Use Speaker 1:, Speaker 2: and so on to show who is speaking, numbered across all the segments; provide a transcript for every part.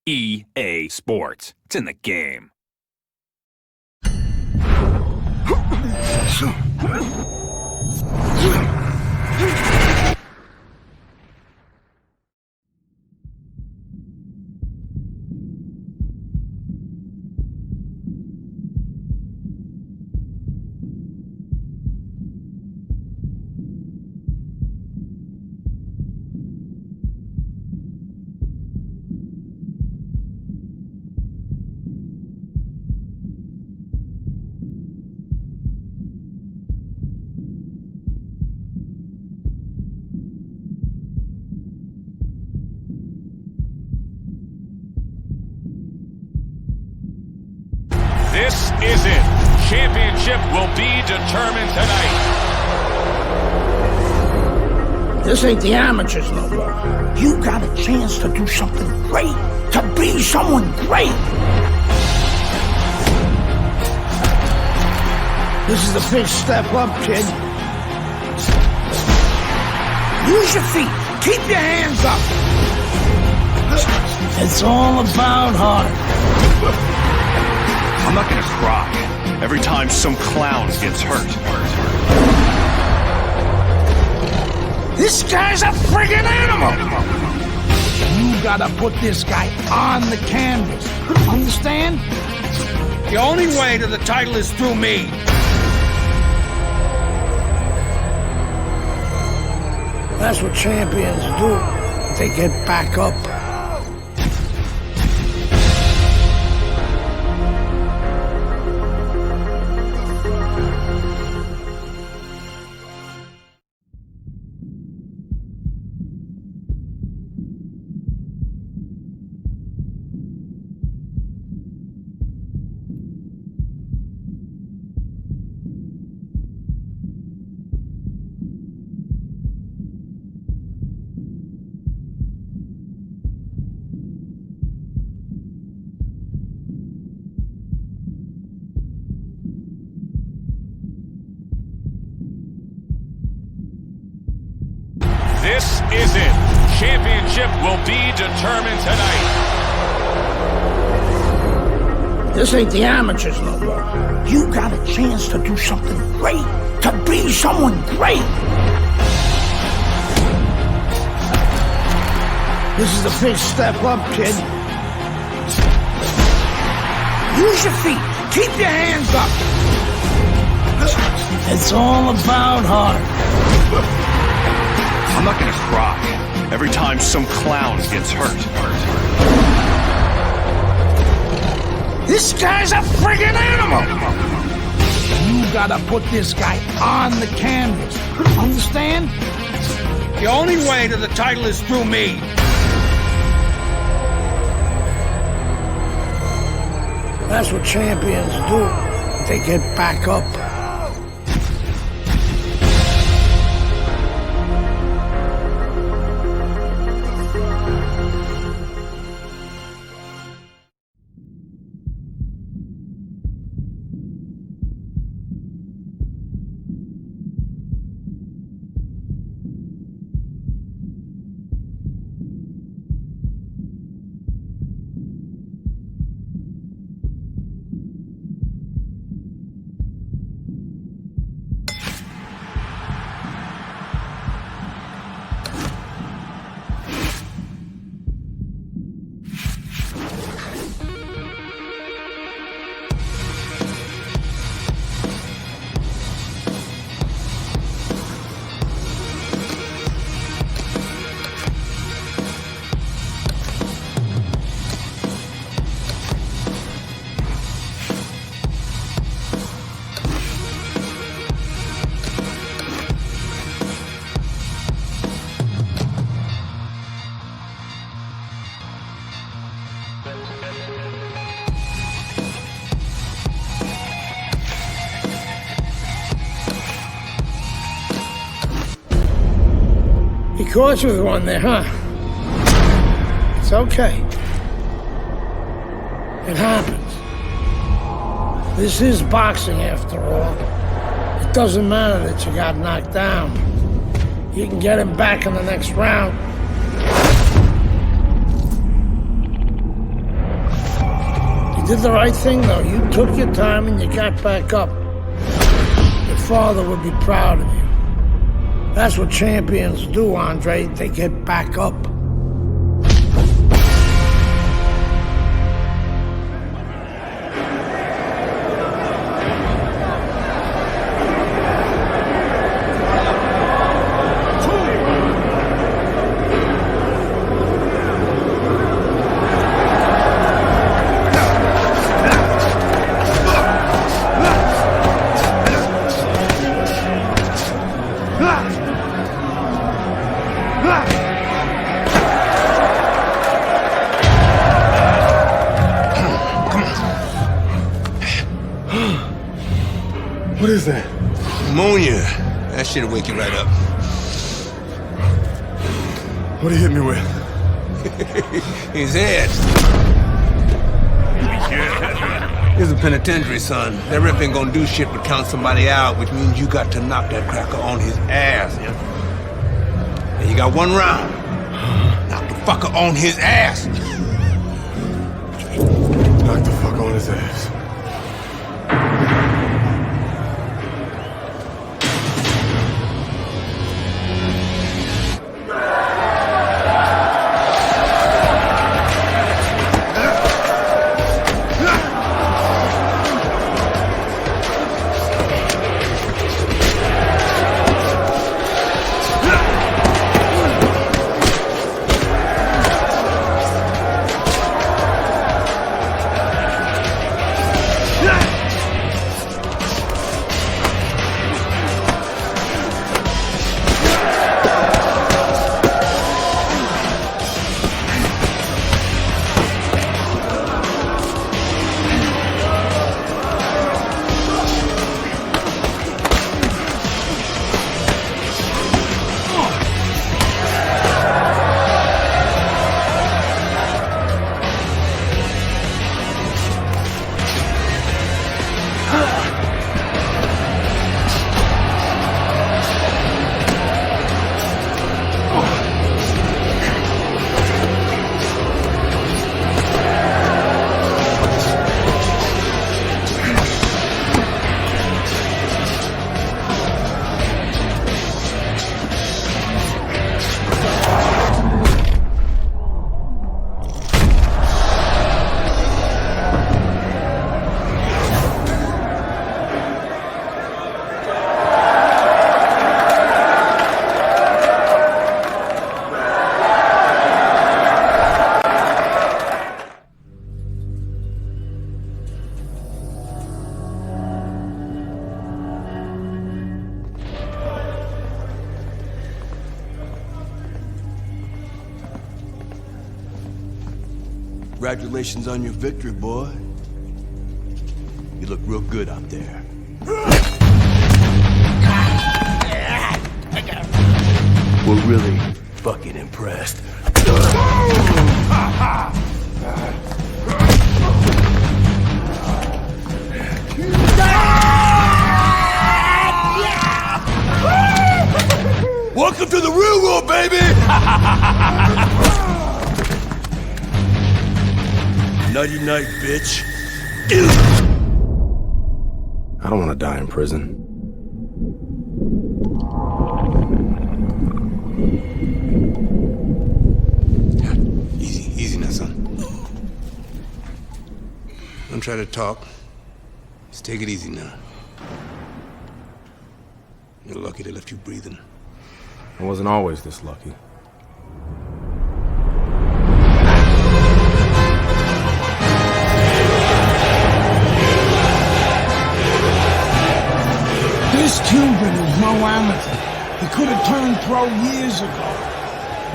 Speaker 1: EA Sports. It's in the game.
Speaker 2: This is it. Championship will be determined tonight.
Speaker 3: This ain't the amateurs no more. You got a chance to do something great, to be someone great. This is the big step up, kid. Use your feet. Keep your hands up. It's all about heart.
Speaker 4: I'm not gonna cry every time some clown gets hurt.
Speaker 3: This guy's a friggin' animal! You gotta put this guy on the canvas. Understand? The only way to the title is through me. That's what champions do. They get back up.
Speaker 2: This is it. Championship will be determined tonight.
Speaker 3: This ain't the amateurs no more. You got a chance to do something great, to be someone great. This is the big step up, kid. Use your feet. Keep your hands up. It's all about heart.
Speaker 4: I'm not gonna cry every time some clown gets hurt.
Speaker 3: This guy's a friggin' animal! You gotta put this guy on the canvas. Understand? The only way to the title is through me. That's what champions do. They get back up. caught you with one there, huh? It's okay. It happens. This is boxing, after all. It doesn't matter that you got knocked down. You can get him back in the next round. You did the right thing, though. You took your time and you got back up. Your father would be proud of you. That's what champions do, Andre. They get back up.
Speaker 5: What is that?
Speaker 6: Pneumonia. That shit'll wake you right up.
Speaker 5: What did he hit me with?
Speaker 6: His head. Here's a penitentiary, son. That rep ain't gonna do shit but count somebody out, which means you got to knock that cracker on his ass, yeah? And you got one round. Knock the fucker on his ass.
Speaker 5: Knock the fuck on his ass.
Speaker 6: Congratulations on your victory, boy. You look real good out there. We're really fucking impressed. Welcome to the real world, baby! Nighty night, bitch.
Speaker 5: I don't want to die in prison.
Speaker 6: Easy now, son. Don't try to talk. Just take it easy now. You're lucky they left you breathing.
Speaker 5: I wasn't always this lucky.
Speaker 3: This Cuban is no amateur. He could have turned pro years ago.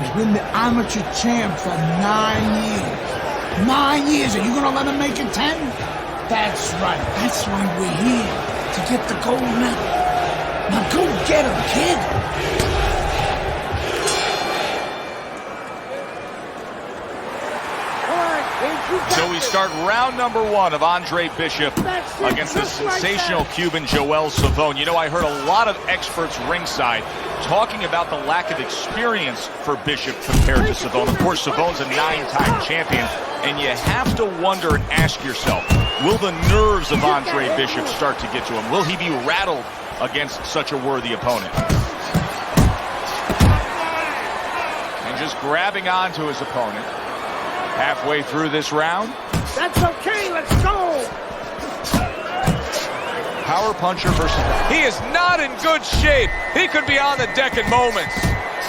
Speaker 3: He's been the amateur champ for 9 years. 9 years, are you gonna let him make it 10? That's right, that's why we're here, to get the gold medal. Now go get him, kid!
Speaker 2: So we start round number 1 of Andre Bishop against the sensational Cuban Joel Savone. You know, I heard a lot of experts ringside talking about the lack of experience for Bishop compared to Savone. Of course, Savone's a 9-time champion, and you have to wonder and ask yourself, will the nerves of Andre Bishop start to get to him? Will he be rattled against such a worthy opponent? And just grabbing onto his opponent halfway through this round.
Speaker 3: That's okay, let's go!
Speaker 2: Power puncher versus...
Speaker 7: He is not in good shape. He could be on the deck in moments.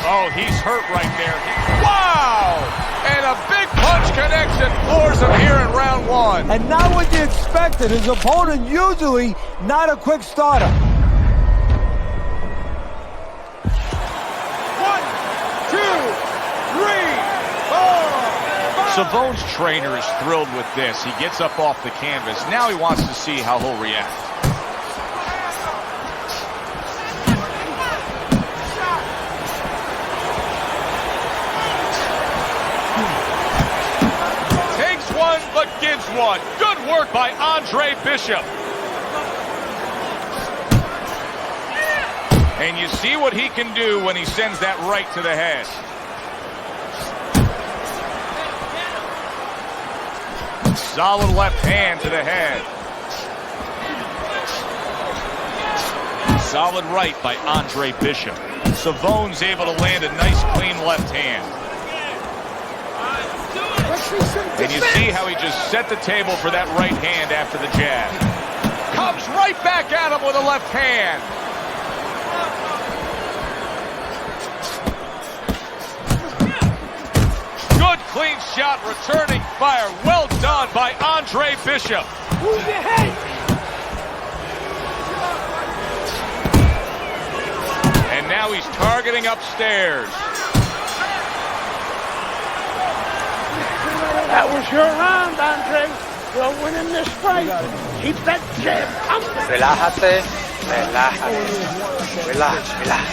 Speaker 2: Oh, he's hurt right there.
Speaker 7: Wow! And a big punch connects and floors him here in round 1.
Speaker 8: And not what you expected. His opponent usually not a quick starter.
Speaker 7: 1, 2, 3, 4, 5.
Speaker 2: Savone's trainer is thrilled with this. He gets up off the canvas. Now he wants to see how he'll react.
Speaker 7: Takes one, but gives one. Good work by Andre Bishop.
Speaker 2: And you see what he can do when he sends that right to the head. Solid left hand to the head. Solid right by Andre Bishop. Savone's able to land a nice clean left hand. And you see how he just set the table for that right hand after the jab.
Speaker 7: Comes right back at him with a left hand. Good clean shot, returning fire. Well done by Andre Bishop.
Speaker 3: Move your head!
Speaker 2: And now he's targeting upstairs.
Speaker 3: That was your round, Andre. You're winning this fight. Keep that jab coming.
Speaker 9: Relájate, relájate. Relax, relax.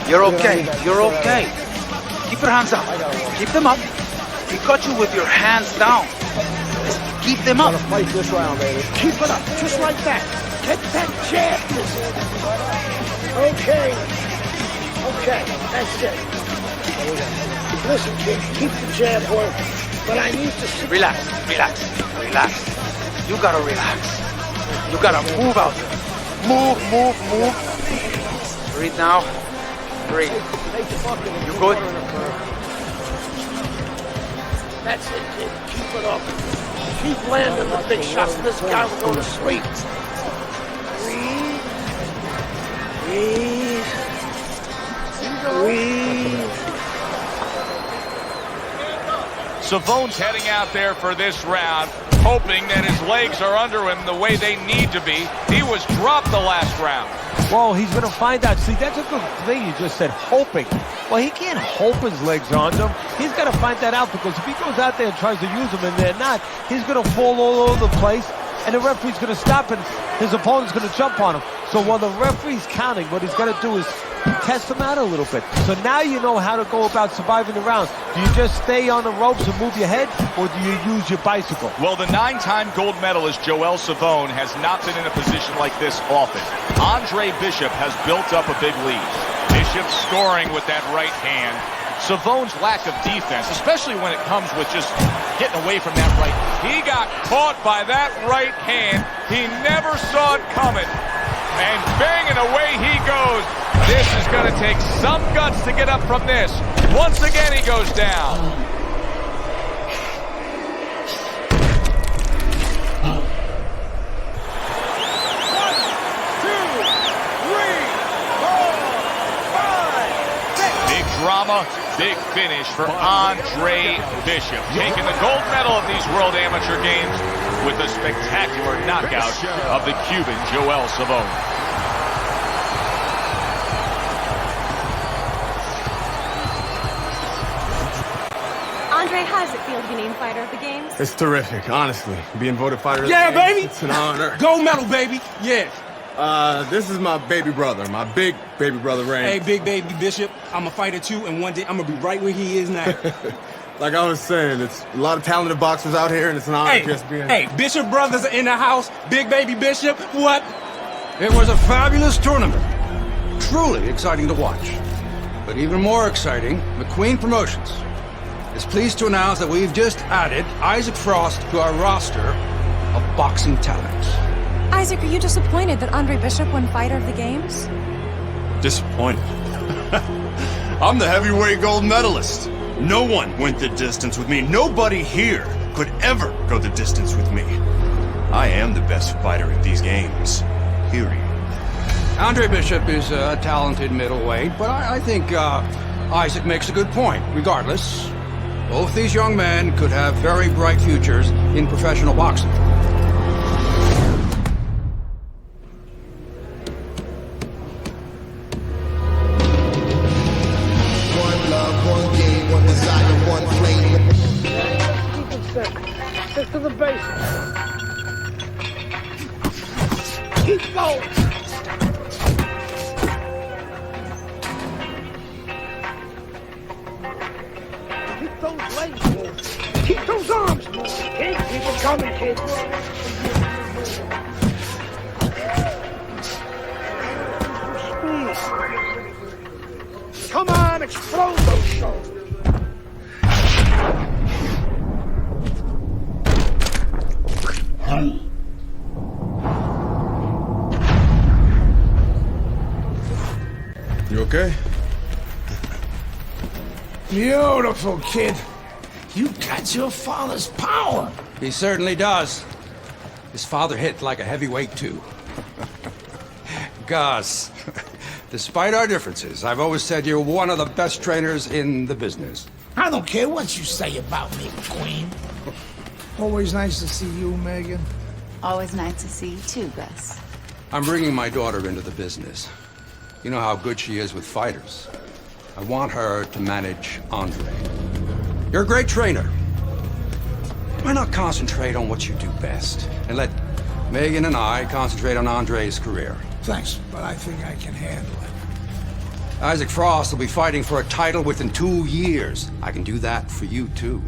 Speaker 9: You're okay, you're okay. Keep your hands up. Keep them up. He got you with your hands down. Keep them up.
Speaker 3: Fight this round, baby. Keep it up, just like that. Get that jab. Okay. Okay, that's it. Listen, kid, keep the jab working. But I need to see.
Speaker 9: Relax, relax, relax. You gotta relax. You gotta move out there. Move, move, move. Breathe now. Breathe. You good?
Speaker 3: That's it, kid. Keep it up. Keep landing the big shots. This guy will go to sleep. Breathe. Breathe. Breathe.
Speaker 2: Savone's heading out there for this round, hoping that his legs are under him the way they need to be. He was dropped the last round.
Speaker 8: Well, he's going to find out. See, that's a good thing you just said, hoping. Well, he can't hope his legs are under him. He's got to find that out, because if he goes out there and tries to use them and they're not, he's going to fall all over the place, and the referee's going to stop, and his opponent's going to jump on him. So while the referee's counting, what he's got to do is test him out a little bit. So now you know how to go about surviving the round. Do you just stay on the ropes and move your head, or do you use your bicycle?
Speaker 2: Well, the 9-time gold medalist Joel Savone has not been in a position like this often. Andre Bishop has built up a big lead. Bishop scoring with that right hand. Savone's lack of defense, especially when it comes with just getting away from that right.
Speaker 7: He got caught by that right hand. He never saw it coming. And banging away he goes. This is going to take some guts to get up from this. Once again, he goes down.
Speaker 2: Big drama, big finish for Andre Bishop, taking the gold medal of these World Amateur Games with a spectacular knockout of the Cuban Joel Savone.
Speaker 10: Andre, how does it feel to be named fighter of the games?
Speaker 5: It's terrific, honestly. Being voted fighter of the
Speaker 3: Yeah,
Speaker 5: game,
Speaker 3: baby.
Speaker 5: It's an honor.
Speaker 3: Gold medal, baby. Yeah.
Speaker 5: This is my baby brother, my big baby brother, Ray.
Speaker 11: Hey, big baby Bishop, I'm a fighter too, and one day I'm gonna be right where he is now.
Speaker 5: Like I was saying, it's a lot of talented boxers out here, and it's an honor just being...
Speaker 3: Hey, Bishop brothers are in the house. Big baby Bishop, what? It was a fabulous tournament. Truly exciting to watch. But even more exciting, McQueen Promotions is pleased to announce that we've just added Isaac Frost to our roster of boxing talents.
Speaker 10: Isaac, are you disappointed that Andre Bishop won Fighter of the Games?
Speaker 4: Disappointed. I'm the heavyweight gold medalist. No one went the distance with me. Nobody here could ever go the distance with me. I am the best fighter at these games. Period.
Speaker 3: Andre Bishop is a talented middleweight, but I think Isaac makes a good point. Regardless, both these young men could have very bright futures in professional boxing.
Speaker 11: One love, one game, one desire, one flame.
Speaker 3: Keep it simple. Stick to the basics. Keep going. Keep those legs moving. Keep those arms moving, kid. Keep it coming, kid. Come on, explode those shoulders.
Speaker 5: You okay?
Speaker 3: Beautiful, kid. You got your father's power. He certainly does. His father hit like a heavyweight, too. Gus, despite our differences, I've always said you're one of the best trainers in the business.
Speaker 12: I don't care what you say about me, Queen. Always nice to see you, Megan.
Speaker 13: Always nice to see you too, Gus.
Speaker 3: I'm bringing my daughter into the business. You know how good she is with fighters. I want her to manage Andre. You're a great trainer. Why not concentrate on what you do best and let Megan and I concentrate on Andre's career?
Speaker 12: Thanks, but I think I can handle it.
Speaker 3: Isaac Frost will be fighting for a title within 2 years. I can do that for you, too.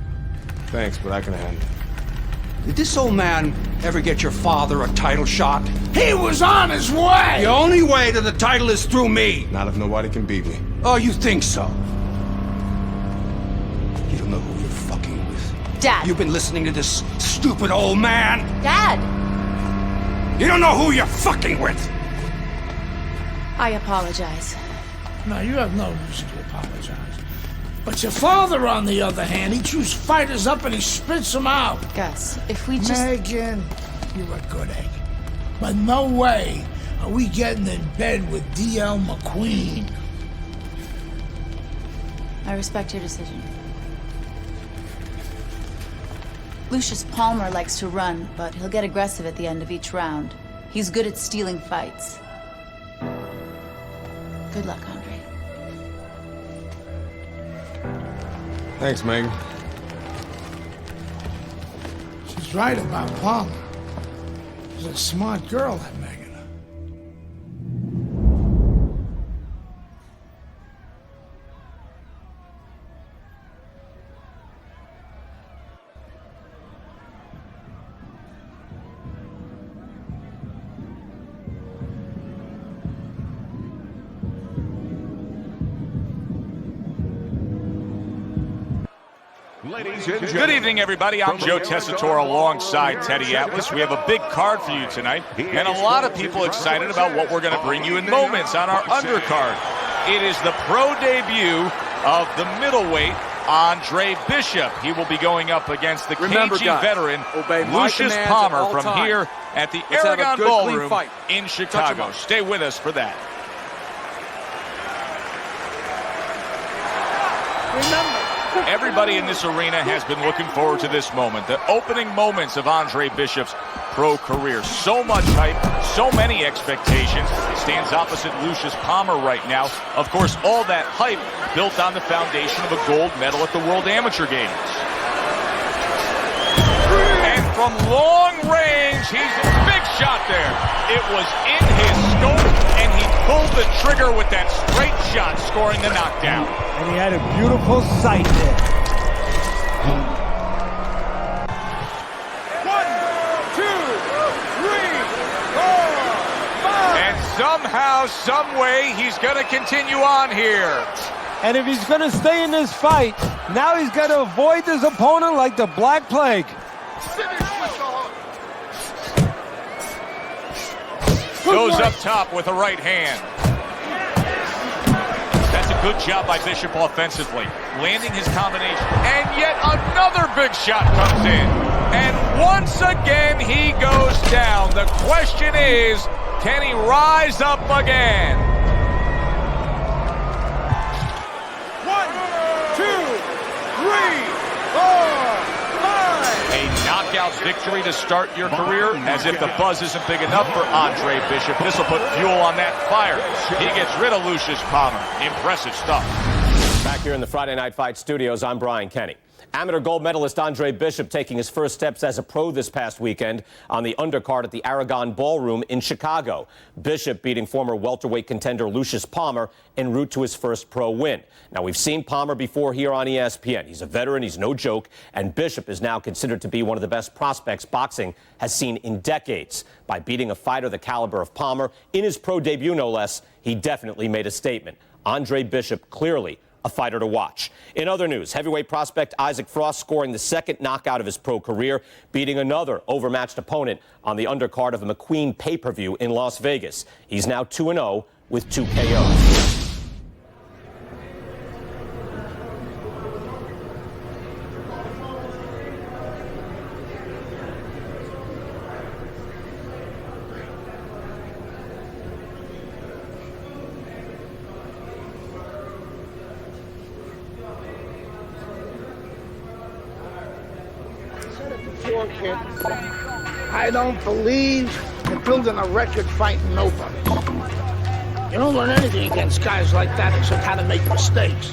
Speaker 5: Thanks, but I can handle it.
Speaker 3: Did this old man ever get your father a title shot?
Speaker 12: He was on his way!
Speaker 3: The only way to the title is through me!
Speaker 5: Not if nobody can beat me.
Speaker 3: Oh, you think so? You don't know who you're fucking with.
Speaker 13: Dad!
Speaker 3: You've been listening to this stupid old man!
Speaker 13: Dad!
Speaker 3: You don't know who you're fucking with!
Speaker 13: I apologize.
Speaker 12: No, you have no reason to apologize. But your father, on the other hand, he chews fighters up and he spits them out.
Speaker 13: Gus, if we just...
Speaker 12: Megan, you're a good egg. But no way are we getting in bed with D.L. McQueen.
Speaker 13: I respect your decision. Lucius Palmer likes to run, but he'll get aggressive at the end of each round. He's good at stealing fights. Good luck, Andre.
Speaker 5: Thanks, Megan.
Speaker 12: She's right about Palmer. She's a smart girl, that Megan.
Speaker 2: Good evening, everybody. I'm Joe Tessitore alongside Teddy Atlas. We have a big card for you tonight, and a lot of people excited about what we're going to bring you in moments on our undercard. It is the pro debut of the middleweight, Andre Bishop. He will be going up against the cagey veteran, Lucius Palmer, from here at the Aragon Ballroom in Chicago. Stay with us for that. Everybody in this arena has been looking forward to this moment, the opening moments of Andre Bishop's pro career. So much hype, so many expectations. He stands opposite Lucius Palmer right now. Of course, all that hype built on the foundation of a gold medal at the World Amateur Games. And from long range, he's a big shot there. It was in his scope, and he pulled the trigger with that straight shot, scoring the knockdown.
Speaker 8: And he had a beautiful sight there.
Speaker 7: Somehow, some way, he's going to continue on here.
Speaker 8: And if he's going to stay in this fight, now he's got to avoid his opponent like the Black Plague.
Speaker 7: Goes up top with a right hand. That's a good job by Bishop offensively, landing his combination. And yet another big shot comes in. And once again, he goes down. The question is, can he rise up again? 1, 2, 3, 4, 5. A knockout victory to start your career, as if the buzz isn't big enough for Andre Bishop. This will put fuel on that fire. He gets rid of Lucius Palmer. Impressive stuff.
Speaker 14: Back here in the Friday Night Fight studios, I'm Brian Kenny. Amateur gold medalist Andre Bishop taking his first steps as a pro this past weekend on the undercard at the Aragon Ballroom in Chicago. Bishop beating former welterweight contender Lucius Palmer en route to his first pro win. Now, we've seen Palmer before here on ESPN. He's a veteran, he's no joke, and Bishop is now considered to be one of the best prospects boxing has seen in decades. By beating a fighter the caliber of Palmer in his pro debut, no less, he definitely made a statement. Andre Bishop clearly a fighter to watch. In other news, heavyweight prospect Isaac Frost scoring the second knockout of his pro career, beating another overmatched opponent on the undercard of a McQueen pay-per-view in Las Vegas. He's now 2-0 with 2 KOs.
Speaker 12: Kid. I don't believe in building a record fighting nobody. You don't learn anything against guys like that except how to make mistakes.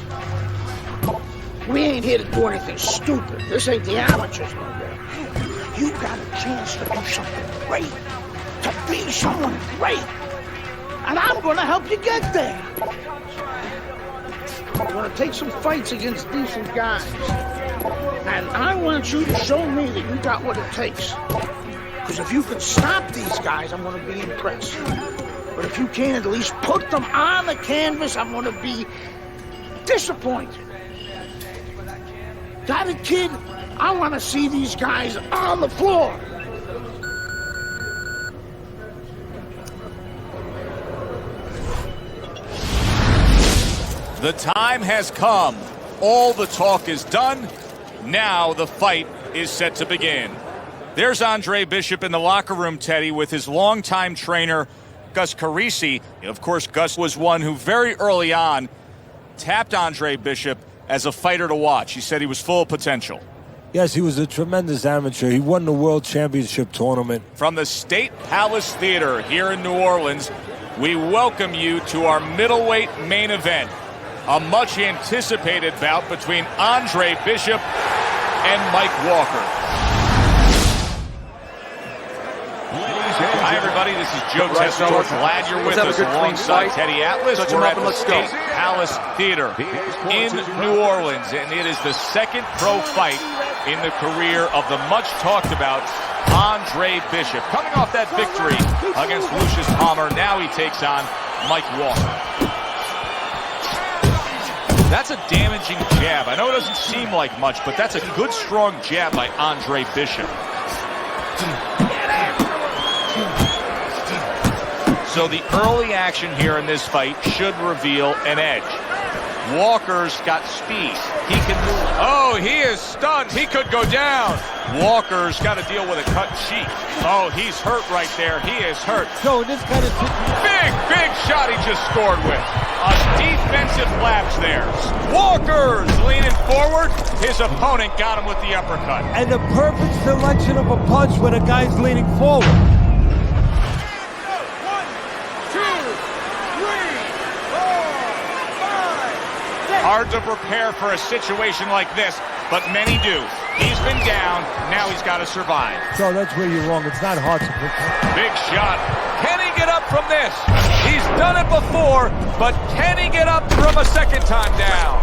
Speaker 12: We ain't here to do anything stupid. This ain't the amateurs no more. You got a chance to do something great, to be someone great, and I'm gonna help you get there. I'm gonna take some fights against decent guys. And I want you to show me that you got what it takes. Because if you can stop these guys, I'm going to be impressed. But if you can't at least put them on the canvas, I'm going to be disappointed. Got it, kid? I want to see these guys on the floor.
Speaker 2: The time has come. All the talk is done. Now the fight is set to begin. There's Andre Bishop in the locker room, Teddy, with his longtime trainer, Gus Carisi. Of course, Gus was one who very early on tapped Andre Bishop as a fighter to watch. He said he was full of potential.
Speaker 8: Yes, he was a tremendous amateur. He won the World Championship tournament.
Speaker 2: From the State Palace Theater here in New Orleans, we welcome you to our middleweight main event. A much-anticipated bout between Andre Bishop and Mike Walker. Hi, everybody. This is Joe Tessitore. Glad you're with us alongside Teddy Atlas. We're at the State Palace Theater in New Orleans, and it is the second pro fight in the career of the much-talked-about Andre Bishop. Coming off that victory against Lucius Palmer, now he takes on Mike Walker. That's a damaging jab. I know it doesn't seem like much, but that's a good, strong jab by Andre Bishop. So the early action here in this fight should reveal an edge. Walker's got speed. He can move.
Speaker 7: Oh, he is stunned. He could go down.
Speaker 2: Walker's got to deal with a cut cheek. Oh, he's hurt right there. He is hurt.
Speaker 8: So this kind of
Speaker 7: big shot he just scored with.
Speaker 2: A defensive lapse there. Walker's leaning forward. His opponent got him with the uppercut.
Speaker 8: And the perfect selection of a punch when a guy's leaning forward.
Speaker 7: 1, 2, 3, 4, 5.
Speaker 2: Hard to prepare for a situation like this, but many do. He's been down. Now he's got to survive.
Speaker 8: So that's where you're wrong. It's not hard to prepare.
Speaker 2: Big shot.
Speaker 7: Can he get up from this? He's done it before, but can he get up from a second time down?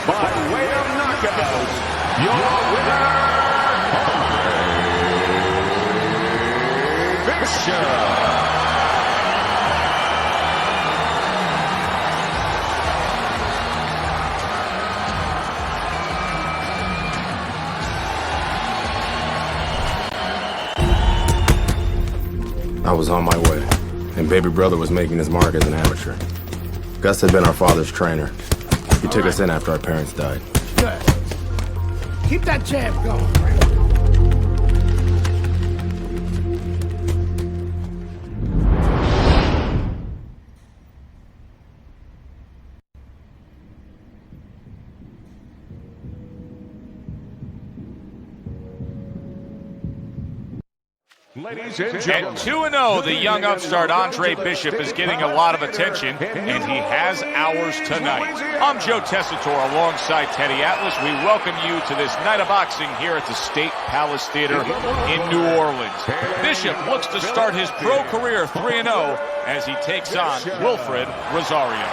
Speaker 7: By way of knockout, your winner, Bishop.
Speaker 5: I was on my way, and baby brother was making his mark as an amateur. Gus had been our father's trainer. He took us in after our parents died.
Speaker 12: Good. Keep that jab going.
Speaker 7: Ladies and
Speaker 2: At
Speaker 7: gentlemen,
Speaker 2: 2-0, the young upstart Andre Bishop is getting a lot of attention, and he has ours tonight. I'm Joe Tessitore alongside Teddy Atlas. We welcome you to this night of boxing here at the State Palace Theater in New Orleans. Bishop looks to start his pro career 3-0 as he takes on Wilfred Rosario.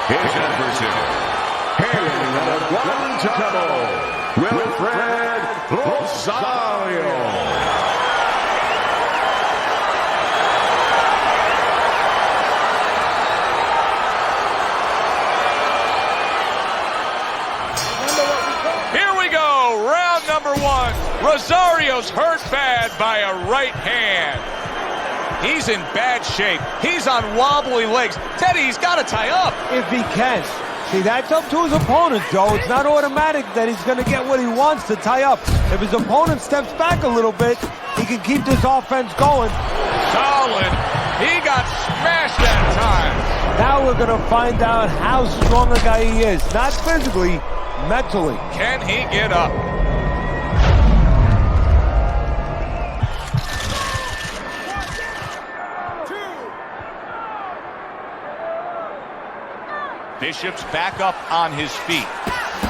Speaker 7: his adversary, hailing out of Guantanamo, Wilfred Rosario. Here we go, round number one. Rosario's hurt bad by a right hand.
Speaker 2: He's in bad shape. He's on wobbly legs. Teddy, he's got to tie up.
Speaker 8: If he can. See, that's up to his opponent, Joe. It's not automatic that he's going to get what he wants to tie up. If his opponent steps back a little bit, he can keep this offense going.
Speaker 7: Solid. He got smashed that time.
Speaker 8: Now we're going to find out how strong a guy he is. Not physically, mentally.
Speaker 7: Can he get up?
Speaker 2: Bishop's back up on his feet.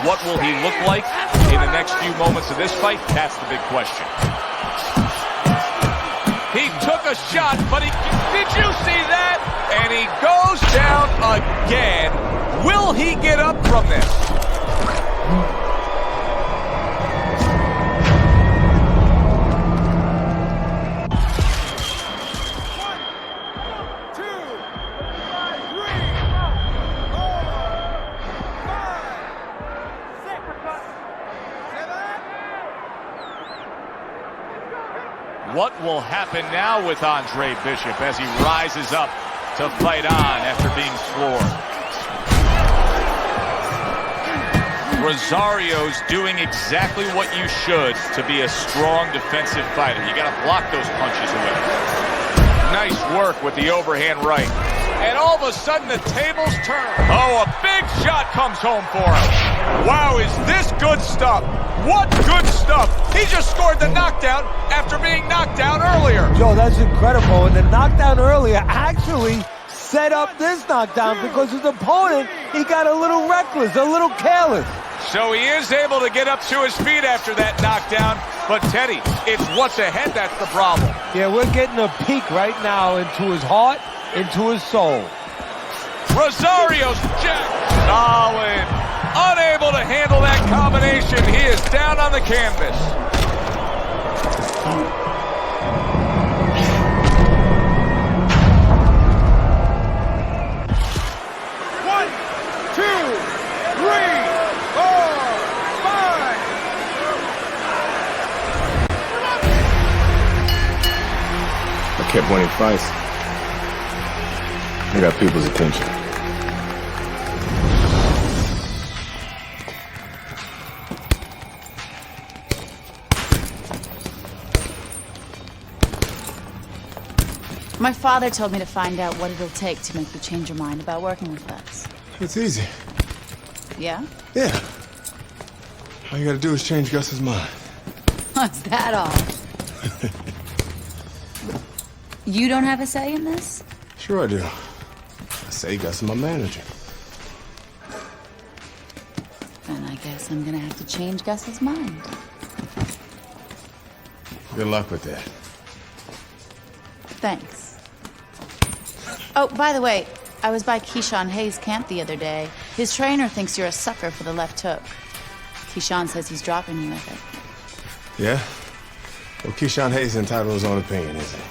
Speaker 2: What will he look like in the next few moments of this fight? That's the big question.
Speaker 7: He took a shot, but did you see that? And he goes down again. Will he get up from this?
Speaker 2: What will happen now with Andre Bishop as he rises up to fight on after being floored? Rosario's doing exactly what you should to be a strong defensive fighter. You got to block those punches away.
Speaker 7: Nice work with the overhand right. And all of a sudden the tables turn. Oh, a big shot comes home for him. Wow, is this good stuff? What good stuff. He just scored the knockdown after being knocked down earlier.
Speaker 8: Joe, that's incredible. And the knockdown earlier actually set up this knockdown because his opponent, he got a little reckless, a little careless.
Speaker 7: So he is able to get up to his feet after that knockdown. But Teddy, it's what's ahead that's the problem.
Speaker 8: Yeah, we're getting a peek right now into his heart, into his soul.
Speaker 7: Rosario's jack. Solid. Unable to handle that combination. He is down on the canvas. One, two, three, four, five.
Speaker 5: I kept winning fights. I got people's attention.
Speaker 13: My father told me to find out what it'll take to make you change your mind about working with us.
Speaker 5: It's easy.
Speaker 13: Yeah?
Speaker 5: Yeah. All you gotta do is change Gus's mind.
Speaker 13: What's that all? You don't have a say in this?
Speaker 5: Sure I do. I say Gus is my manager.
Speaker 13: Then I guess I'm gonna have to change Gus's mind.
Speaker 5: Good luck with that.
Speaker 13: Thanks. Oh, by the way, I was by Keyshawn Hayes' camp the other day. His trainer thinks you're a sucker for the left hook. Keyshawn says he's dropping you with it.
Speaker 5: Yeah? Well, Keyshawn Hayes is entitled to his own opinion, isn't he?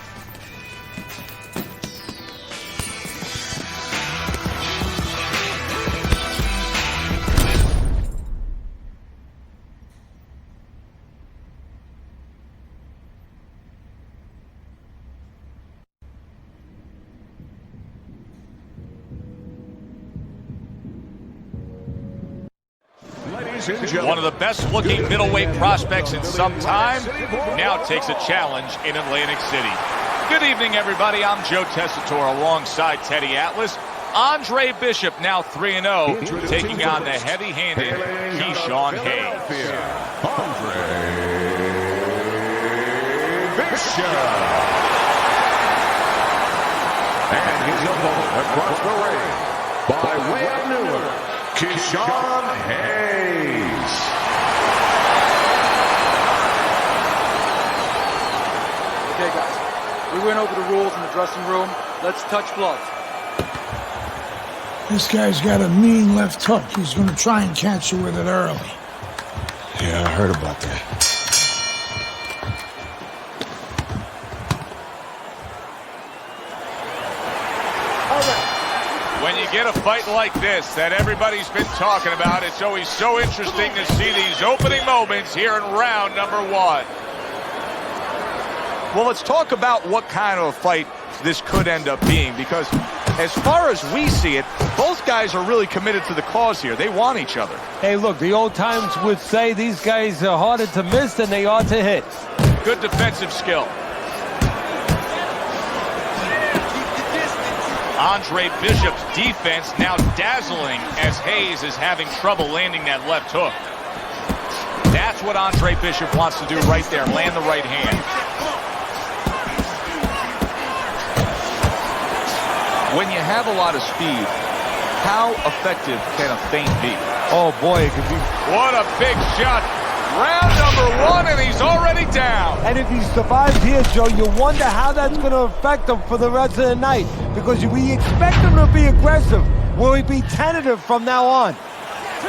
Speaker 2: One of the best-looking middleweight prospects in some time now takes a challenge in Atlantic City. Good evening, everybody. I'm Joe Tessitore alongside Teddy Atlas. Andre Bishop, now 3-0, taking on the heavy-handed Keyshawn Hayes.
Speaker 15: Andre Bishop. And his opponent across the ring, by way of Newark, Keyshawn Hayes.
Speaker 9: Okay, guys. We went over the rules in the dressing room. Let's touch gloves.
Speaker 3: This guy's got a mean left hook. He's gonna try and catch you with it early.
Speaker 5: Yeah, I heard about that.
Speaker 2: When you get a fight like this that everybody's been talking about, it's always so interesting to see these opening moments here in round number one.
Speaker 7: Well, let's talk about what kind of a fight this could end up being, because as far as we see it, both guys are really committed to the cause here. They want each other.
Speaker 8: Hey, look, the old times would say these guys are harder to miss than they are to hit.
Speaker 2: Good defensive skill. Andre Bishop's defense now dazzling as Hayes is having trouble landing that left hook. That's what Andre Bishop wants to do right there, land the right hand.
Speaker 7: When you have a lot of speed, how effective can a feint be?
Speaker 8: Oh, boy, it could be.
Speaker 2: What a big shot. Round number one, and he's already down.
Speaker 8: And if he survives here, Joe, you wonder how that's going to affect him for the rest of the night. Because we expect him to be aggressive. Will he be tentative from now on? 2, 3, 4,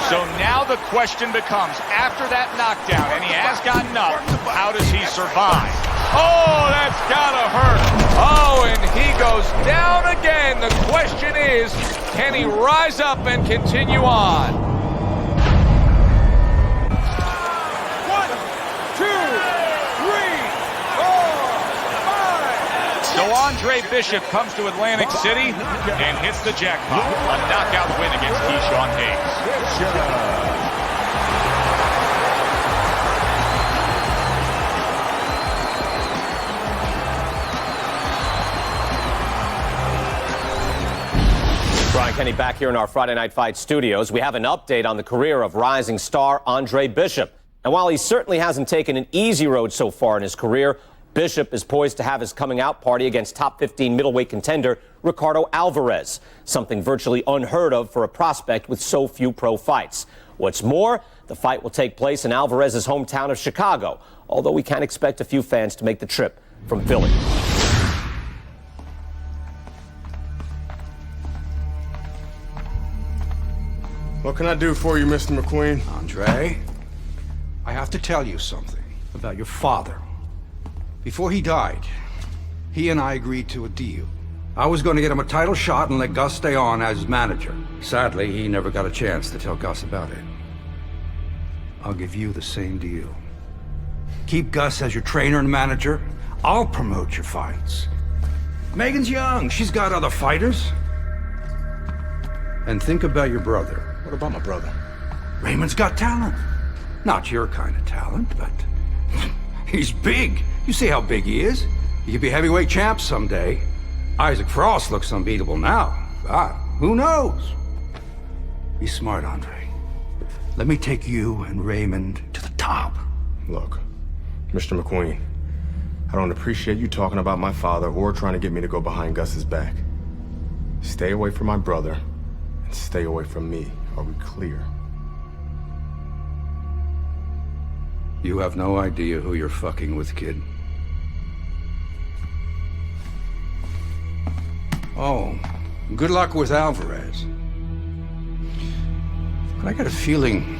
Speaker 8: 5.
Speaker 2: So now the question becomes, after that knockdown, and he has gotten up, how does he survive? Oh, that's gotta hurt. Oh, and he goes down again. The question is, can he rise up and continue on?
Speaker 7: 1, 2, 3, 4, 5.
Speaker 2: So Andre Bishop comes to Atlantic City and hits the jackpot. A knockout win against Keyshawn Hayes.
Speaker 14: Brian Kenny back here in our Friday Night Fight studios. We have an update on the career of rising star Andre Bishop. And while he certainly hasn't taken an easy road so far in his career, Bishop is poised to have his coming out party against top 15 middleweight contender Ricardo Alvarez, something virtually unheard of for a prospect with so few pro fights. What's more, the fight will take place in Alvarez's hometown of Chicago, although we can expect a few fans to make the trip from Philly.
Speaker 5: What can I do for you, Mr. McQueen?
Speaker 16: Andre, I have to tell you something about your father. Before he died, he and I agreed to a deal. I was going to get him a title shot and let Gus stay on as manager. Sadly, he never got a chance to tell Gus about it. I'll give you the same deal. Keep Gus as your trainer and manager. I'll promote your fights. Megan's young. She's got other fighters. And think about your brother.
Speaker 5: What about my brother?
Speaker 16: Raymond's got talent. Not your kind of talent, but he's big. You see how big he is. He could be heavyweight champ someday. Isaac Frost looks unbeatable now. God, who knows? Be smart, Andre. Let me take you and Raymond to the top.
Speaker 5: Look, Mr. McQueen, I don't appreciate you talking about my father or trying to get me to go behind Gus's back. Stay away from my brother and stay away from me. Are we clear?
Speaker 16: You have no idea who you're fucking with, kid. Oh, good luck with Alvarez. But I got a feeling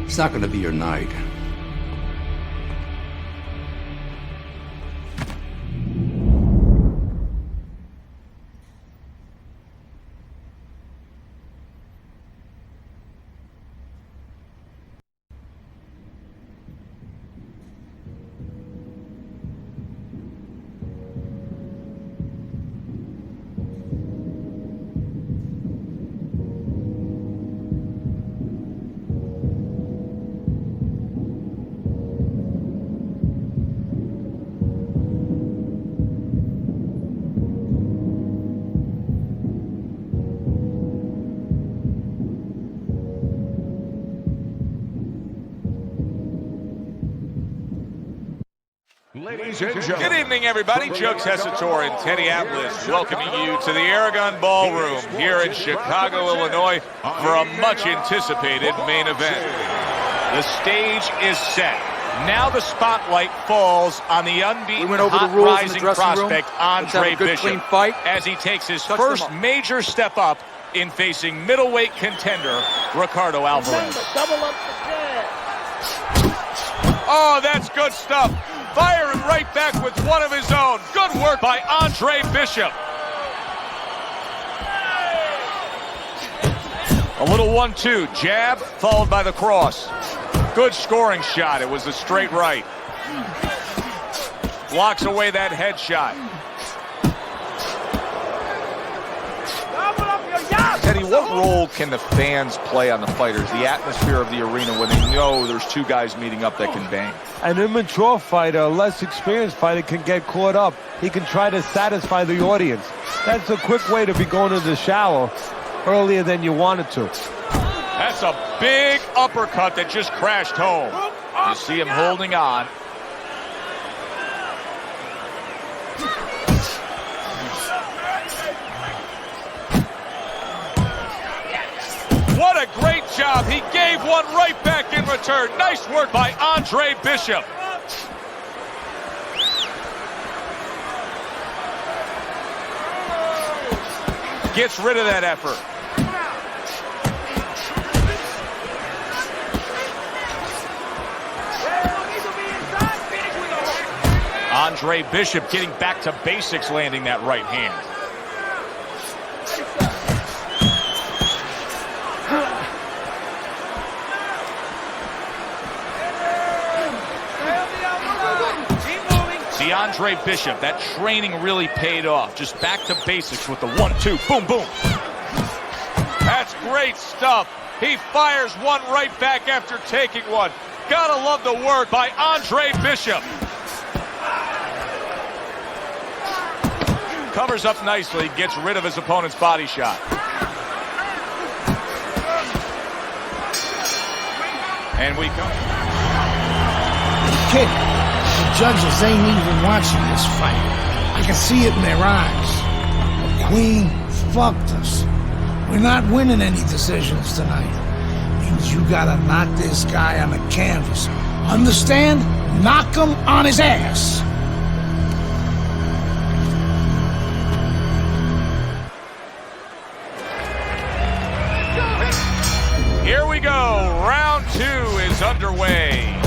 Speaker 16: it's not gonna be your night.
Speaker 15: Ladies and gentlemen.
Speaker 7: Good evening, everybody. Joe Tessitore and Teddy Atlas welcoming you to the Aragon Ballroom here in Chicago, Illinois for a much-anticipated main event. The stage is set. Now the spotlight falls on the unbeaten, hot rising prospect Andre Bishop as he takes his first major step up in facing middleweight contender Ricardo Alvarez.
Speaker 12: Double up the jab.
Speaker 7: Oh, that's good stuff. Firing right back with one of his own. Good work by Andre Bishop. A little 1-2, jab followed by the cross. Good scoring shot. It was a straight right. Blocks away that headshot. Teddy, what role can the fans play on the fighters, the atmosphere of the arena when they know there's two guys meeting up that can bang?
Speaker 8: An immature fighter, a less experienced fighter can get caught up. He can try to satisfy the audience. That's a quick way to be going to the shower earlier than you wanted to.
Speaker 7: That's a big uppercut that just crashed home. You see him holding on. What a great job. He gave one right back in return. Nice work by Andre Bishop. Gets rid of that effort. Andre Bishop getting back to basics, landing that right hand. See, Andre Bishop, that training really paid off. Just back to basics with the 1-2, boom, boom. That's great stuff. He fires one right back after taking one. Gotta love the work by Andre Bishop. Covers up nicely, gets rid of his opponent's body shot. And we go.
Speaker 3: Kid, the judges ain't even watching this fight. I can see it in their eyes. The Queen fucked us. We're not winning any decisions tonight. Means you gotta knock this guy on the canvas. Understand? Knock him on his ass.
Speaker 7: Here we go. Round 2 is underway.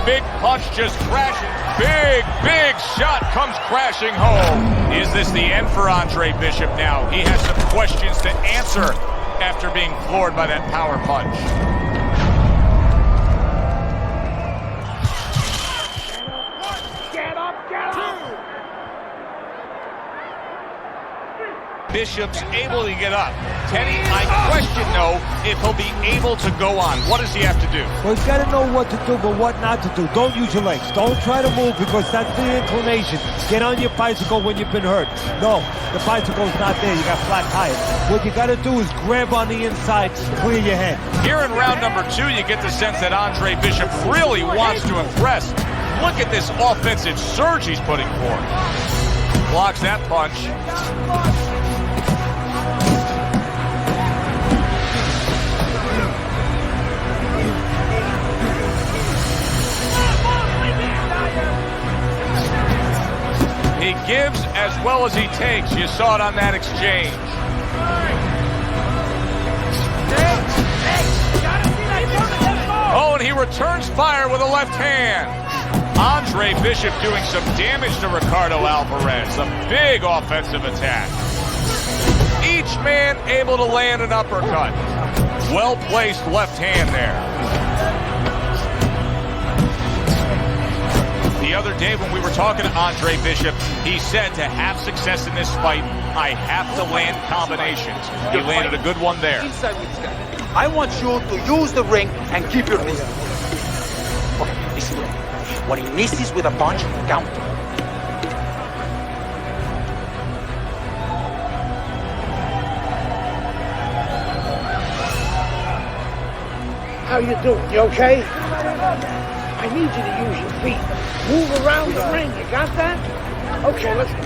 Speaker 7: Big punch just crashing. Big shot comes crashing home. Is this the end for Andre Bishop now? He has some questions to answer after being floored by that power punch.
Speaker 2: Bishop's able to get up. Teddy, I question, though, if he'll be able to go on. What does he have to do?
Speaker 8: Well, he's got to know what to do, but what not to do. Don't use your legs. Don't try to move because that's the inclination. Get on your bicycle when you've been hurt. No, the bicycle's not there. You got flat tires. What you got to do is grab on the inside, clear your head.
Speaker 2: Here in round number 2, you get the sense that Andre Bishop really wants to impress. Look at this offensive surge he's putting forth. Blocks that punch. He gives as well as he takes. You saw it on that exchange. Oh, and he returns fire with a left hand. Andre Bishop doing some damage to Ricardo Alvarez. A big offensive attack. Each man able to land an uppercut. Well-placed left hand there. The other day when we were talking to Andre Bishop, he said to have success in this fight, I have to land combinations. He landed a good one there.
Speaker 9: Inside with this guy. I want you to use the ring and keep your distance. Okay, listen. When he misses with a punch, count.
Speaker 12: How you doing? You okay? I need you to use your feet. Move around the ring. You got that? Okay, let's go.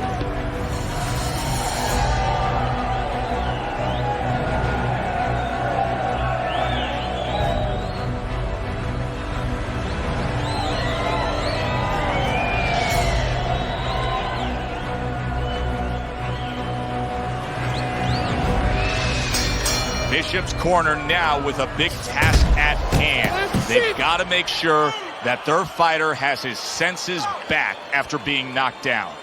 Speaker 2: Bishop's corner now with a big task at hand. They've got to make sure that their fighter has his senses back after being knocked down.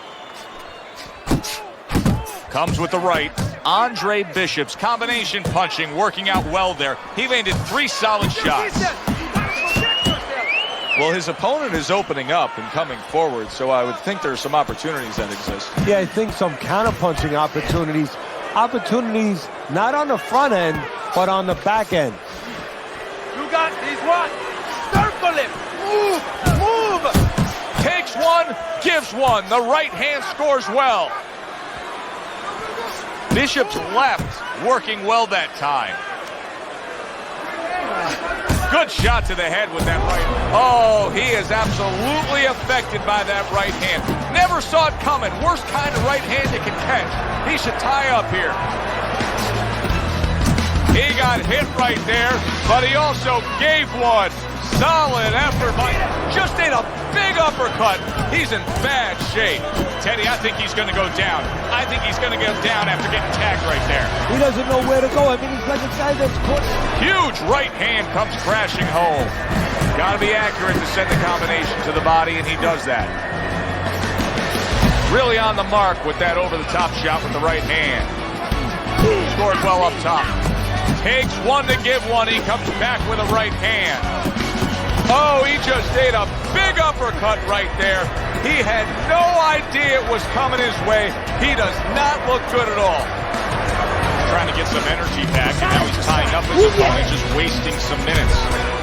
Speaker 2: Comes with the right. Andre Bishop's combination punching working out well there. He landed 3 solid shots.
Speaker 7: Well, his opponent is opening up and coming forward, so I would think there's some opportunities that exist.
Speaker 8: Yeah, I think some counter-punching opportunities. Opportunities not on the front end, but on the back end.
Speaker 9: You got this one. Circle him. Move.
Speaker 2: Takes one, gives one. The right hand scores well. Bishop's left working well that time. Good shot to the head with that right. Oh, he is absolutely affected by that right hand. Never saw it coming. Worst kind of right hand you can catch. He should tie up here. He got hit right there, but he also gave one. Solid effort. Just ate a big uppercut. He's in bad shape. Teddy, I think he's going to go down. I think he's going to go down after getting tagged right there.
Speaker 8: He doesn't know where to go. I mean, he's like a guy that's caught.
Speaker 2: Huge right hand comes crashing home. Got to be accurate to send the combination to the body, and he does that. Really on the mark with that over-the-top shot with the right hand. Scored well up top. Takes one to give one. He comes back with a right hand. Oh, he just ate a big uppercut right there. He had no idea it was coming his way. He does not look good at all. Trying to get some energy back, and now he's tying up his opponent, just wasting some minutes.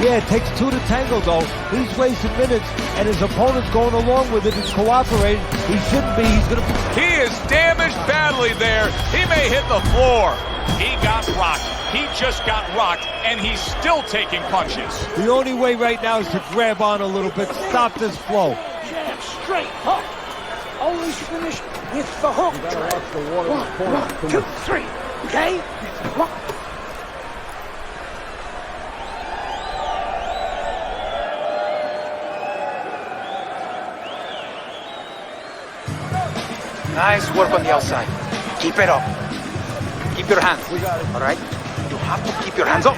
Speaker 8: Yeah, it takes 2 to tango, though. He's wasting minutes, and his opponent's going along with it. He's cooperating. He shouldn't be. He's going to...
Speaker 2: He is damaged badly there. He may hit the floor. He got rocked. He just got rocked, and he's still taking punches.
Speaker 8: The only way right now is to grab on a little bit, stop this flow.
Speaker 12: Jab, straight, hook. Always finish with the hook. One, 2, 3. Okay? One.
Speaker 9: Nice work on the outside. Keep it up. Keep your hands. All right? You have to keep your hands up.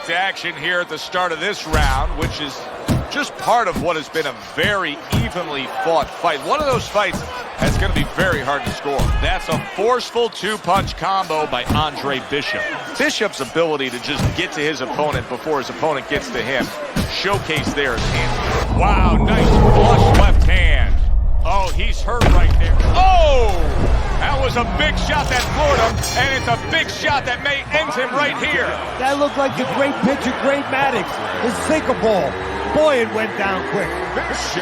Speaker 2: Back to action here at the start of this round, which is just part of what has been a very evenly fought fight. One of those fights that's going to be very hard to score. That's a forceful two-punch combo by Andre Bishop. Bishop's ability to just get to his opponent before his opponent gets to him, showcase there is hands. Wow, nice flush left hand. Oh, he's hurt right there. Oh! That was a big shot that floored him, and it's a big shot that may end him right here.
Speaker 8: That looked like the great pitcher, Great Maddox. His sinker ball. Boy, it went down quick.
Speaker 15: Bishop.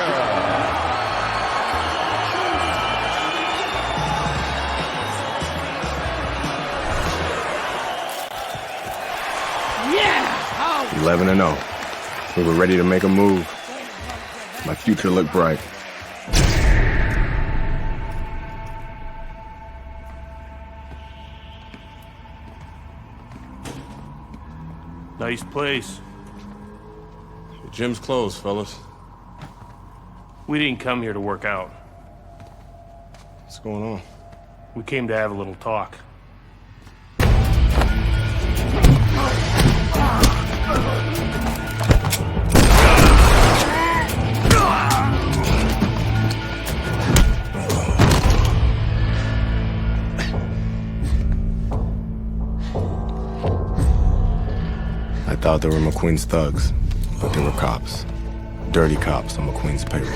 Speaker 12: Yeah!
Speaker 5: 11-0. We were ready to make a move. My future looked bright.
Speaker 17: Nice place.
Speaker 5: The gym's closed, fellas.
Speaker 17: We didn't come here to work out.
Speaker 5: What's going on?
Speaker 17: We came to have a little talk.
Speaker 5: I thought they were McQueen's thugs, but they were cops. Dirty cops on McQueen's payroll.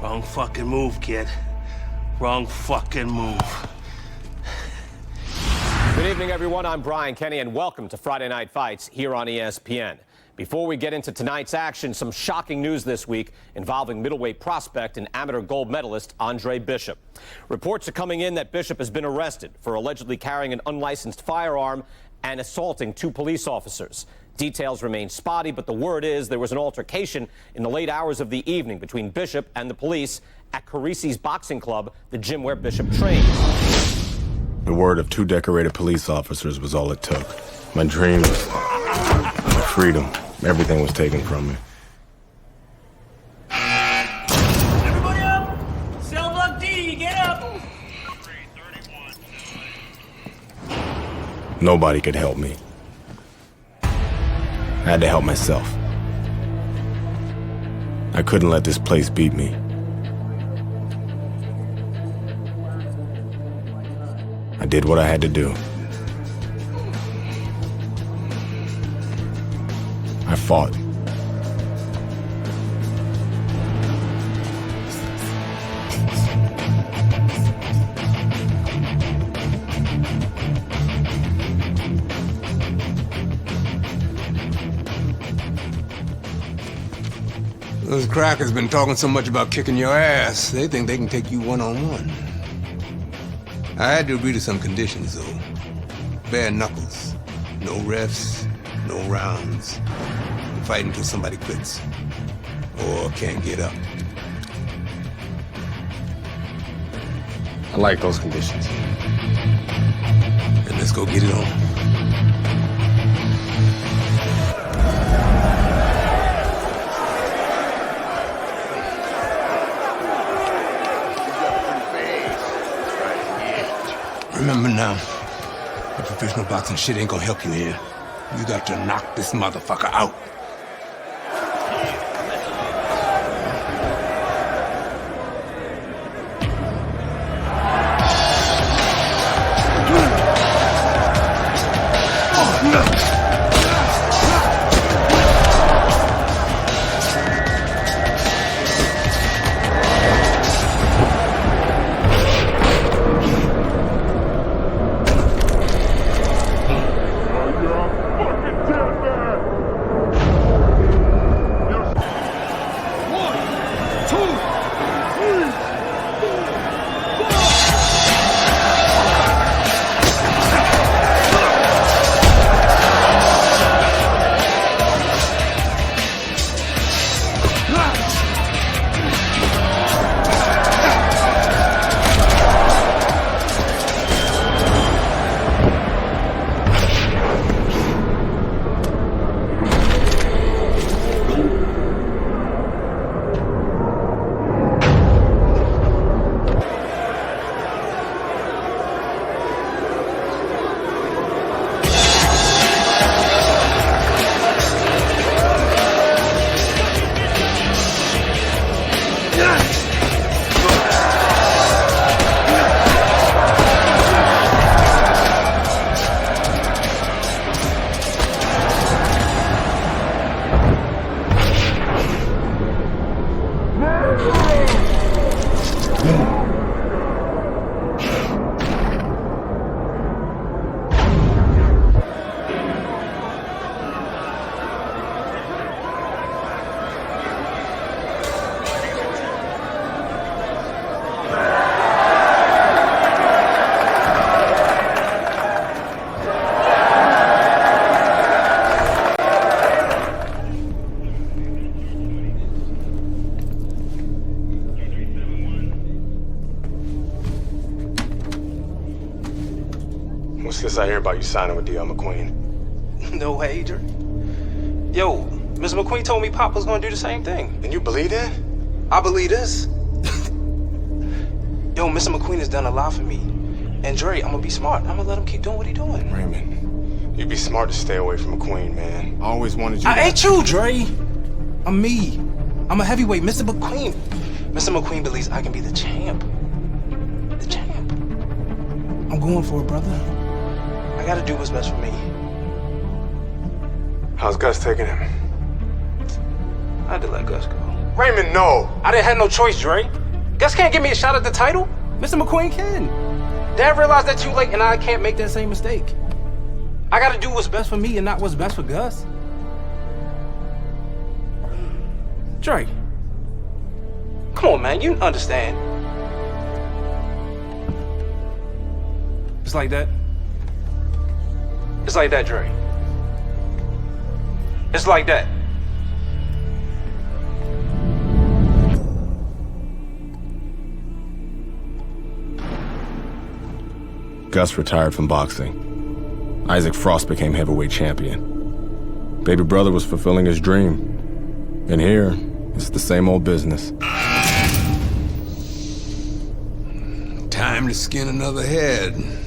Speaker 17: Wrong fucking move, kid. Wrong fucking move.
Speaker 14: Good evening, everyone. I'm Brian Kenny, and welcome to Friday Night Fights here on ESPN. Before we get into tonight's action, some shocking news this week involving middleweight prospect and amateur gold medalist Andre Bishop. Reports are coming in that Bishop has been arrested for allegedly carrying an unlicensed firearm and assaulting 2 police officers. Details remain spotty, but the word is there was an altercation in the late hours of the evening between Bishop and the police at Carisi's Boxing Club, the gym where Bishop trains.
Speaker 5: The word of 2 decorated police officers was all it took. My dreams, my freedom, everything was taken from me.
Speaker 18: Everybody up! Cell block D, get up!
Speaker 5: Nobody could help me. I had to help myself. I couldn't let this place beat me. I did what I had to do. I fought.
Speaker 6: Those crackers been talking so much about kicking your ass, they think they can take you one-on-one. I had to agree to some conditions, though. Bare knuckles. No refs, no rounds. Fight until somebody quits. Or can't get up.
Speaker 5: I like those conditions.
Speaker 6: Then let's go get it on. Remember now, the professional boxing shit ain't gonna help you here. You got to knock this motherfucker out.
Speaker 5: What's this I hear about you signing with D.L. McQueen?
Speaker 19: No way, Adrian. Yo, Mr. McQueen told me Pop was gonna do the same thing.
Speaker 5: And you believe that?
Speaker 19: I believe this. Yo, Mr. McQueen has done a lot for me. And Dre, I'm gonna be smart. I'm gonna let him keep doing what he's doing.
Speaker 5: Raymond, you'd be smart to stay away from McQueen, man. I always wanted you
Speaker 19: I
Speaker 5: to...
Speaker 19: ain't you, Dre. I'm me. I'm a heavyweight, Mr. McQueen. Mr. McQueen believes I can be the champ. The champ. I'm going for it, brother. I gotta do what's best for me.
Speaker 5: How's Gus taking him?
Speaker 19: I had to let Gus go.
Speaker 5: Raymond, no!
Speaker 19: I didn't have no choice, Dre. Gus can't give me a shot at the title. Mr. McQueen can. Dad realized that too late, and I can't make that same mistake. I gotta do what's best for me and not what's best for Gus. Dre. Come on, man, you understand. It's like that. It's like that, Dre. It's like that.
Speaker 5: Gus retired from boxing. Isaac Frost became heavyweight champion. Baby brother was fulfilling his dream. And here, it's the same old business.
Speaker 6: Time to skin another head.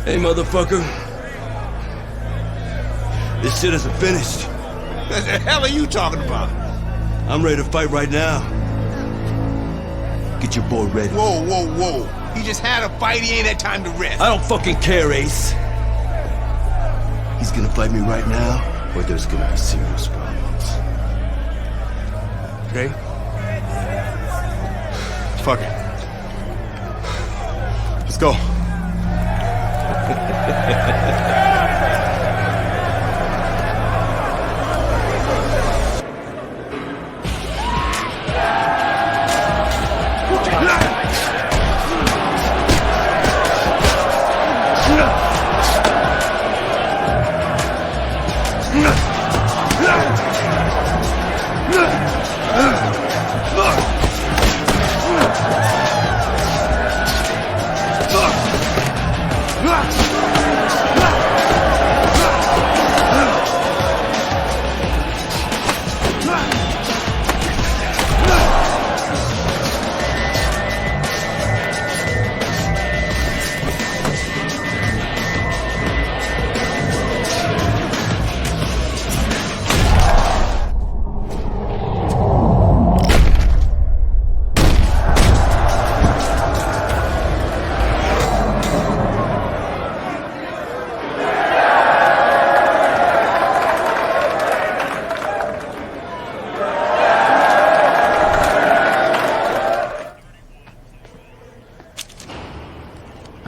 Speaker 20: Hey, motherfucker. This shit isn't finished.
Speaker 6: What the hell are you talking about?
Speaker 20: I'm ready to fight right now. Get your boy ready.
Speaker 6: Whoa, whoa, whoa. He just had a fight, he ain't had time to rest.
Speaker 20: I don't fucking care, Ace. He's gonna fight me right now, or there's gonna be serious problems.
Speaker 6: Okay?
Speaker 5: Fuck it. Let's go.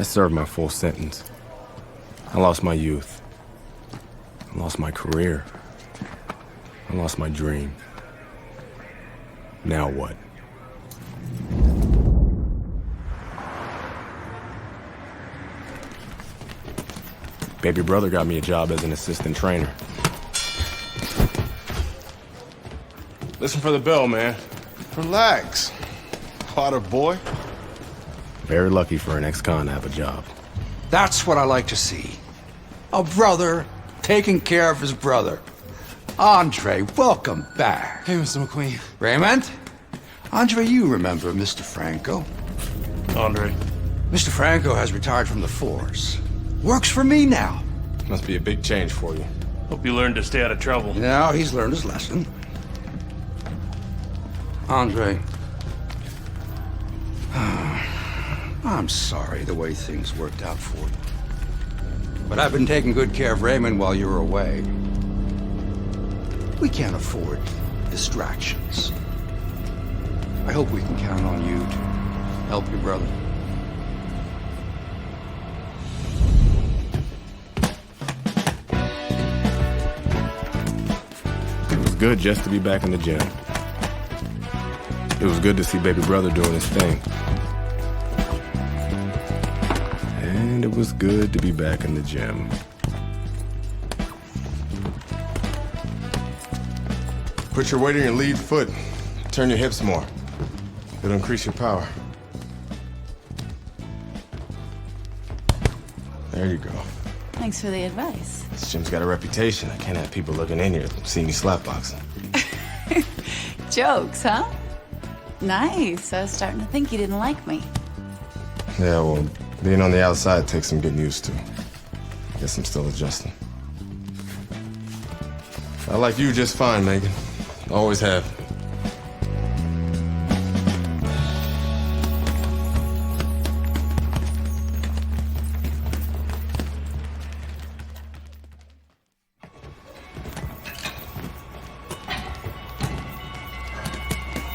Speaker 5: served my full sentence. I lost my youth. I lost my career. I lost my dream. Now what? Baby brother got me a job as an assistant trainer. Listen for the bell, man.
Speaker 21: Relax. Potter boy.
Speaker 5: Very lucky for an ex-con to have a job.
Speaker 16: That's what I like to see. A brother taking care of his brother. Andre, welcome back.
Speaker 21: Hey, Mr. McQueen.
Speaker 16: Raymond? Andre, you remember Mr. Franco.
Speaker 21: Andre.
Speaker 16: Mr. Franco has retired from the force. Works for me now.
Speaker 5: Must be a big change for you.
Speaker 17: Hope you learned to stay out of trouble.
Speaker 16: Now he's learned his lesson. Andre, I'm sorry the way things worked out for you. But I've been taking good care of Raymond while you were away. We can't afford distractions. I hope we can count on you to help your brother.
Speaker 5: It was good just to be back in the gym. It was good to see baby brother doing his thing. And it was good to be back in the gym. Put your weight on your lead foot. Turn your hips more. It'll increase your power. There you go.
Speaker 13: Thanks for the advice.
Speaker 5: This gym's got a reputation. I can't have people looking in here see me slapboxing.
Speaker 13: Jokes, huh? Nice. I was starting to think you didn't like me.
Speaker 5: Yeah, well, being on the outside takes some getting used to. Guess I'm still adjusting. I like you just fine, Megan. Always have.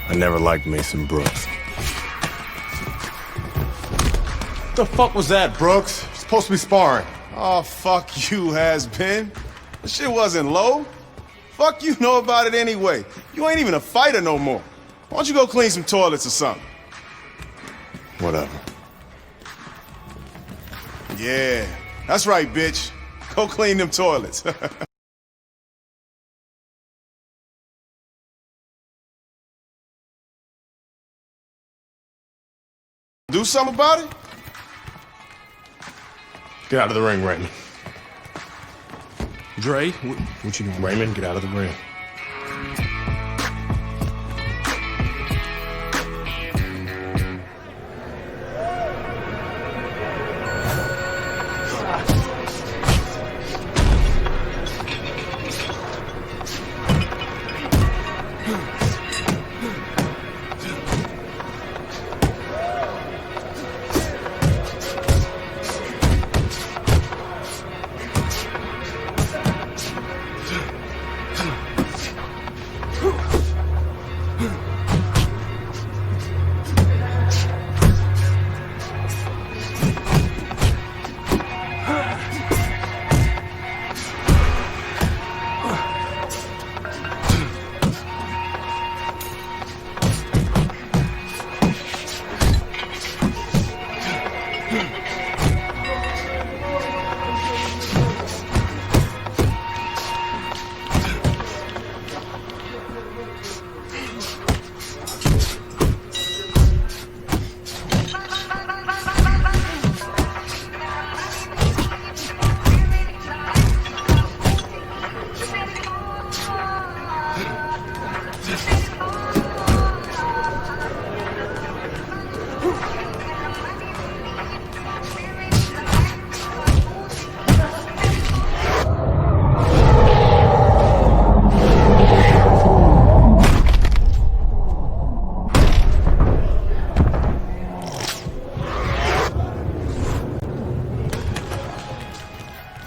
Speaker 5: I never liked Mason Brooks. What the fuck was that, Brooks? You're supposed to be sparring.
Speaker 21: Oh, fuck you, has-been. The shit wasn't low. Fuck you know about it anyway. You ain't even a fighter no more. Why don't you go clean some toilets or something?
Speaker 5: Whatever.
Speaker 21: Yeah, that's right, bitch. Go clean them toilets. Do something about it?
Speaker 5: Get out of the ring, Raymond. Dre, what you doing? Raymond, get out of the ring.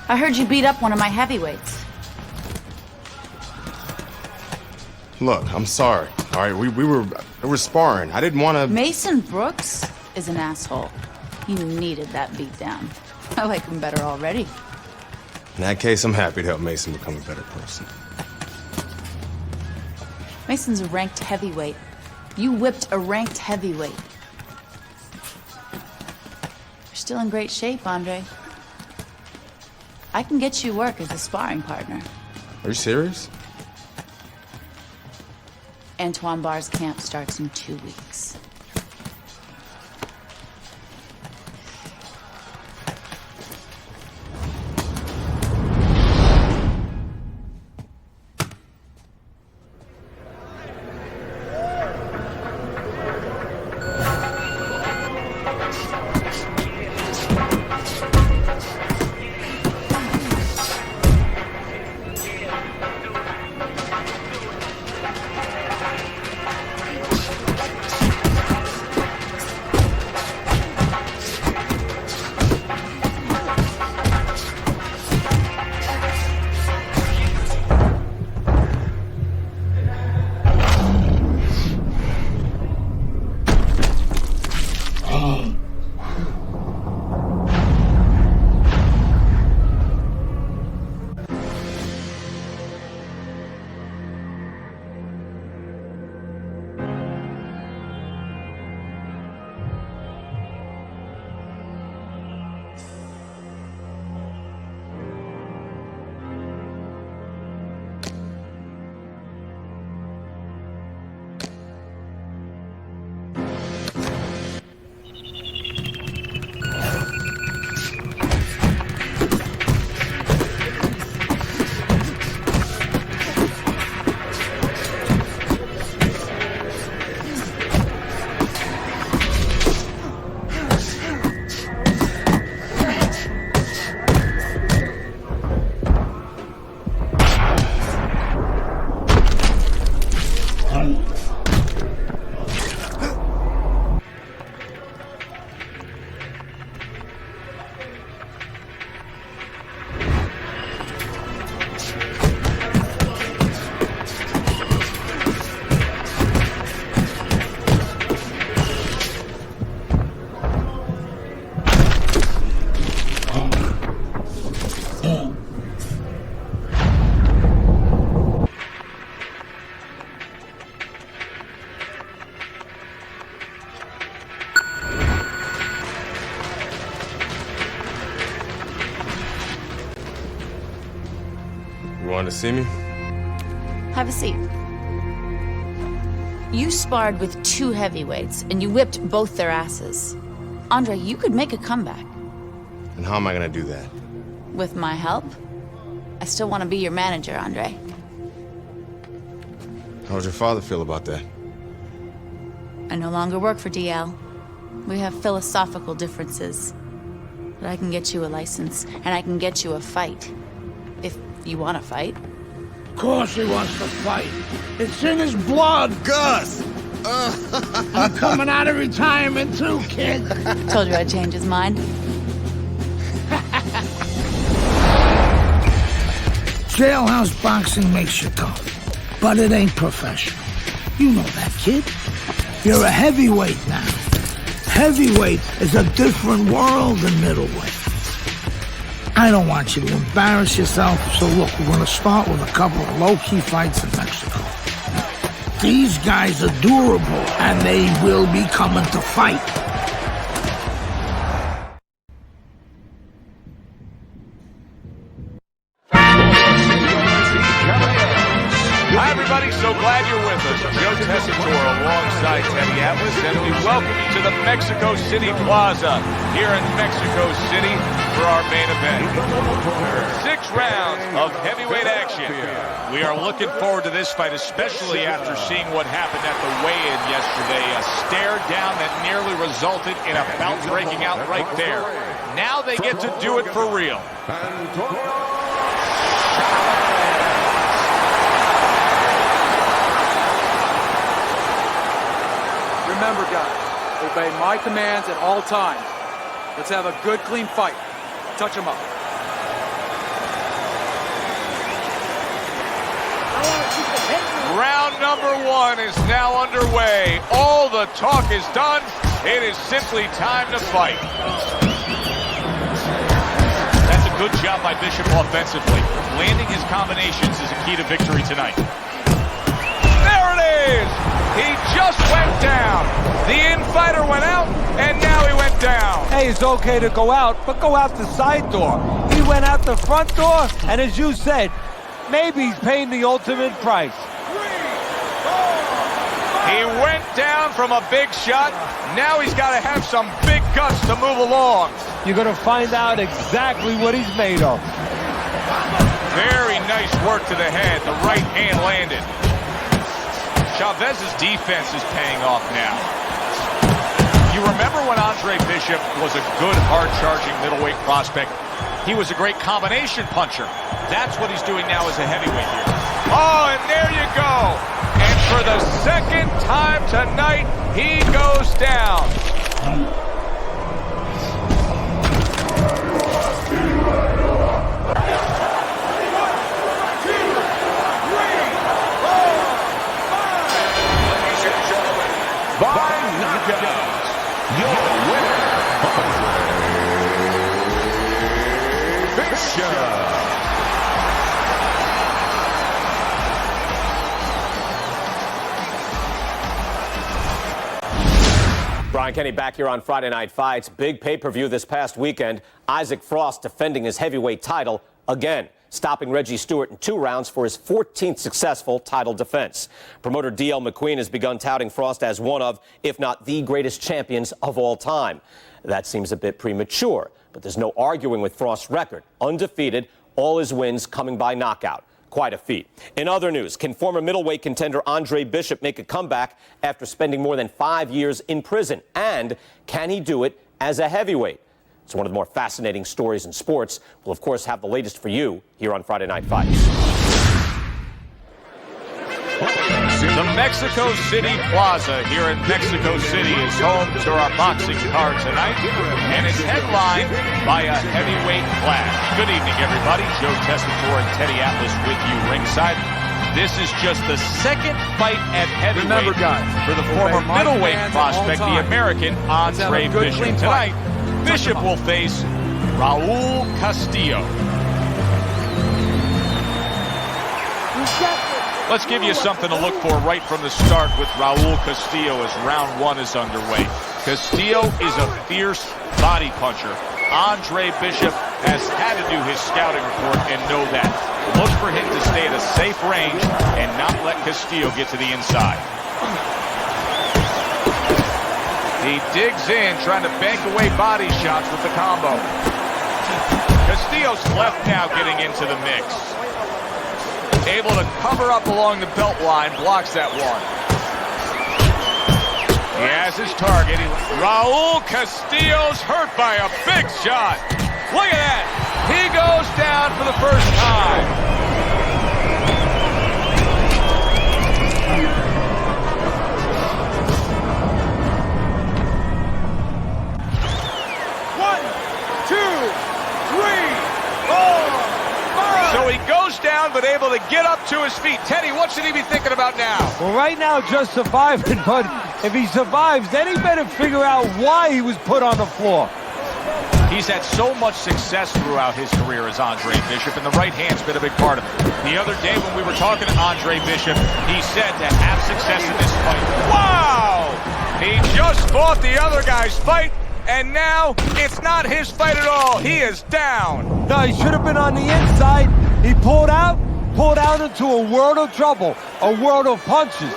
Speaker 13: I heard you beat up one of my heavyweights.
Speaker 5: Look, I'm sorry. All right, we were sparring. I didn't want to...
Speaker 13: Mason Brooks is an asshole. You needed that beatdown. I like him better already.
Speaker 5: In that case, I'm happy to help Mason become a better person.
Speaker 13: Mason's a ranked heavyweight. You whipped a ranked heavyweight. You're still in great shape, Andre. I can get you work as a sparring partner.
Speaker 5: Are you serious?
Speaker 13: Antoine Barr's camp starts in 2 weeks.
Speaker 5: Want to see me?
Speaker 13: Have a seat. You sparred with 2 heavyweights, and you whipped both their asses. Andre, you could make a comeback.
Speaker 5: And how am I gonna do that?
Speaker 13: With my help? I still want to be your manager, Andre.
Speaker 5: How does your father feel about that?
Speaker 13: I no longer work for DL. We have philosophical differences. But I can get you a license, and I can get you a fight. If you want to fight.
Speaker 12: Of course he wants to fight. It's in his blood.
Speaker 4: Gus!
Speaker 12: I'm coming out of retirement too, kid.
Speaker 13: Told you I'd change his mind.
Speaker 12: Jailhouse boxing makes you tough, but it ain't professional. You know that, kid. You're a heavyweight now. Heavyweight is a different world than middleweight. I don't want you to embarrass yourself, so look, we're going to start with a couple of low-key fights in Mexico. These guys are durable, and they will be coming to fight.
Speaker 7: Hi, everybody. So glad you're with us. Joe Tessitore alongside Teddy Atlas, and we welcome you to the Mexico City Plaza here in Mexico City for our main event. 6 rounds of heavyweight action. We are looking forward to this fight, especially after seeing what happened at the weigh-in yesterday. A stare down that nearly resulted in a bout breaking out right there. Now they get to do it for real.
Speaker 1: Remember, guys, obey my commands at all times. Let's have a good, clean fight. Touch him up.
Speaker 7: Round number 1 is now underway. All the talk is done. It is simply time to fight.
Speaker 2: That's a good job by Bishop offensively. Landing his combinations is a key to victory tonight.
Speaker 7: There it is! He just went down. The in-fighter went out, and now he went down.
Speaker 8: Hey, it's okay to go out, but go out the side door. He went out the front door, and as you said, maybe he's paying the ultimate price.
Speaker 7: He went down from a big shot. Now he's got to have some big guts to move along.
Speaker 8: You're going to find out exactly what he's made of.
Speaker 7: Very nice work to the head. The right hand landed.
Speaker 2: Chavez's defense is paying off now. You remember when Andre Bishop was a good, hard-charging middleweight prospect? He was a great combination puncher. That's what he's doing now as a heavyweight here.
Speaker 7: Oh, and there you go. And for the second time tonight, he goes down.
Speaker 15: By knockout, your winner, Andre Bishop.
Speaker 14: Brian Kenny back here on Friday Night Fights. Big pay-per-view this past weekend. Isaac Frost defending his heavyweight title again, stopping Reggie Stewart in 2 rounds for his 14th successful title defense. Promoter D.L. McQueen has begun touting Frost as one of, if not the greatest champions of all time. That seems a bit premature, but there's no arguing with Frost's record. Undefeated, all his wins coming by knockout. Quite a feat. In other news, can former middleweight contender Andre Bishop make a comeback after spending more than 5 years in prison? And can he do it as a heavyweight? It's one of the more fascinating stories in sports. We'll, of course, have the latest for you here on Friday Night Fights.
Speaker 2: The Mexico City Plaza here in Mexico City is home to our boxing card tonight, and it's headlined by a heavyweight clash. Good evening, everybody. Joe Tessitore and Teddy Atlas with you ringside. This is just the second fight at heavyweight.
Speaker 1: Remember, guys,
Speaker 2: for the former middleweight prospect, the American Andre Bishop. Tonight, Bishop will face Raul Castillo. Let's give you something to look for right from the start with Raul Castillo as round 1 is underway. Castillo is a fierce body puncher. Andre Bishop has had to do his scouting report and know that. Look for him to stay at a safe range and not let Castillo get to the inside.
Speaker 7: He digs in, trying to bank away body shots with the combo. Castillo's left now getting into the mix. Able to cover up along the belt line, blocks that one. He has his target. Raul Castillo's hurt by a big shot. Look at that. He goes down for the first time. So he goes down, but able to get up to his feet. Teddy, what should he be thinking about now?
Speaker 8: Well, right now, just surviving, but if he survives, then he better figure out why he was put on the floor.
Speaker 2: He's had so much success throughout his career as Andre Bishop, and the right hand's been a big part of it. The other day when we were talking to Andre Bishop, he said to have success in this fight.
Speaker 7: Wow! He just fought the other guy's fight, and now it's not his fight at all. He is down.
Speaker 8: No, he should have been on the inside. He pulled out into a world of trouble, a world of punches.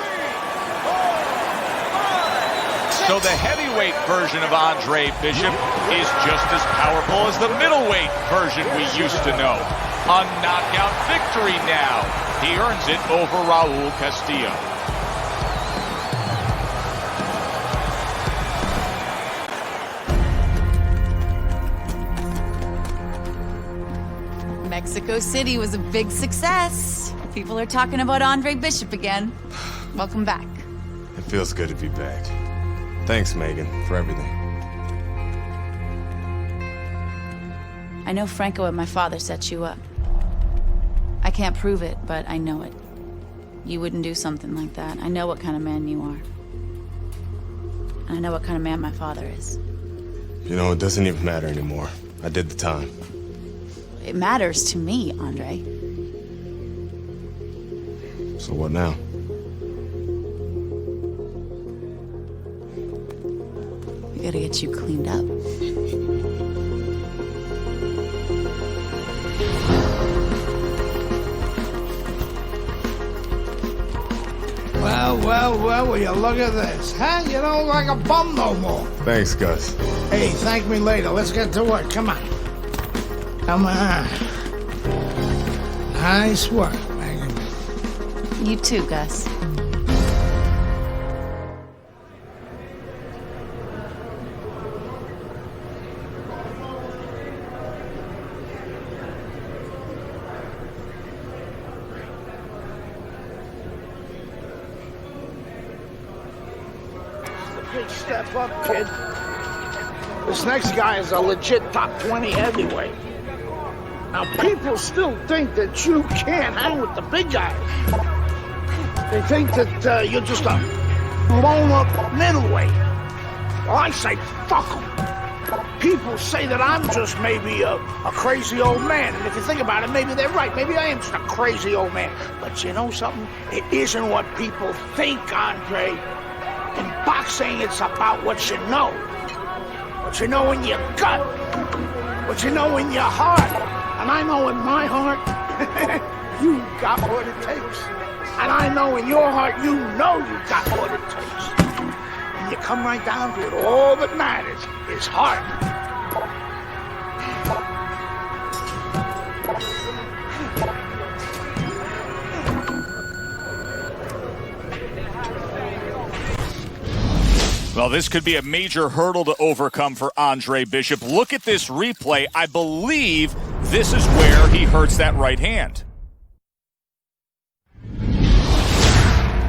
Speaker 2: So the heavyweight version of Andre Bishop is just as powerful as the middleweight version we used to know. A knockout victory now. He earns it over Raul Castillo.
Speaker 13: Mexico City was a big success. People are talking about Andre Bishop again. Welcome back.
Speaker 5: It feels good to be back. Thanks, Megan, for everything.
Speaker 13: I know Franco and my father set you up. I can't prove it, but I know it. You wouldn't do something like that. I know what kind of man you are. And I know what kind of man my father is.
Speaker 5: You know, it doesn't even matter anymore. I did the time.
Speaker 13: It matters to me, Andre.
Speaker 5: So what now?
Speaker 13: We gotta get you cleaned up.
Speaker 3: Well, will you look at this, huh? You don't look like a bum no more.
Speaker 5: Thanks, Gus.
Speaker 3: Hey, thank me later. Let's get to work. Come on. Come on. Nice work, Megan.
Speaker 13: You too, Gus.
Speaker 12: Big step up, kid. This next guy is a legit top 20 heavyweight. Now, people still think that you can't hang with the big guys. They think that you're just a blown-up middleweight. Well, I say, fuck them. People say that I'm just maybe a crazy old man. And if you think about it, maybe they're right. Maybe I am just a crazy old man. But you know something? It isn't what people think, Andre. In boxing, it's about what you know. What you know in your gut. What you know in your heart. And I know in my heart, you got what it takes. And I know in your heart, you know you got what it takes. And you come right down to it, all that matters is heart.
Speaker 2: Well, this could be a major hurdle to overcome for Andre Bishop. Look at this replay. I believe this is where he hurts that right hand.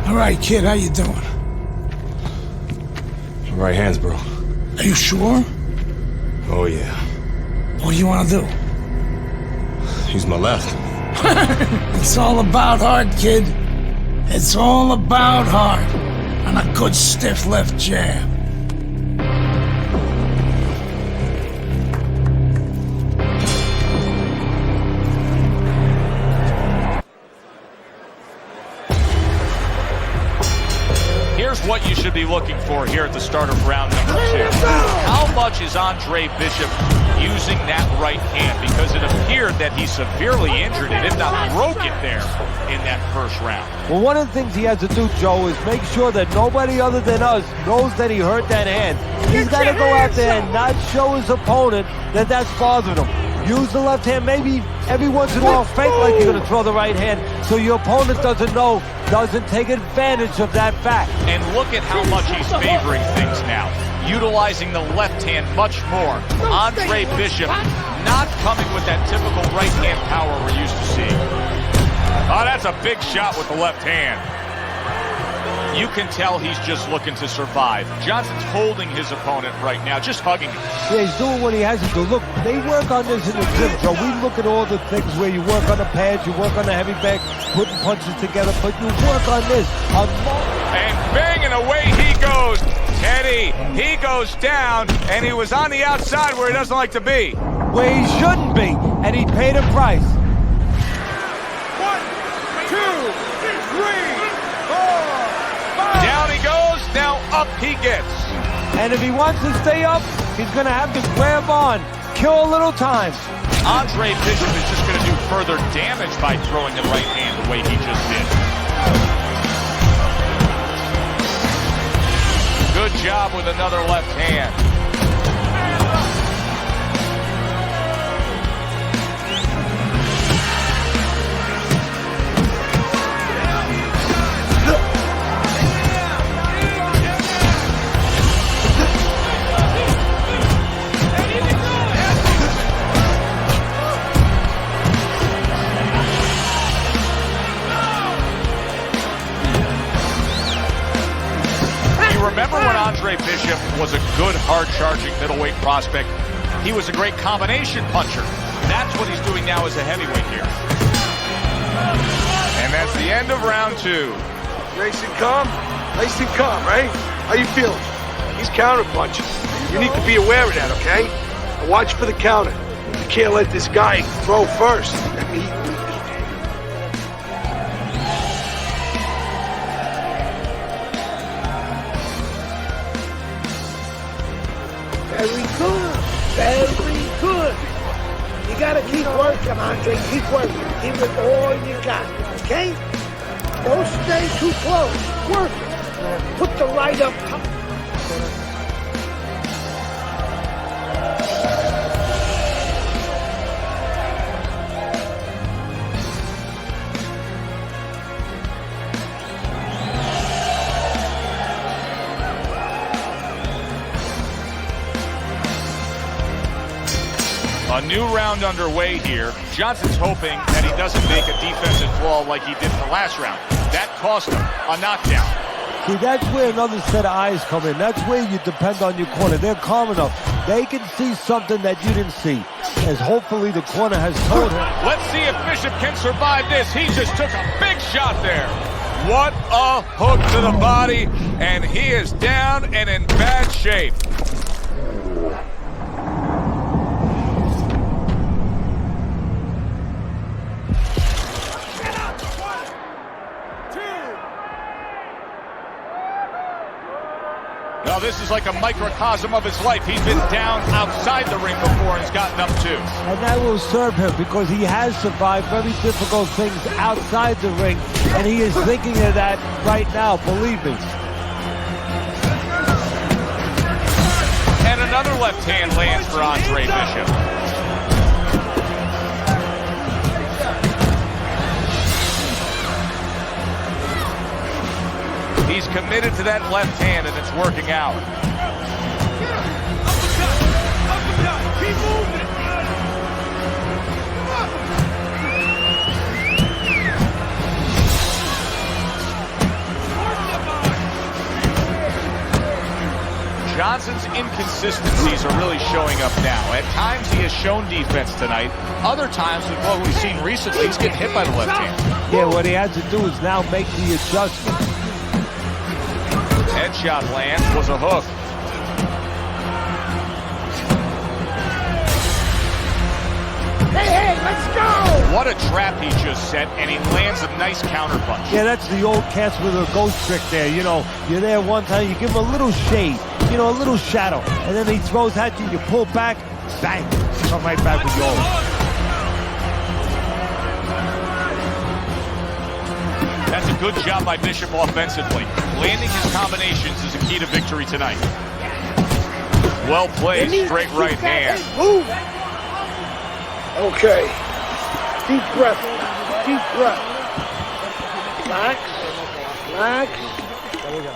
Speaker 3: All right, kid, how you doing?
Speaker 5: Right hands, bro.
Speaker 3: Are you sure?
Speaker 5: Oh, yeah.
Speaker 3: What do you want to do?
Speaker 5: Use my left.
Speaker 3: It's all about heart, kid. It's all about heart. And a good stiff left jab.
Speaker 2: Here's what you should be looking for here at the start of round number 2. How much is Andre Bishop using that right hand? Because it appeared that he severely injured it, if not broke it there in that first round.
Speaker 8: Well, one of the things he has to do, Joe, is make sure that nobody other than us knows that he hurt that hand. He's got to go out there and not show his opponent that that's bothering him. Use the left hand, maybe every once in a while fake like you're going to throw the right hand so your opponent doesn't know, doesn't take advantage of that fact.
Speaker 2: And look at how much he's favoring things now, utilizing the left hand much more. Andre Bishop not coming with that typical right hand power we're used to seeing. Oh, that's a big shot with the left hand. You can tell he's just looking to survive. Johnson's holding his opponent right now, just hugging him.
Speaker 8: Yeah, he's doing what he has to do. Look, they work on this in the gym, Joe. We look at all the things where you work on the pads, you work on the heavy bag, putting punches together, but you work on this.
Speaker 7: And banging away he goes. Teddy, he goes down, and he was on the outside where he doesn't like to be.
Speaker 8: Where he shouldn't be, and he paid a price.
Speaker 7: 1, 2, 3, 4. Down he goes, now up he gets.
Speaker 8: And if he wants to stay up, he's going to have to grab on, kill a little time.
Speaker 2: Andre Bishop is just going to do further damage by throwing the right hand the way he just did. Good job with another left hand. Remember when Andre Bishop was a good, hard-charging middleweight prospect? He was a great combination puncher. That's what he's doing now as a heavyweight here. And
Speaker 7: And that's the end of round 2.
Speaker 10: Nice and calm? Nice and calm, right? How you feeling? He's counter-punching. You need to be aware of that, okay? And watch for the counter. You can't let this guy throw first.
Speaker 12: Very good. Very good. You gotta keep working, Andre. Keep working. Give it all you got, okay? Don't stay too close. Work it. Put the right up top.
Speaker 2: A new round underway here. Johnson's hoping that he doesn't make a defensive flaw like he did in the last round. That cost him a knockdown.
Speaker 8: See, that's where another set of eyes come in. That's where you depend on your corner. They're calm enough. They can see something that you didn't see, as hopefully the corner has told him.
Speaker 7: Let's see if Bishop can survive this. He just took a big shot there. What a hook to the body, and he is down and in bad shape. Now this is like a microcosm of his life. He's been down outside the ring before and he's gotten up too.
Speaker 8: And that will serve him because he has survived very difficult things outside the ring, and he is thinking of that right now, believe me.
Speaker 7: And another left hand lands for Andre Bishop. He's committed to that left hand, and it's working out.
Speaker 10: Keep moving.
Speaker 2: Johnson's inconsistencies are really showing up now. At times he has shown defense tonight. Other times, with what we've seen recently, he's getting hit by the left hand.
Speaker 8: Yeah, what he has to do is now make the adjustment.
Speaker 2: Headshot lands, was a hook.
Speaker 12: Hey, let's go!
Speaker 2: What a trap he just set, and he lands a nice counterpunch.
Speaker 8: Yeah, that's the old cast with a ghost trick there. You know, you're there one time, you give him a little shade, you know, a little shadow, and then he throws at you, you pull back, bang, come right back with yours.
Speaker 2: That's a good job by Bishop offensively. Landing his combinations is a key to victory tonight. Well played, straight right hand.
Speaker 12: Move. Okay. Deep breath. Deep breath. Relax. Relax. There we go.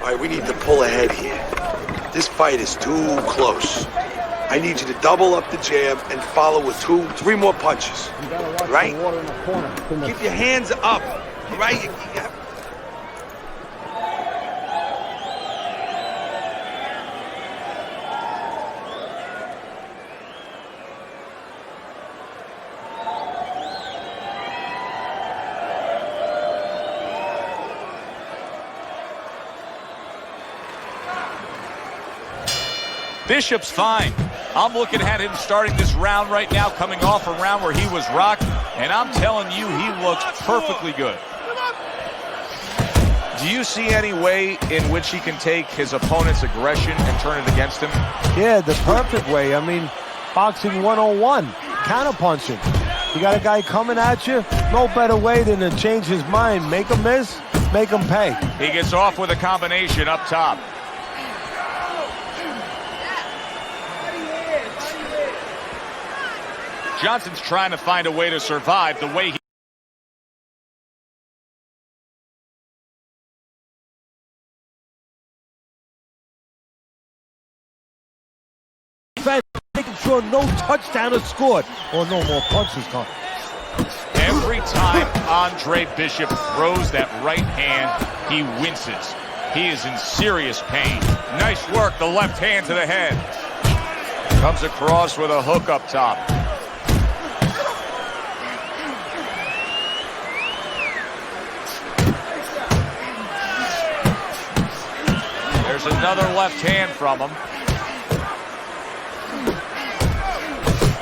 Speaker 10: All right, we need to pull ahead here. This fight is too close. I need you to double up the jab and follow with 2, 3 more punches. Right? Keep your hands up. Right?
Speaker 2: Bishop's fine. I'm looking at him starting this round right now, coming off a round where he was rocked, and I'm telling you, he looks perfectly good. Do you see any way in which he can take his opponent's aggression and turn it against him?
Speaker 8: Yeah, the perfect way. I mean, boxing 101, counterpunching. You got a guy coming at you, no better way than to change his mind. Make him miss, make him pay.
Speaker 2: He gets off with a combination up top. Johnson's trying to find a way to survive the way he
Speaker 8: making sure no touchdown is scored or no more punches come.
Speaker 2: Every time Andre Bishop throws that right hand, he winces.
Speaker 7: He is in serious pain. Nice work, the left hand to the head. Comes across with a hook up top. There's another left hand from him.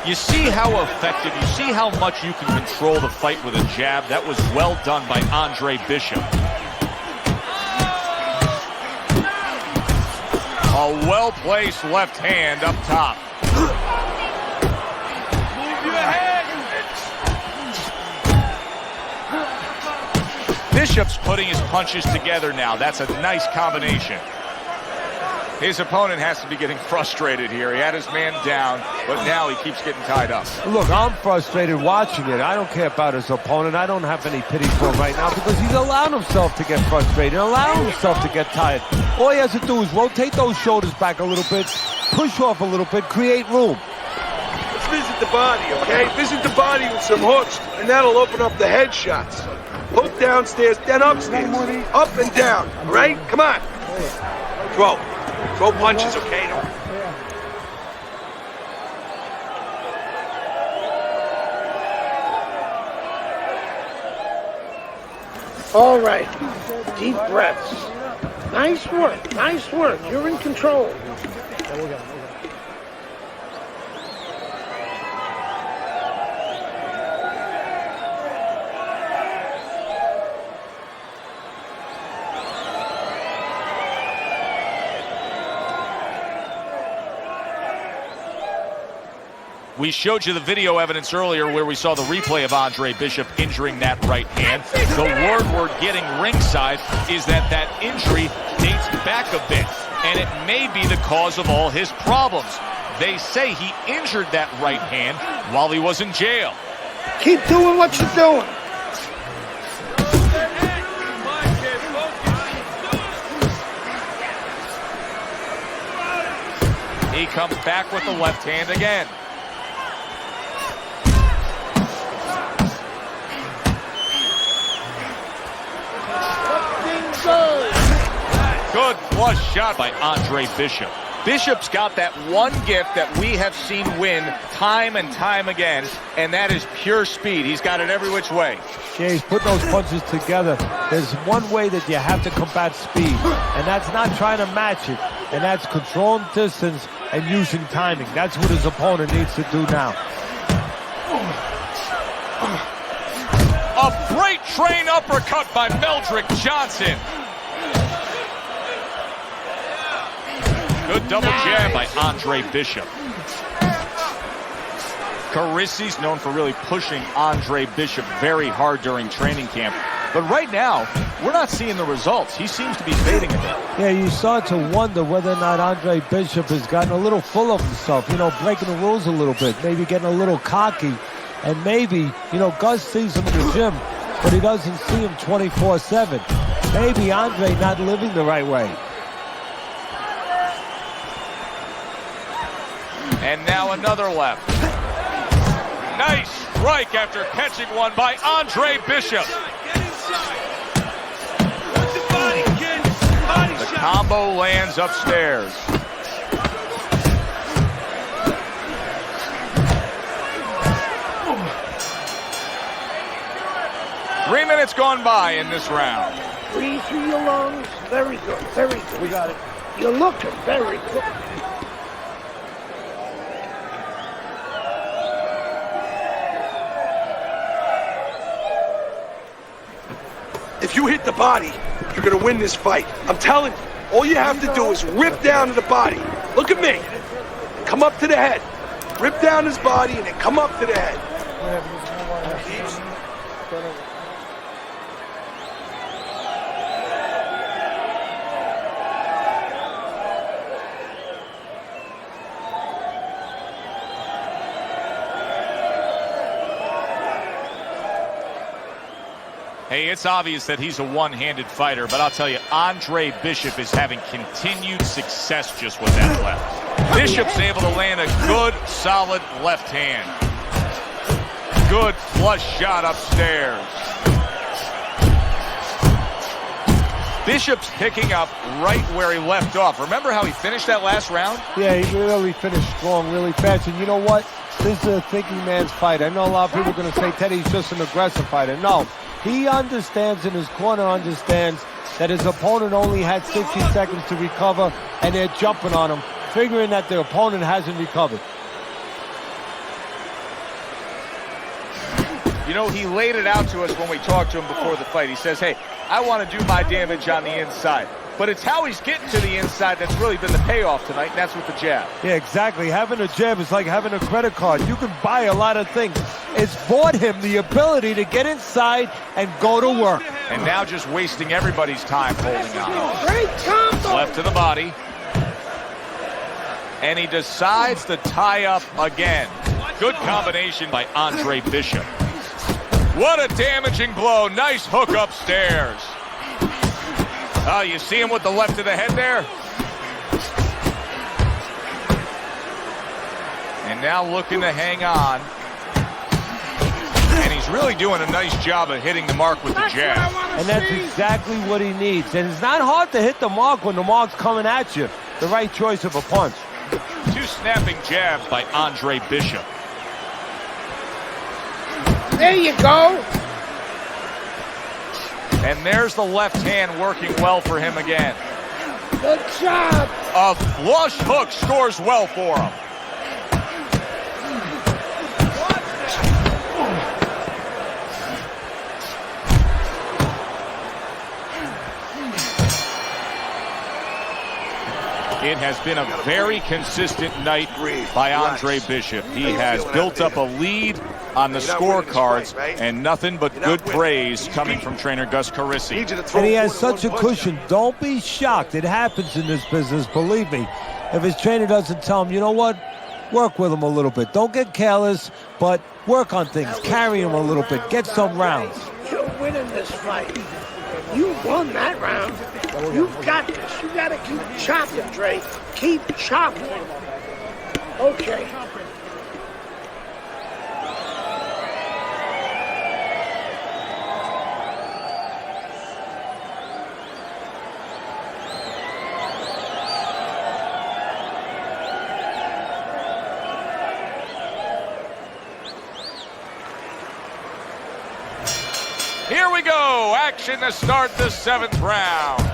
Speaker 7: You see how effective, you see how much you can control the fight with a jab. That was well done by Andre Bishop. A well-placed left hand up top. Move your head. Bishop's putting his punches together now. That's a nice combination. His opponent has to be getting frustrated here. He had his man down, but now he keeps getting tied up.
Speaker 8: Look, I'm frustrated watching it. I don't care about his opponent. I don't have any pity for him right now because he's allowed himself to get frustrated, allowing himself to get tired. All he has to do is rotate those shoulders back a little bit, push off a little bit, create room.
Speaker 10: Let's visit the body, okay? Visit the body with some hooks, and that'll open up the head shots. Hook downstairs, then upstairs. Up and down, all right? Come on. Throw punches, okay?
Speaker 12: All right. Deep breaths. Nice work. Nice work. You're in control.
Speaker 2: We showed you the video evidence earlier where we saw the replay of Andre Bishop injuring that right hand. The word we're getting ringside is that that injury dates back a bit, and it may be the cause of all his problems. They say he injured that right hand while he was in jail.
Speaker 12: Keep doing what you're doing.
Speaker 7: He comes back with the left hand again. Good flush shot by Andre Bishop. Bishop's got that one gift that we have seen win time and time again, and that is pure speed. He's got it every which way.
Speaker 8: Yeah, he's putting those punches together. There's one way that you have to combat speed, and that's not trying to match it, and that's controlling distance and using timing. That's what his opponent needs to do now.
Speaker 7: A freight train uppercut by Meldrick Johnson. Good double jab by Andre Bishop. Carisi's known for really pushing Andre Bishop very hard during training camp. But right now, we're not seeing the results. He seems to be fading a bit.
Speaker 8: Yeah, you start to wonder whether or not Andre Bishop has gotten a little full of himself, breaking the rules a little bit, maybe getting a little cocky. And maybe, Gus sees him in the gym, but he doesn't see him 24/7. Maybe Andre not living the right way.
Speaker 7: And now another left. Nice strike after catching one by Andre Bishop. The combo lands upstairs. Three minutes gone by in this round.
Speaker 12: Breathe through your lungs. Very good. Very good. We got it. You're looking very good.
Speaker 10: If you hit the body, you're gonna win this fight. I'm telling you, all you have to do is rip down to the body. Look at me. Come up to the head. Rip down his body and then come up to the head.
Speaker 2: Hey, it's obvious that he's a one-handed fighter, but I'll tell you, Andre Bishop is having continued success just with that left.
Speaker 7: Bishop's able to land a good, solid left hand. Good flush shot upstairs. Bishop's picking up right where he left off. Remember how he finished that last round?
Speaker 8: Yeah, he really finished strong, really fast. And you know what? This is a thinking man's fight. I know a lot of people are going to say Teddy's just an aggressive fighter. No, he understands, and his corner understands, that his opponent only had 60 seconds to recover, and they're jumping on him, figuring that their opponent hasn't recovered.
Speaker 7: You know, he laid it out to us when we talked to him before the fight. He says, hey, I want to do my damage on the inside. But it's how he's getting to the inside that's really been the payoff tonight, and that's with the jab.
Speaker 8: Yeah, exactly. Having a jab is like having a credit card. You can buy a lot of things. It's bought him the ability to get inside and go to work.
Speaker 7: And now just wasting everybody's time holding on.
Speaker 12: Great combo.
Speaker 7: Left to the body. And he decides to tie up again. Good combination by Andre Bishop. What a damaging blow. Nice hook upstairs. Oh, you see him with the left to the head there? And now looking to hang on. And he's really doing a nice job of hitting the mark with the jab.
Speaker 8: And that's exactly what he needs. And it's not hard to hit the mark when the mark's coming at you. The right choice of a punch.
Speaker 7: Two snapping jabs by Andre Bishop.
Speaker 12: There you go.
Speaker 7: And there's the left hand working well for him again.
Speaker 12: Good job.
Speaker 7: A flush hook scores well for him. It has been a very consistent night by Andre Bishop. He has built up a lead on the scorecards, and nothing but good praise coming from trainer Gus Carisi.
Speaker 8: And he has such a cushion. Don't be shocked. It happens in this business, believe me. If his trainer doesn't tell him, you know what? Work with him a little bit. Don't get careless, but work on things. Carry him a little bit. Get some rounds.
Speaker 12: You're winning this fight. You won that round. You've got this. You got to keep chopping, Dre. Keep chopping. Okay.
Speaker 7: Here we go. Action to start the 7th round.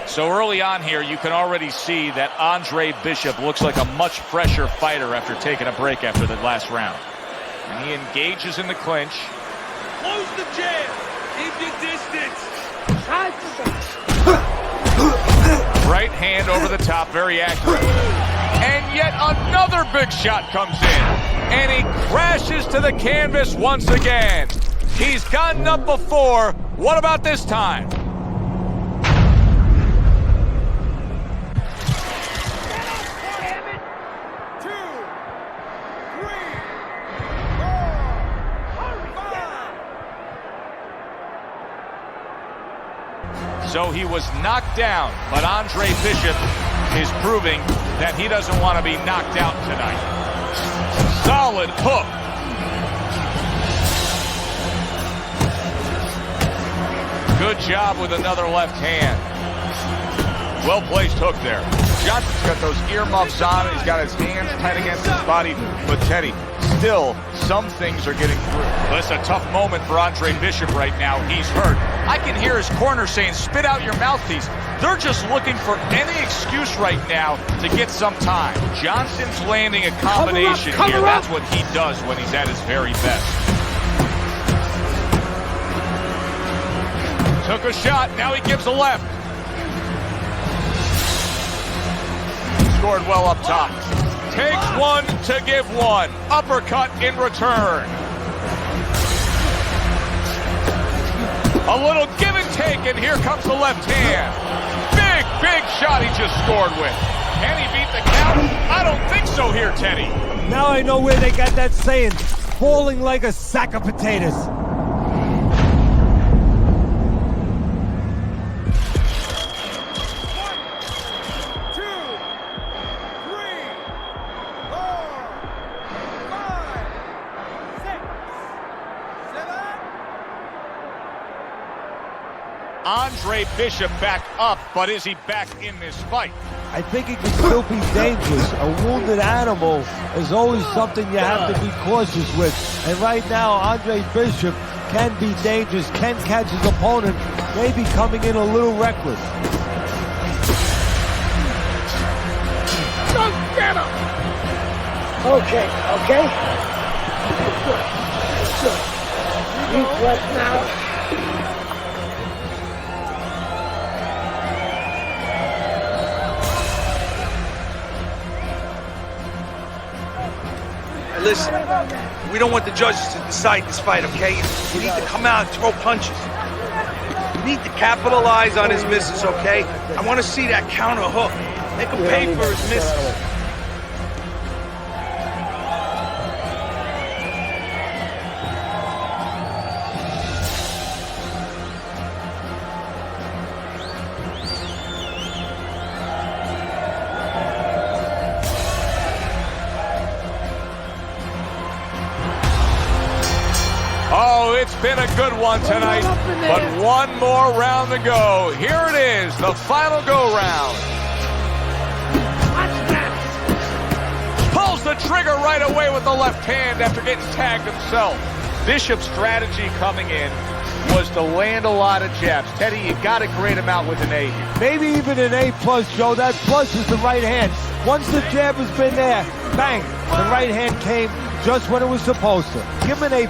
Speaker 7: So early on here, you can already see that Andre Bishop looks like a much fresher fighter after taking a break after the last round. And he engages in the clinch.
Speaker 18: Close the jab. Keep your distance.
Speaker 7: Right hand over the top, very accurate. And yet another big shot comes in. And he crashes to the canvas once again. He's gotten up before. What about this time? So he was knocked down, but Andre Bishop is proving that he doesn't want to be knocked out tonight. Solid hook. Good job with another left hand. Well-placed hook there. Johnson's got those earmuffs on, and he's got his hands tight against his body. But Teddy, still, some things are getting through. Well, it's a tough moment for Andre Bishop right now. He's hurt. I can hear his corner saying, spit out your mouthpiece. They're just looking for any excuse right now to get some time. Johnson's landing a combination here. That's what he does when he's at his very best. Took a shot, now he gives a left. Scored well up top. Takes one to give one. Uppercut in return. A little give and take, and here comes the left hand. Big shot he just scored with. Can he beat the count? I don't think so here, Teddy.
Speaker 8: Now I know where they got that saying, falling like a sack of potatoes.
Speaker 2: Andre Bishop back up, but is he back in this fight?
Speaker 8: I think he can still be dangerous. A wounded animal is always something you have to be cautious with. And right now, Andre Bishop can be dangerous, can catch his opponent, maybe coming in a little reckless.
Speaker 12: Don't get him! Okay. Good. You flesh now.
Speaker 10: Listen, we don't want the judges to decide this fight, okay? You need to come out and throw punches. You need to capitalize on his misses, okay? I want to see that counter hook. Make him pay for his misses.
Speaker 7: Oh, it's been a good one tonight, but one more round to go. Here it is, the final go-round. Pulls the trigger right away with the left hand after getting tagged himself. Bishop's strategy coming in was to land a lot of jabs. Teddy, you got to grade him out with an A here.
Speaker 8: Maybe even an A+, Joe. That plus is the right hand. Once the jab has been there, bang, the right hand came just when it was supposed to. Give him an A+.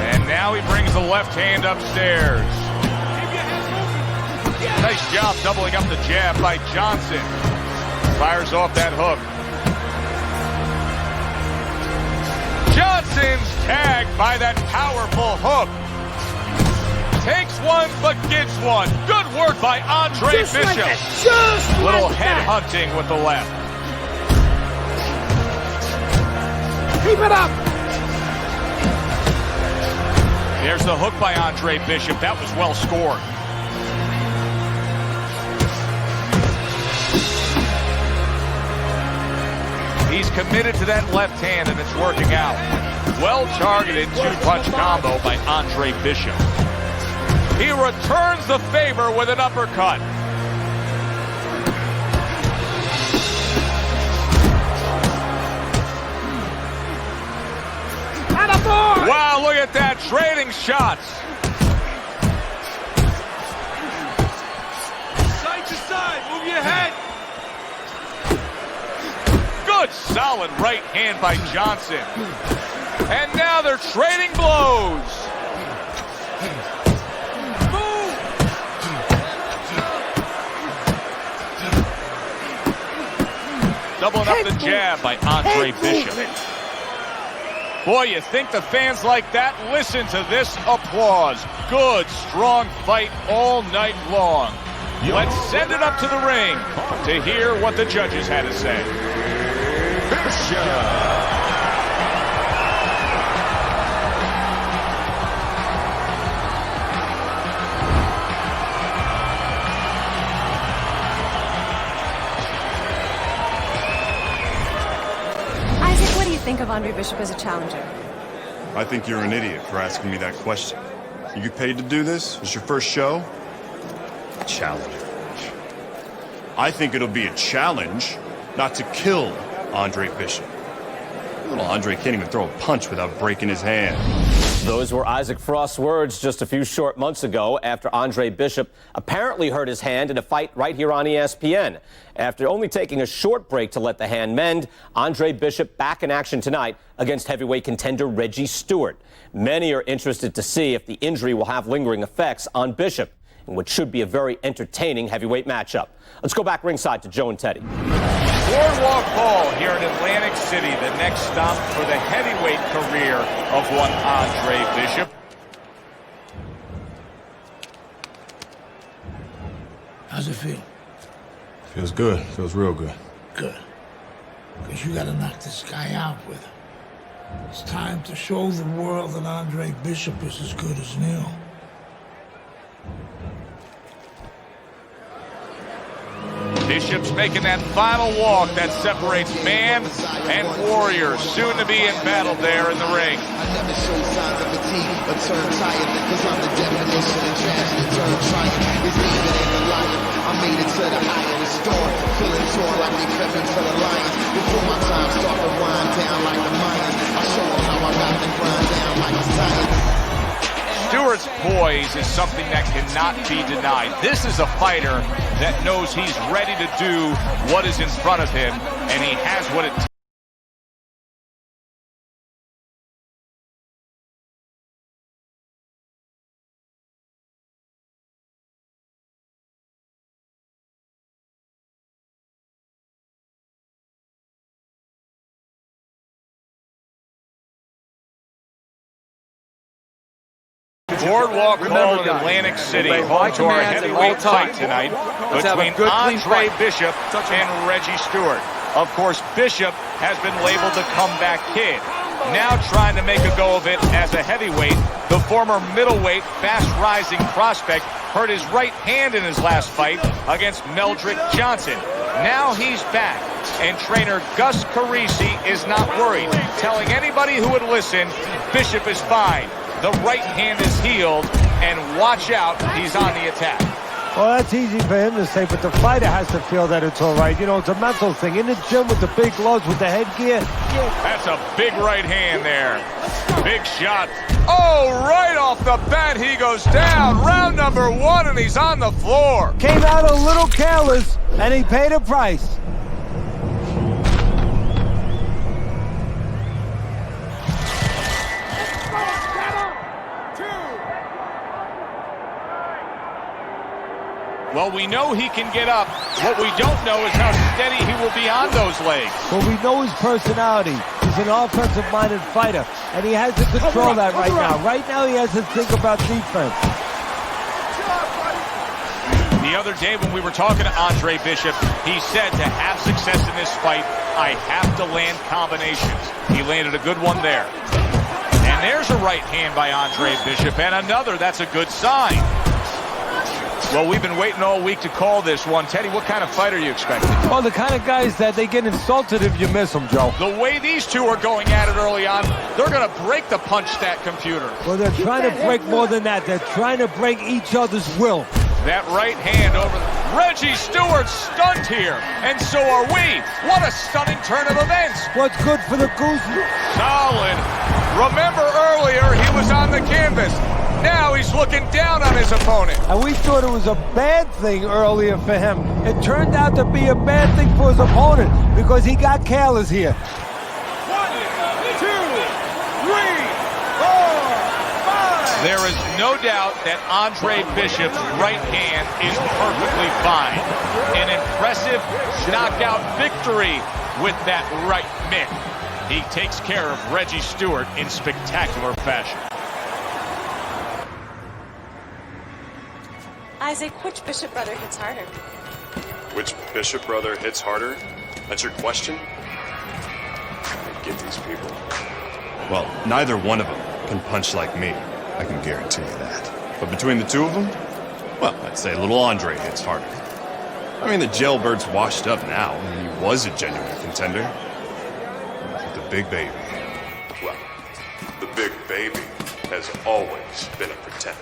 Speaker 7: And now he brings the left hand upstairs. Nice job doubling up the jab by Johnson. Fires off that hook. Johnson's tagged by that powerful hook. Takes one, but gets one. Good work by Andre Bishop. Little head hunting with the left.
Speaker 12: Keep it up.
Speaker 7: There's the hook by Andre Bishop. That was well scored. He's committed to that left hand, and it's working out. Well-targeted two-punch combo by Andre Bishop. He returns the favor with an uppercut. Wow, look at that, trading shots.
Speaker 10: Side to side, move your head.
Speaker 7: Good, solid right hand by Johnson. And now they're trading blows. Doubling up the jab by Andre Bishop. Boy, you think the fans like that? Listen to this applause. Good, strong fight all night long. Let's send it up to the ring to hear what the judges had to say.
Speaker 11: Isaac, what do you think of Andre Bishop as a challenger?
Speaker 4: I think you're an idiot for asking me that question. You get paid to do this? It's your first show? Challenge. I think it'll be a challenge not to kill Andre Bishop. Little Andre can't even throw a punch without breaking his hand.
Speaker 14: Those were Isaac Frost's words just a few short months ago after Andre Bishop apparently hurt his hand in a fight right here on ESPN. After only taking a short break to let the hand mend, Andre Bishop back in action tonight against heavyweight contender Reggie Stewart. Many are interested to see if the injury will have lingering effects on Bishop in what should be a very entertaining heavyweight matchup. Let's go back ringside to Joe and Teddy.
Speaker 7: Boardwalk Hall here in Atlantic City, the next stop for the heavyweight career of one Andre Bishop.
Speaker 3: How's it feel?
Speaker 5: Feels good. Feels real good.
Speaker 3: Good. Because you gotta knock this guy out with him. It's time to show the world that Andre Bishop is as good as Neil.
Speaker 7: Bishop's making that final walk that separates man and warrior, soon to be in battle there in the ring.
Speaker 9: I never show signs of fatigue or turn tired, cause I'm the definition of tragedy turned triumph. It's me that ain't the lion. I made it to the highest storm, feeling torn like they fed me to the lions. Before my time start to wind down like the Mayans, I show them how I got to grind down like a science.
Speaker 7: Stewart's poise is something that cannot be denied. This is a fighter that knows he's ready to do what is in front of him, and he has what it takes. Boardwalk Hall in Atlantic City, home to our heavyweight fight tonight between Andre Bishop and Reggie Stewart. Of course, Bishop has been labeled the comeback kid. Now trying to make a go of it as a heavyweight, the former middleweight, fast-rising prospect hurt his right hand in his last fight against Meldrick Johnson. Now he's back, and trainer Gus Carisi is not worried, telling anybody who would listen, Bishop is fine. The right hand is healed, and watch out, he's on the attack.
Speaker 8: Well, that's easy for him to say, but the fighter has to feel that it's all right. You know, it's a mental thing. In the gym with the big gloves, with the headgear. Yeah.
Speaker 7: That's a big right hand there. Big shot. Oh, right off the bat, he goes down. Round number 1, and he's on the floor.
Speaker 8: Came out a little careless, and he paid a price.
Speaker 7: Well, we know he can get up. What we don't know is how steady he will be on those legs.
Speaker 8: Well, we know his personality. He's an offensive-minded fighter, and he has to control that right now. Right now, he has to think about defense.
Speaker 7: The other day when we were talking to Andre Bishop, he said to have success in this fight, I have to land combinations. He landed a good one there. And there's a right hand by Andre Bishop, and another. That's a good sign. Well, we've been waiting all week to call this one. Teddy, what kind of fight are you expecting?
Speaker 8: Well, the kind of guys that they get insulted if you miss them, Joe.
Speaker 7: The way these two are going at it early on, they're going to break the punch stat computer.
Speaker 8: Well, they're trying to break more than that. They're trying to break each other's will.
Speaker 7: That right hand over Reggie Stewart stunned here, and so are we. What a stunning turn of events.
Speaker 8: What's good for the goose?
Speaker 7: Solid. Remember earlier, he was on the canvas. Now he's looking down on his opponent.
Speaker 8: And we thought it was a bad thing earlier for him. It turned out to be a bad thing for his opponent because he got careless here.
Speaker 7: 1, 2, 3, 4, 5. There is no doubt that Andre Bishop's right hand is perfectly fine. An impressive knockout victory with that right mitt. He takes care of Reggie Stewart in spectacular fashion.
Speaker 11: Isaac, which Bishop brother hits harder?
Speaker 4: Which Bishop brother hits harder? That's your question? I get these people. Well, neither one of them can punch like me. I can guarantee you that. But between the two of them, well, I'd say little Andre hits harder. I mean, the jailbird's washed up now. I mean, he was a genuine contender. But the big baby, well, the big baby has always been a pretender.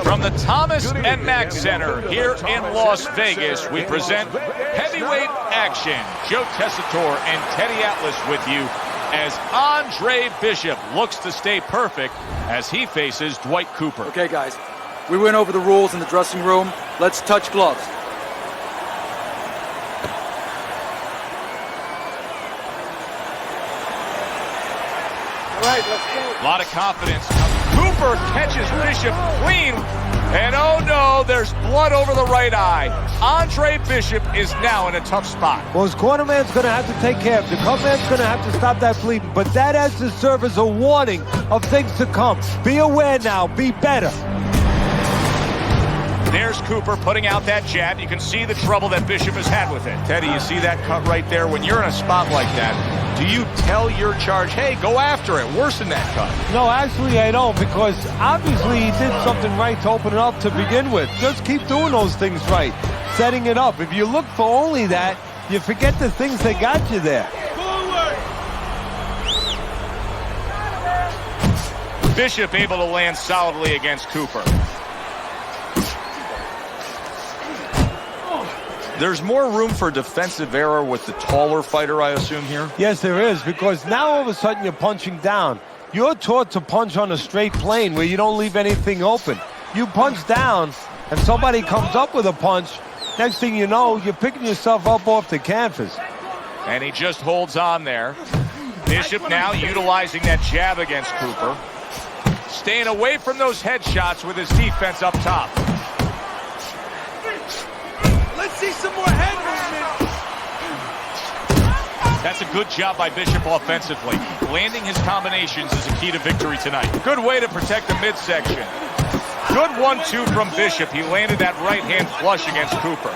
Speaker 7: From the Thomas and Mack Center here in Las Vegas, we present heavyweight action. Joe Tessitore and Teddy Atlas with you as Andre Bishop looks to stay perfect as he faces Dwight Cooper.
Speaker 1: Okay, guys, we went over the rules in the dressing room. Let's touch gloves.
Speaker 12: All right, let's go.
Speaker 7: A lot of confidence. Cooper catches Bishop clean. And oh no, there's blood over the right eye. Andre Bishop is now in a tough spot.
Speaker 8: Well, his cornerman's going to have to take care of it. The cutman's going to have to stop that bleeding. But that has to serve as a warning of things to come. Be aware now. Be better.
Speaker 2: There's Cooper putting out that jab. You can see the trouble that Bishop has had with it. Teddy, you see that cut right there? When you're in a spot like that, do you tell your charge, hey, go after it, worsen that cut?
Speaker 8: No, actually I don't, because obviously he did something right to open it up to begin with. Just keep doing those things right, setting it up. If you look for only that, you forget the things that got you there.
Speaker 2: Bishop able to land solidly against Cooper. There's more room for defensive error with the taller fighter, I assume, here?
Speaker 8: Yes, there is, because now all of a sudden you're punching down. You're taught to punch on a straight plane where you don't leave anything open. You punch down, and somebody comes up with a punch. Next thing you know, you're picking yourself up off the canvas.
Speaker 2: And he just holds on there. Bishop now utilizing that jab against Cooper. Staying away from those headshots with his defense up top.
Speaker 18: Let's see some more head movement.
Speaker 2: That's a good job by Bishop offensively. Landing his combinations is a key to victory tonight. Good way to protect the midsection. Good 1-2 from Bishop. He landed that right hand flush against Cooper.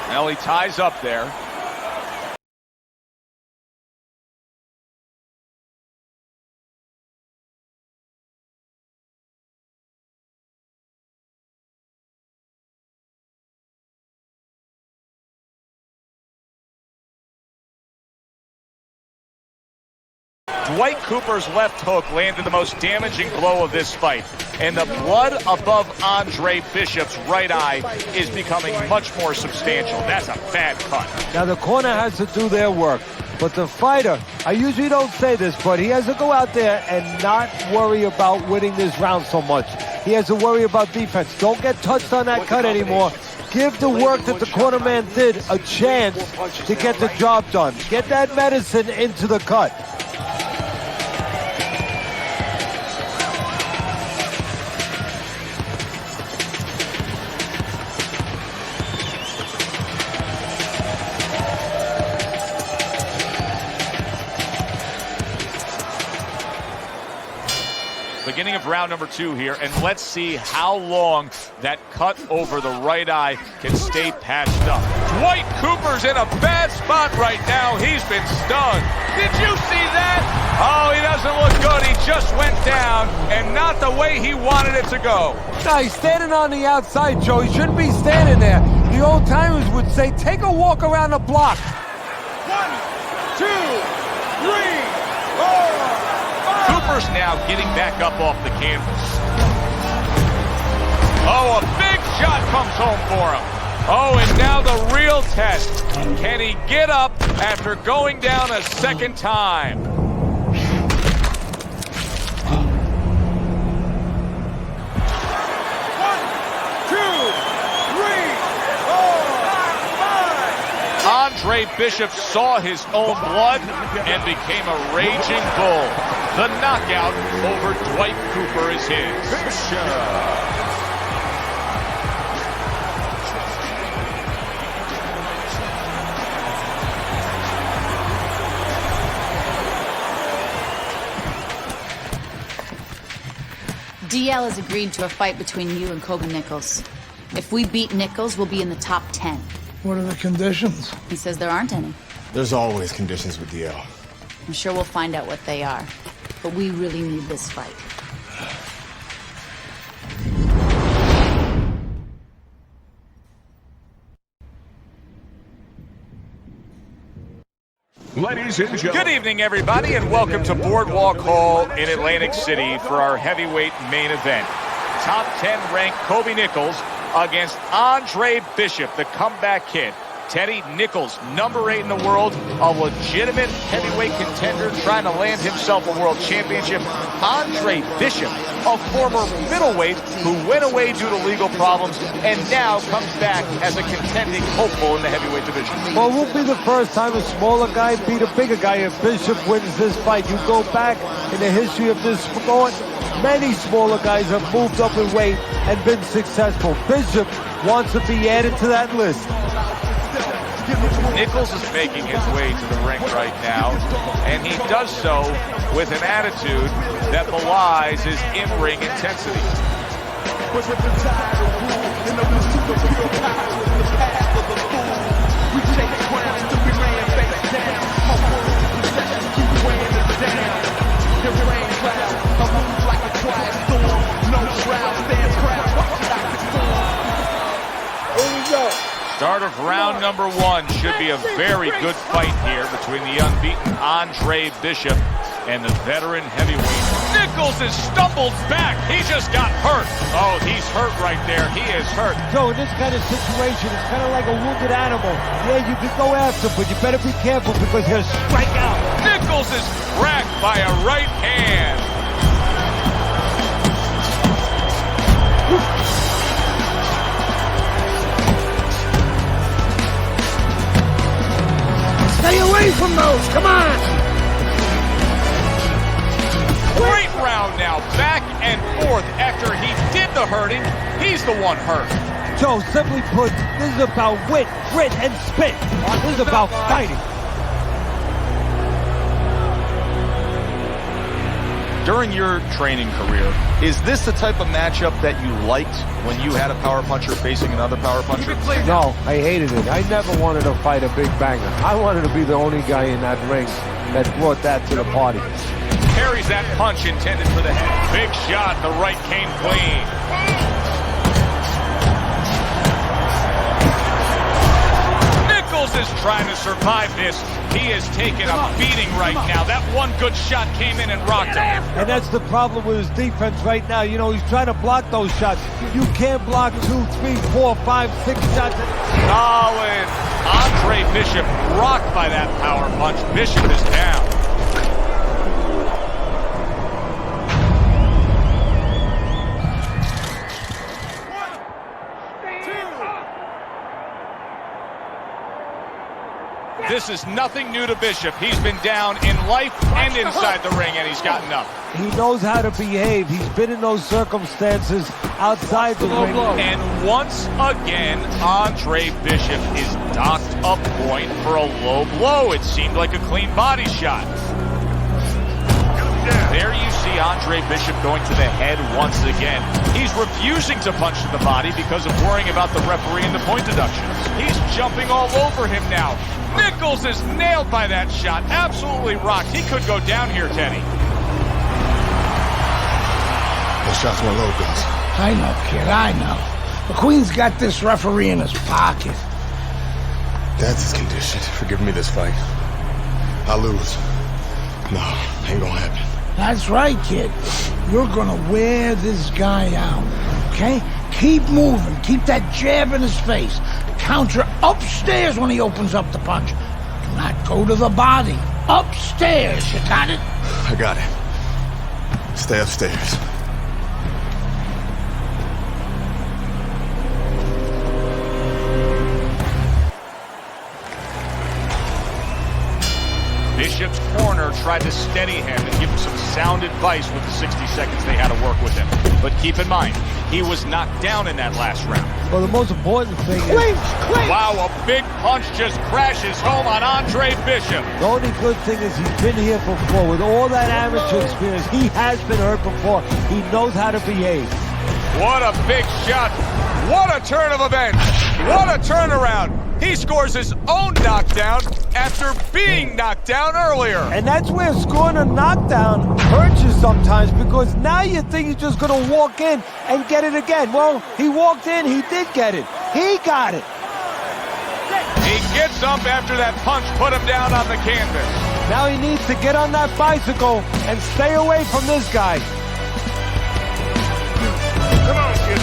Speaker 2: Well, he ties up there. Dwight Cooper's left hook landed the most damaging blow of this fight. And the blood above Andre Bishop's right eye is becoming much more substantial. That's a bad cut.
Speaker 8: Now the corner has to do their work. But the fighter, I usually don't say this, but he has to go out there and not worry about winning this round so much. He has to worry about defense. Don't get touched on that cut anymore. Give the work that the corner man did a chance to get the job done. Get that medicine into the cut.
Speaker 2: Beginning of round number 2 here, and let's see how long that cut over the right eye can stay patched up. Dwight Cooper's in a bad spot right now. He's been stunned. Did you see that? Oh, he doesn't look good. He just went down, and not the way he wanted it to go.
Speaker 8: No, he's standing on the outside, Joe. He shouldn't be standing there. The old timers would say, take a walk around the block.
Speaker 18: 1, 2, 3, 4.
Speaker 2: Cooper's now getting back up off the canvas. Oh, a big shot comes home for him. Oh, and now the real test. Can he get up after going down a second time?
Speaker 18: 1, 2, 3, 4, 5.
Speaker 2: Andre Bishop saw his own blood and became a raging bull. The knockout over Dwight Cooper is his.
Speaker 13: DL has agreed to a fight between you and Kobe Nichols. If we beat Nichols, we'll be in the top 10.
Speaker 12: What are the conditions?
Speaker 13: He says there aren't any.
Speaker 5: There's always conditions with DL.
Speaker 13: I'm sure we'll find out what they are. But we really need this fight.
Speaker 15: Ladies and gentlemen.
Speaker 2: Good evening, everybody, and welcome to Boardwalk Hall in Atlantic City for our heavyweight main event. Top 10 ranked Kobe Nichols against Andre Bishop, the comeback kid. Teddy Nichols, number 8 in the world, a legitimate heavyweight contender trying to land himself a world championship. Andre Bishop, a former middleweight who went away due to legal problems and now comes back as a contending hopeful in the heavyweight division.
Speaker 8: Well, it won't be the first time a smaller guy beat a bigger guy if Bishop wins this fight. You go back in the history of this sport, many smaller guys have moved up in weight and been successful. Bishop wants to be added to that list.
Speaker 7: Nichols is making his way to the ring right now, and he does so with an attitude that belies his in-ring intensity. Start of round number 1 should be a very good fight here between the unbeaten Andre Bishop and the veteran heavyweight. Nichols has stumbled back. He just got hurt. Oh, he's hurt right there. He is hurt.
Speaker 8: Joe, in this kind of situation, it's kind of like a wounded animal. Yeah, you can go after him, but you better be careful because he'll strike out.
Speaker 7: Nichols is cracked by a right hand.
Speaker 12: Stay away from those, come on!
Speaker 7: Great round now, back and forth. After he did the hurting, he's the one hurt.
Speaker 8: Joe, simply put, this is about wit, grit, and spit. This is about fighting.
Speaker 2: During your training career, is this the type of matchup that you liked when you had a power puncher facing another power puncher?
Speaker 8: No, I hated it. I never wanted to fight a big banger. I wanted to be the only guy in that ring that brought that to the party.
Speaker 7: Carries that punch intended for the head. Big shot, the right came clean. Nichols is trying to survive this. He is taking a beating right now. That one good shot came in and rocked him.
Speaker 8: And that's the problem with his defense right now. You know, he's trying to block those shots. You can't block 2, 3, 4, 5, 6 shots.
Speaker 7: Solid. Andre Bishop rocked by that power punch. Bishop is down. This is nothing new to Bishop. He's been down in life and inside the ring, and he's gotten up.
Speaker 8: He knows how to behave. He's been in those circumstances outside the ring.
Speaker 7: And once again, Andre Bishop is docked a point for a low blow. It seemed like a clean body shot. There you see Andre Bishop going to the head once again. He's refusing to punch to the body because of worrying about the referee and the point deductions. He's jumping all over him now. Nichols is nailed by that shot. Absolutely rocked. He could go down here, Teddy.
Speaker 12: Those shots were low, Gus. I know, kid, I know. McQueen's got this referee in his pocket.
Speaker 5: That's his condition for giving me this fight. I'll lose. No, ain't gonna happen.
Speaker 12: That's right, kid. You're gonna wear this guy out, okay? Keep moving. Keep that jab in his face. Counter upstairs when he opens up the punch. Do not go to the body. Upstairs, you got it?
Speaker 5: I got it. Stay upstairs.
Speaker 7: Bishop's corner tried to steady him and give him some sound advice with the 60 seconds they had to work with him. But keep in mind, he was knocked down in that last round.
Speaker 8: Well, the most important thing is...
Speaker 7: Wow, a big punch just crashes home on Andre Bishop.
Speaker 8: The only good thing is he's been here before. With all that amateur experience, he has been hurt before. He knows how to behave.
Speaker 7: What a big shot. What a turn of events. What a turnaround. He scores his own knockdown after being knocked down earlier.
Speaker 8: And that's where scoring a knockdown hurts you sometimes, because now you think he's just going to walk in and get it again. Well, he walked in, he did get it. He got it.
Speaker 7: He gets up after that punch put him down on the canvas.
Speaker 8: Now he needs to get on that bicycle and stay away from this guy.
Speaker 15: Come on, kid.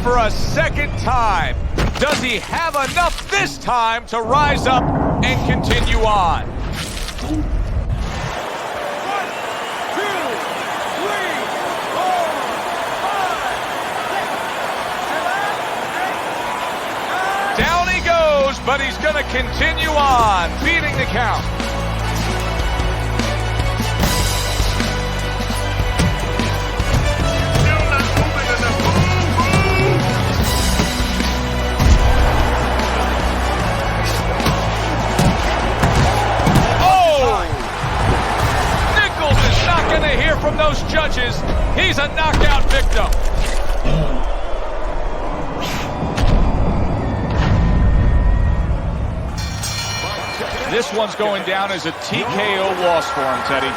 Speaker 7: For a second time. Does he have enough this time to rise up and continue on?
Speaker 15: 1, 2,
Speaker 7: but he's going to continue on, beating the count. To hear from those judges, he's a knockout victim. This one's going down as a TKO loss for him, Teddy.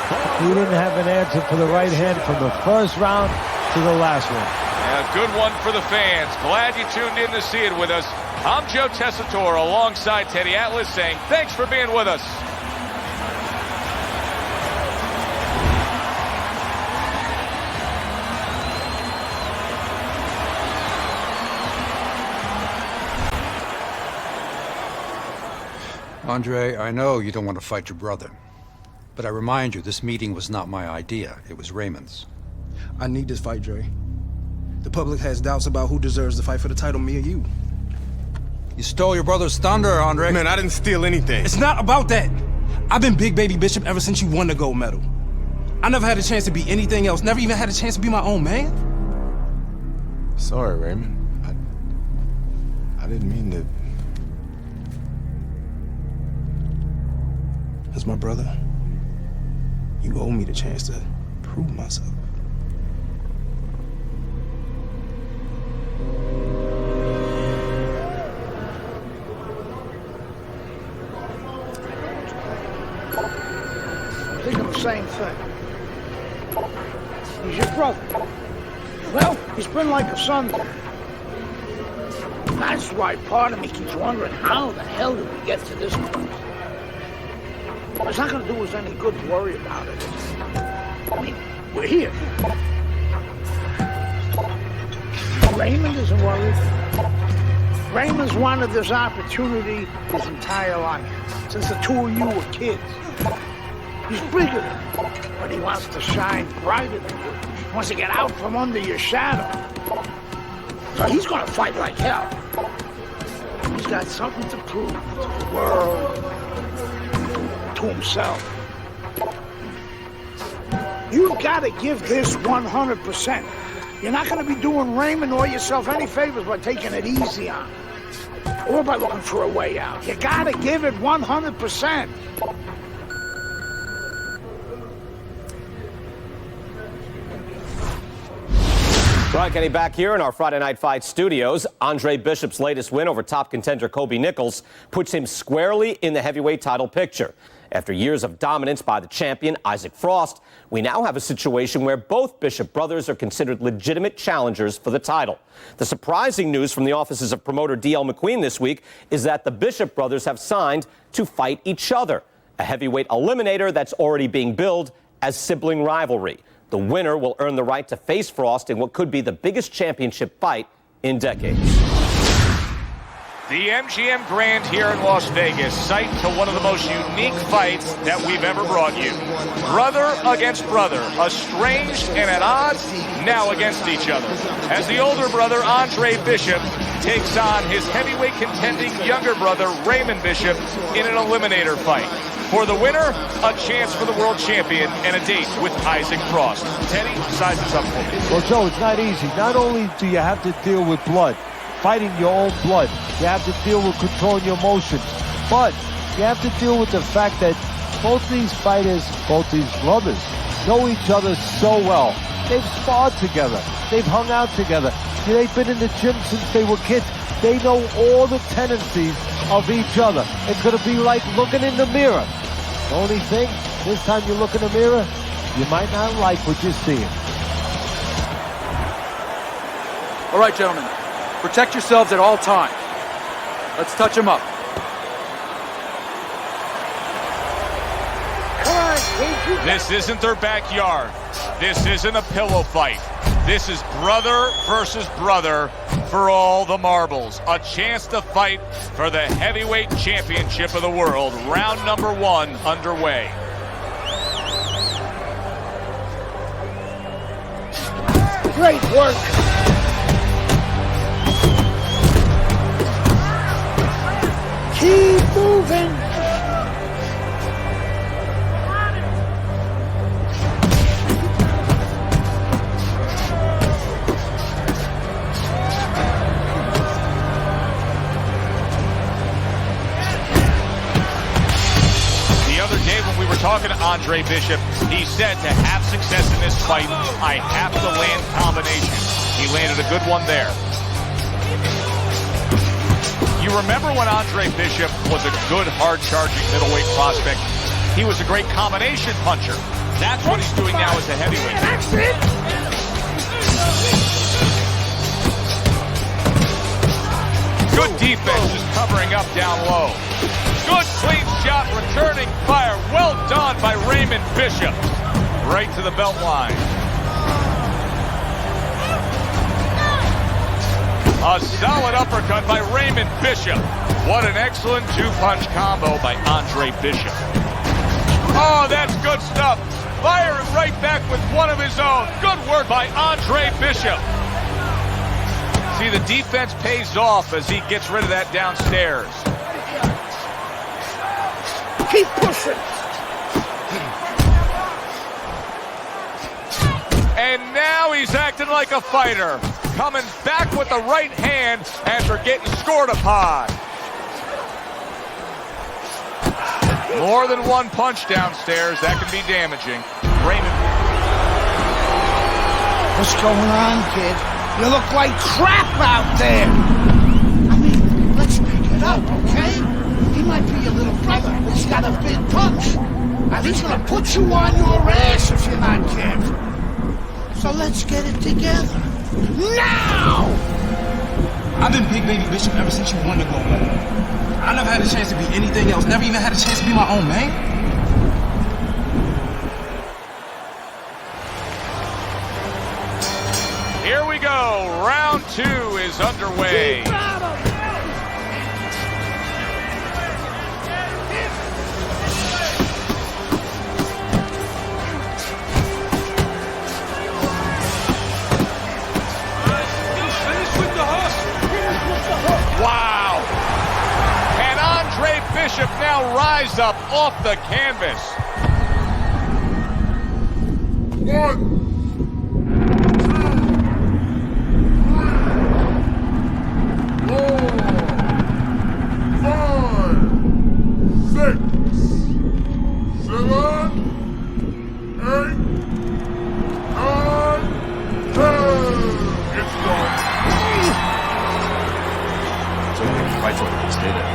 Speaker 8: He didn't have an answer for the right hand from the first round to the last one.
Speaker 7: Yeah, good one for the fans. Glad you tuned in to see it with us. I'm Joe Tessitore alongside Teddy Atlas saying thanks for being with us.
Speaker 16: Andre, I know you don't want to fight your brother, but I remind you, this meeting was not my idea. It was Raymond's.
Speaker 19: I need this fight, Dre. The public has doubts about who deserves the fight for the title, me or you.
Speaker 16: You stole your brother's thunder, Andre.
Speaker 21: Man, I didn't steal anything.
Speaker 19: It's not about that. I've been Big Baby Bishop ever since you won the gold medal. I never had a chance to be anything else, never even had a chance to be my own man.
Speaker 5: Sorry, Raymond. I didn't mean to...
Speaker 19: As my brother, you owe me the chance to prove myself.
Speaker 12: I'm thinking the same thing. He's your brother. Well, he's been like a son to me. That's why part of me keeps wondering how the hell did we get to this point? It's not going to do us any good to worry about it. I mean, we're here. Raymond isn't worried. Raymond's wanted this opportunity his entire life, since the two of you were kids. He's bigger than you, but he wants to shine brighter than you. He wants to get out from under your shadow. So he's going to fight like hell. He's got something to prove to the world, to himself. You've got to give this 100%. You're not going to be doing Raymond or yourself any favors by taking it easy on him, or by looking for a way out. You got to give it 100%.
Speaker 14: Brian Kenny back here in our Friday Night Fight studios. Andre Bishop's latest win over top contender Kobe Nichols puts him squarely in the heavyweight title picture. After years of dominance by the champion, Isaac Frost, we now have a situation where both Bishop brothers are considered legitimate challengers for the title. The surprising news from the offices of promoter D.L. McQueen this week is that the Bishop brothers have signed to fight each other, a heavyweight eliminator that's already being billed as sibling rivalry. The winner will earn the right to face Frost in what could be the biggest championship fight in decades.
Speaker 7: The MGM Grand here in Las Vegas, site to one of the most unique fights that we've ever brought you. Brother against brother, estranged and at odds, now against each other. As the older brother, Andre Bishop, takes on his heavyweight contending younger brother, Raymond Bishop, in an eliminator fight. For the winner, a chance for the world champion and a date with Isaac Frost. Teddy, size this up for me.
Speaker 8: Well, Joe, it's not easy. Not only do you have to deal with blood, fighting your own blood, you have to deal with controlling your emotions, but you have to deal with the fact that both these fighters, both these brothers, know each other so well. They've sparred together. They've hung out together. They've been in the gym since they were kids. They know all the tendencies of each other. It's going to be like looking in the mirror. The only thing, this time you look in the mirror, you might not like what you're seeing.
Speaker 1: All right, gentlemen. Protect yourselves at all times. Let's touch them up.
Speaker 7: This isn't their backyard. This isn't a pillow fight. This is brother versus brother for all the marbles. A chance to fight for the heavyweight championship of the world. Round number 1 underway.
Speaker 12: Great work. Keep moving.
Speaker 2: Talking to Andre Bishop, he said to have success in this fight, I have to land combinations. He landed a good one there. You remember when Andre Bishop was a good, hard-charging middleweight prospect? He was a great combination puncher. That's what he's doing now as a heavyweight.
Speaker 12: That's it.
Speaker 7: Good defense, just covering up down low. Good clean shot, returning fire. Well done by Raymond Bishop. Right to the belt line. A solid uppercut by Raymond Bishop. What an excellent two-punch combo by Andre Bishop. Oh, that's good stuff. Firing right back with one of his own. Good work by Andre Bishop. See, the defense pays off as he gets rid of that downstairs.
Speaker 12: Keep pushing.
Speaker 7: And now he's acting like a fighter. Coming back with the right hand after getting scored upon. More than one punch downstairs. That can be damaging. Raymond.
Speaker 12: What's going on, kid? You look like crap out there. I mean, let's pick it up, okay? He might be your little brother, but he's got a big punch. And he's gonna put you on your ass if you're not careful. So let's get it together. Now!
Speaker 19: I've been Big Baby Bishop ever since you won the gold medal. I never had a chance to be anything else. Never even had a chance to be my own man.
Speaker 7: Here we go. Round 2 is underway. Wow! And Andre Bishop now rise up off the canvas.
Speaker 15: 1, 2, 3, 4, 5, 6, 7, 8, 9, 10. It's done.
Speaker 5: Fight for it. Stay there.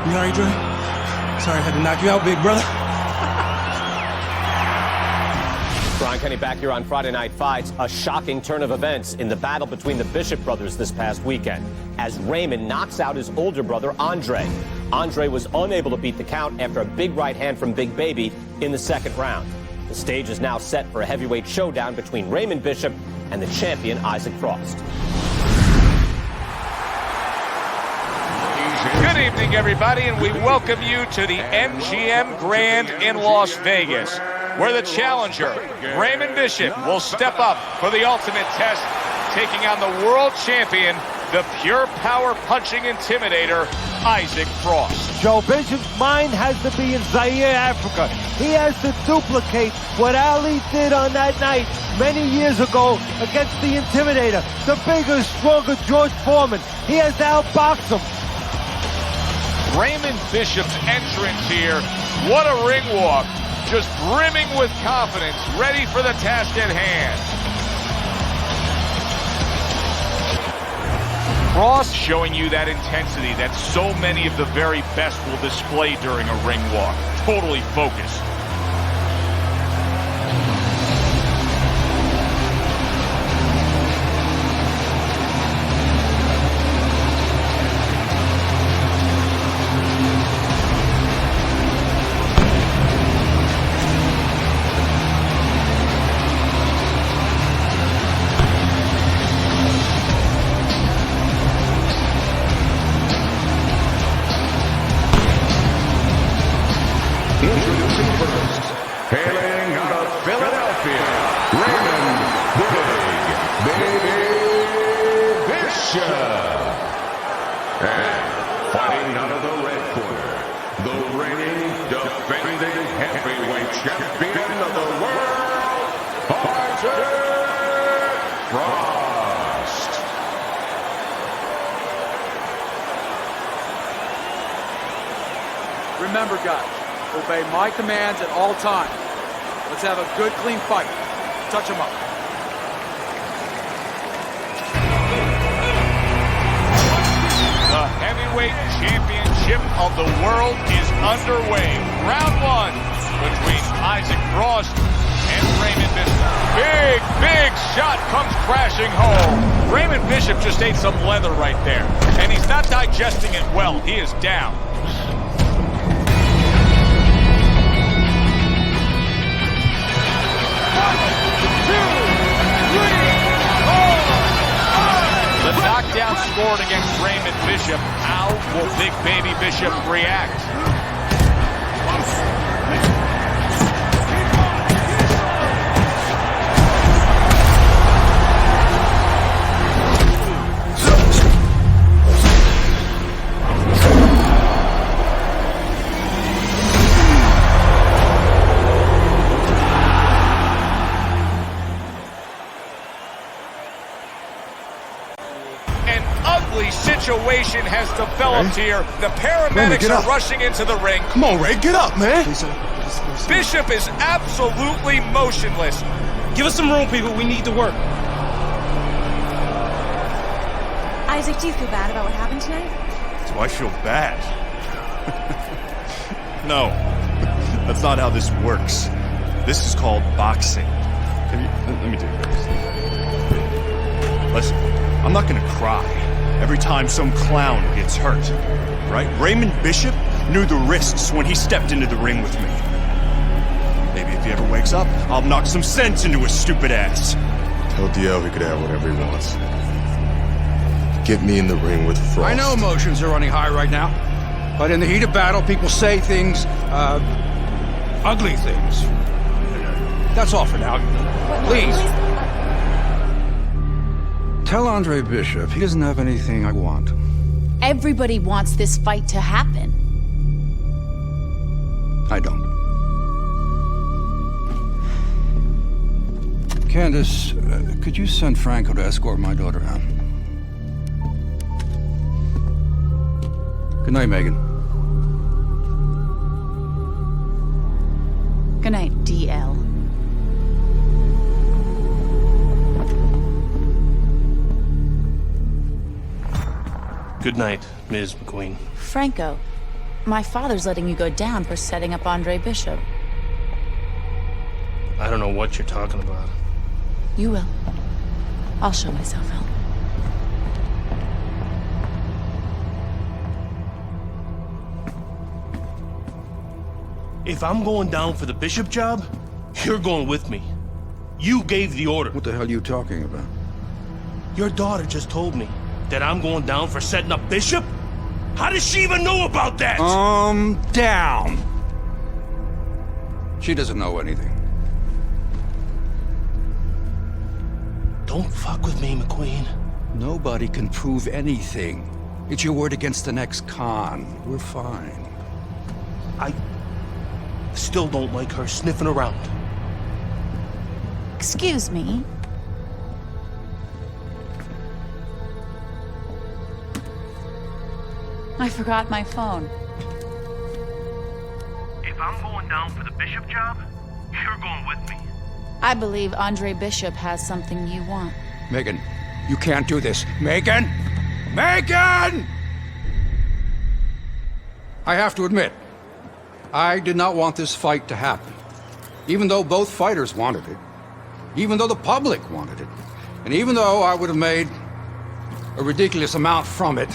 Speaker 19: You alright, Dre? Sorry I had to knock you out, big brother.
Speaker 14: Brian Kenny back here on Friday Night Fights. A shocking turn of events in the battle between the Bishop brothers this past weekend as Raymond knocks out his older brother, Andre. Andre was unable to beat the count after a big right hand from Big Baby in the second round. The stage is now set for a heavyweight showdown between Raymond Bishop and the champion, Isaac Frost.
Speaker 7: Good evening, everybody, and we welcome you to the MGM Grand in Las Vegas, where the challenger, Raymond Bishop, will step up for the ultimate test, taking on the world champion, the pure power punching intimidator, Isaac Frost.
Speaker 8: Joe Bishop's mind has to be in Zaire, Africa. He has to duplicate what Ali did on that night many years ago against the Intimidator, the bigger, stronger George Foreman. He has to outbox him.
Speaker 7: Raymond Bishop's entrance here, what a ring walk. Just brimming with confidence, ready for the task at hand. Frost showing you that intensity that so many of the very best will display during a ring walk. Totally focused.
Speaker 15: Introducing for the heavyweight champion of the world, Frost.
Speaker 1: Remember, guys, obey my commands at all times. Let's have a good, clean fight. Touch him up.
Speaker 7: The heavyweight championship of the world is underway. Round one between Isaac Frost and Raymond Bishop. Big shot comes crashing home. Raymond Bishop just ate some leather right there, and he's not digesting it well. He is down. The knockdown scored against Raymond Bishop. How will Big Baby Bishop react? Situation has developed here. The paramedics are rushing into the ring.
Speaker 21: Come on, Ray, get up, man.
Speaker 7: Bishop is absolutely motionless.
Speaker 19: Give us some room, people. We need to work.
Speaker 11: Isaac, do you feel bad about what happened tonight?
Speaker 4: Do I feel bad? No, that's not how this works. This is called boxing. Let me do this. Listen, I'm not gonna cry every time some clown gets hurt, right? Raymond Bishop knew the risks when he stepped into the ring with me. Maybe if he ever wakes up, I'll knock some sense into his stupid ass.
Speaker 5: Tell DL he could have whatever he wants. Get me in the ring with Frost.
Speaker 16: I know emotions are running high right now, but in the heat of battle, people say things, ugly things. That's all for now. Please. Tell Andre Bishop he doesn't have anything I want.
Speaker 13: Everybody wants this fight to happen.
Speaker 16: I don't. Candace, could you send Franco to escort my daughter out? Good night, Megan.
Speaker 13: Good night, DL.
Speaker 17: Good night, Ms. McQueen.
Speaker 13: Franco, my father's letting you go down for setting up Andre Bishop.
Speaker 17: I don't know what you're talking about.
Speaker 13: You will. I'll show myself out.
Speaker 17: If I'm going down for the Bishop job, you're going with me. You gave the order.
Speaker 16: What the hell are you talking about?
Speaker 17: Your daughter just told me that I'm going down for setting up Bishop? How does she even know about that?
Speaker 16: Down. She doesn't know anything.
Speaker 17: Don't fuck with me, McQueen.
Speaker 16: Nobody can prove anything. It's your word against the next con. We're fine.
Speaker 17: I still don't like her sniffing around.
Speaker 13: Excuse me. I forgot my phone.
Speaker 17: If I'm going down for the Bishop job, you're going with me.
Speaker 13: I believe Andre Bishop has something you want.
Speaker 16: Megan, you can't do this. Megan! Megan! I have to admit, I did not want this fight to happen. Even though both fighters wanted it. Even though the public wanted it. And even though I would have made a ridiculous amount from it,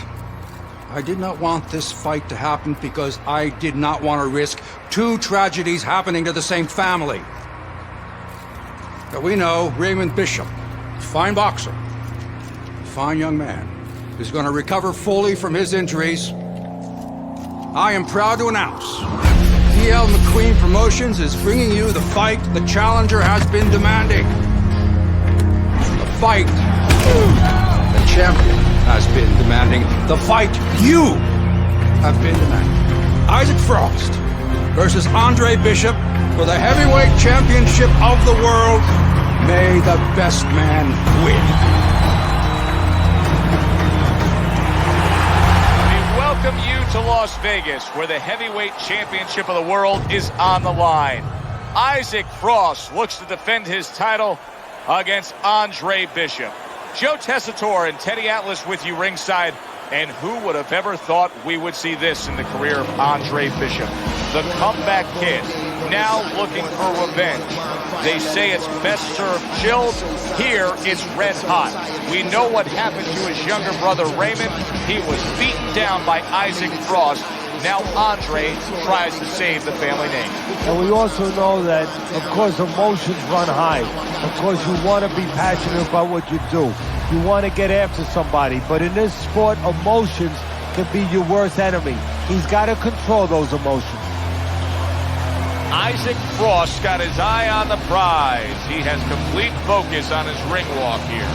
Speaker 16: I did not want this fight to happen because I did not want to risk two tragedies happening to the same family. But we know Raymond Bishop, fine boxer, fine young man, is going to recover fully from his injuries. I am proud to announce DL McQueen Promotions is bringing you the fight the challenger has been demanding. The fight the champion has been demanding. The fight you have been demanding. Isaac Frost versus Andre Bishop for the heavyweight championship of the world. May the best man win.
Speaker 7: We welcome you to Las Vegas, where the heavyweight championship of the world is on the line. Isaac Frost looks to defend his title against Andre Bishop. Joe Tessitore and Teddy Atlas with you ringside. And who would have ever thought we would see this in the career of Andre Bishop? The comeback kid, now looking for revenge. They say it's best served chilled. Here, it's red hot. We know what happened to his younger brother, Raymond. He was beaten down by Isaac Frost. Now Andre tries to save the family name.
Speaker 8: And we also know that, of course, emotions run high. Of course, you want to be passionate about what you do. You want to get after somebody. But in this sport, emotions can be your worst enemy. He's got to control those emotions.
Speaker 7: Isaac Frost got his eye on the prize. He has complete focus on his ring walk here.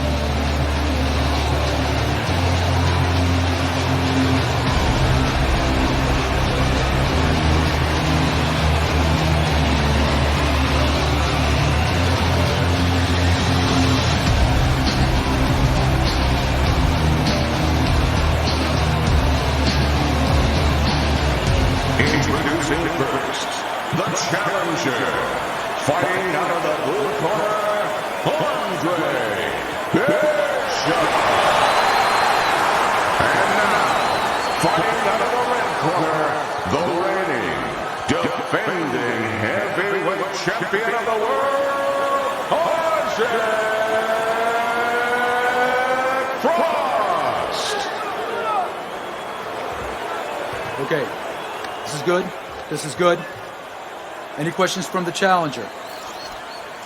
Speaker 15: Introducing first, the challenger, fighting out of the blue corner, Andre Bishop. And now, fighting out of the red corner, the reigning, defending heavyweight champion of the world, Isaac Frost.
Speaker 1: Okay. This is good. This is good. Any questions from the challenger?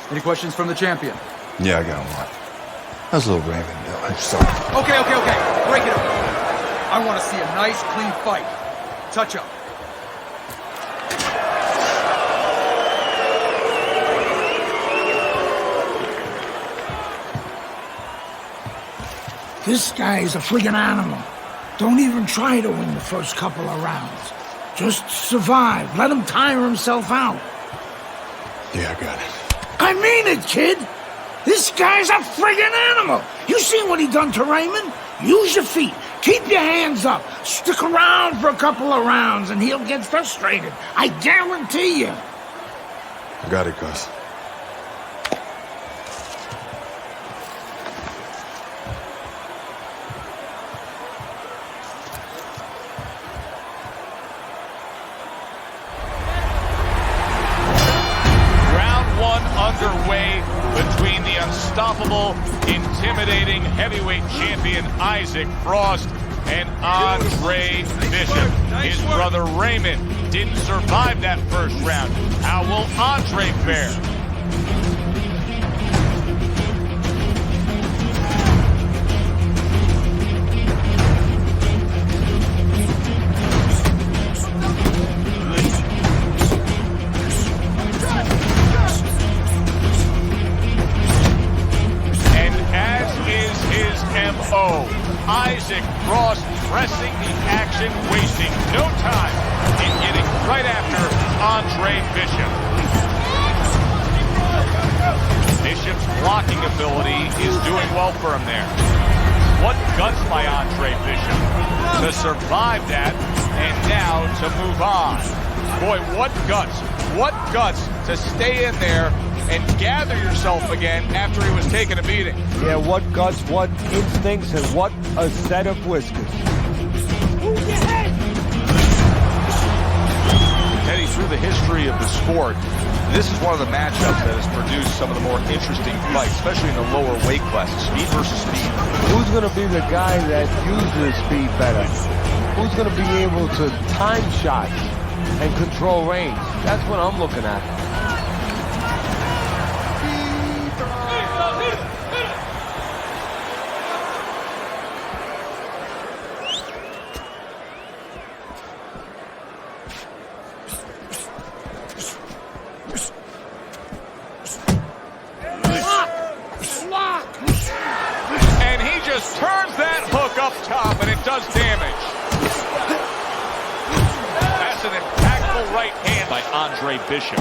Speaker 1: Any questions from the champion?
Speaker 6: Yeah, I got one. How's little Raymond doing? I'm sorry.
Speaker 1: Okay. Break it up. I want to see a nice, clean fight. Touch up.
Speaker 12: This guy is a friggin' animal. Don't even try to win the first couple of rounds. Just survive. Let him tire himself out.
Speaker 6: Yeah, I got it.
Speaker 12: I mean it, kid. This guy's a friggin' animal. You seen what he done to Raymond? Use your feet. Keep your hands up. Stick around for a couple of rounds and he'll get frustrated. I guarantee you.
Speaker 5: I got it, Gus.
Speaker 7: Underway between the unstoppable, intimidating heavyweight champion Isaac Frost and Andre Bishop. His brother Raymond didn't survive that first round. How will Andre fare? Isaac Frost pressing the action, wasting no time in getting right after Andre Bishop. Bishop's blocking ability is doing well for him there. What guts by Andre Bishop to survive that and now to move on. Boy, what guts. What guts to stay in there and gather yourself again after he was taking a beating.
Speaker 8: Yeah, what guts, what instincts, and what a set of whiskers.
Speaker 7: Teddy, through the history of the sport, this is one of the matchups that has produced some of the more interesting fights, especially in the lower weight classes, speed versus speed.
Speaker 8: Who's going to be the guy that uses speed better? Who's going to be able to time shots and control range? That's what I'm looking at.
Speaker 7: Turns that hook up top, and it does damage. That's an impactful right hand by
Speaker 2: Andre Bishop.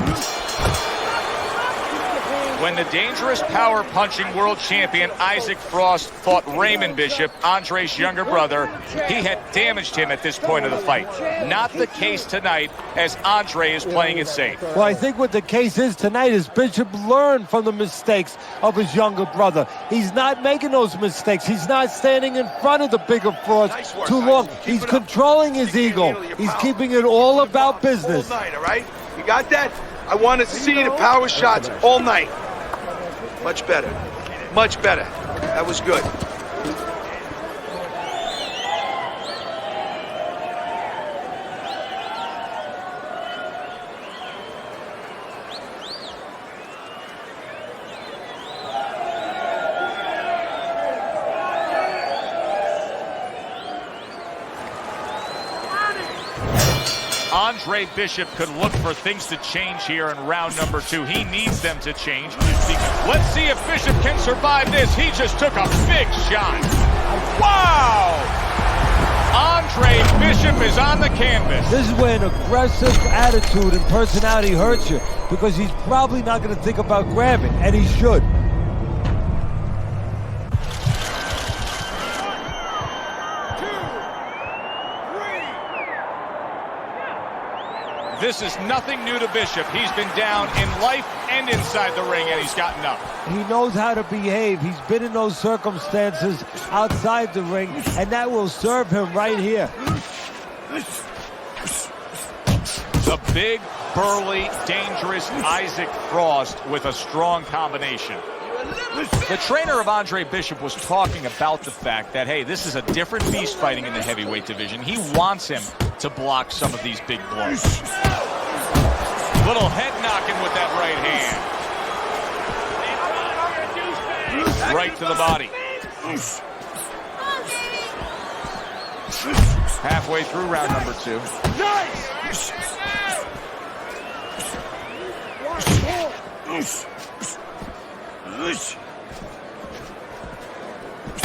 Speaker 2: When the dangerous power punching world champion Isaac Frost fought Raymond Bishop, Andre's younger brother, he had damaged him at this point of the fight. Not the case tonight, as Andre is playing it safe.
Speaker 8: Well, I think what the case is tonight is Bishop learned from the mistakes of his younger brother. He's not making those mistakes. He's not standing in front of the bigger Frost too long. He's controlling his ego. He's keeping it all about business.
Speaker 10: All night, all right? You got that? I want to see the power shots all night. Much better. Much better. That was good.
Speaker 2: Andre Bishop could look for things to change here in round number 2. He needs them to change. Let's see if Bishop can survive this. He just took a big shot. Wow! Andre Bishop is on the canvas.
Speaker 8: This is where an aggressive attitude and personality hurts you, because he's probably not going to think about grabbing, and he should.
Speaker 2: This is nothing new to Bishop. He's been down in life and inside the ring, and he's gotten up.
Speaker 8: He knows how to behave. He's been in those circumstances outside the ring, and that will serve him right here.
Speaker 2: The big, burly, dangerous Isaac Frost with a strong combination. The trainer of Andre Bishop was talking about the fact that, hey, this is a different beast fighting in the heavyweight division. He wants him to block some of these big blows. Little head knocking with that right hand. Right to the body. Halfway through round number 2.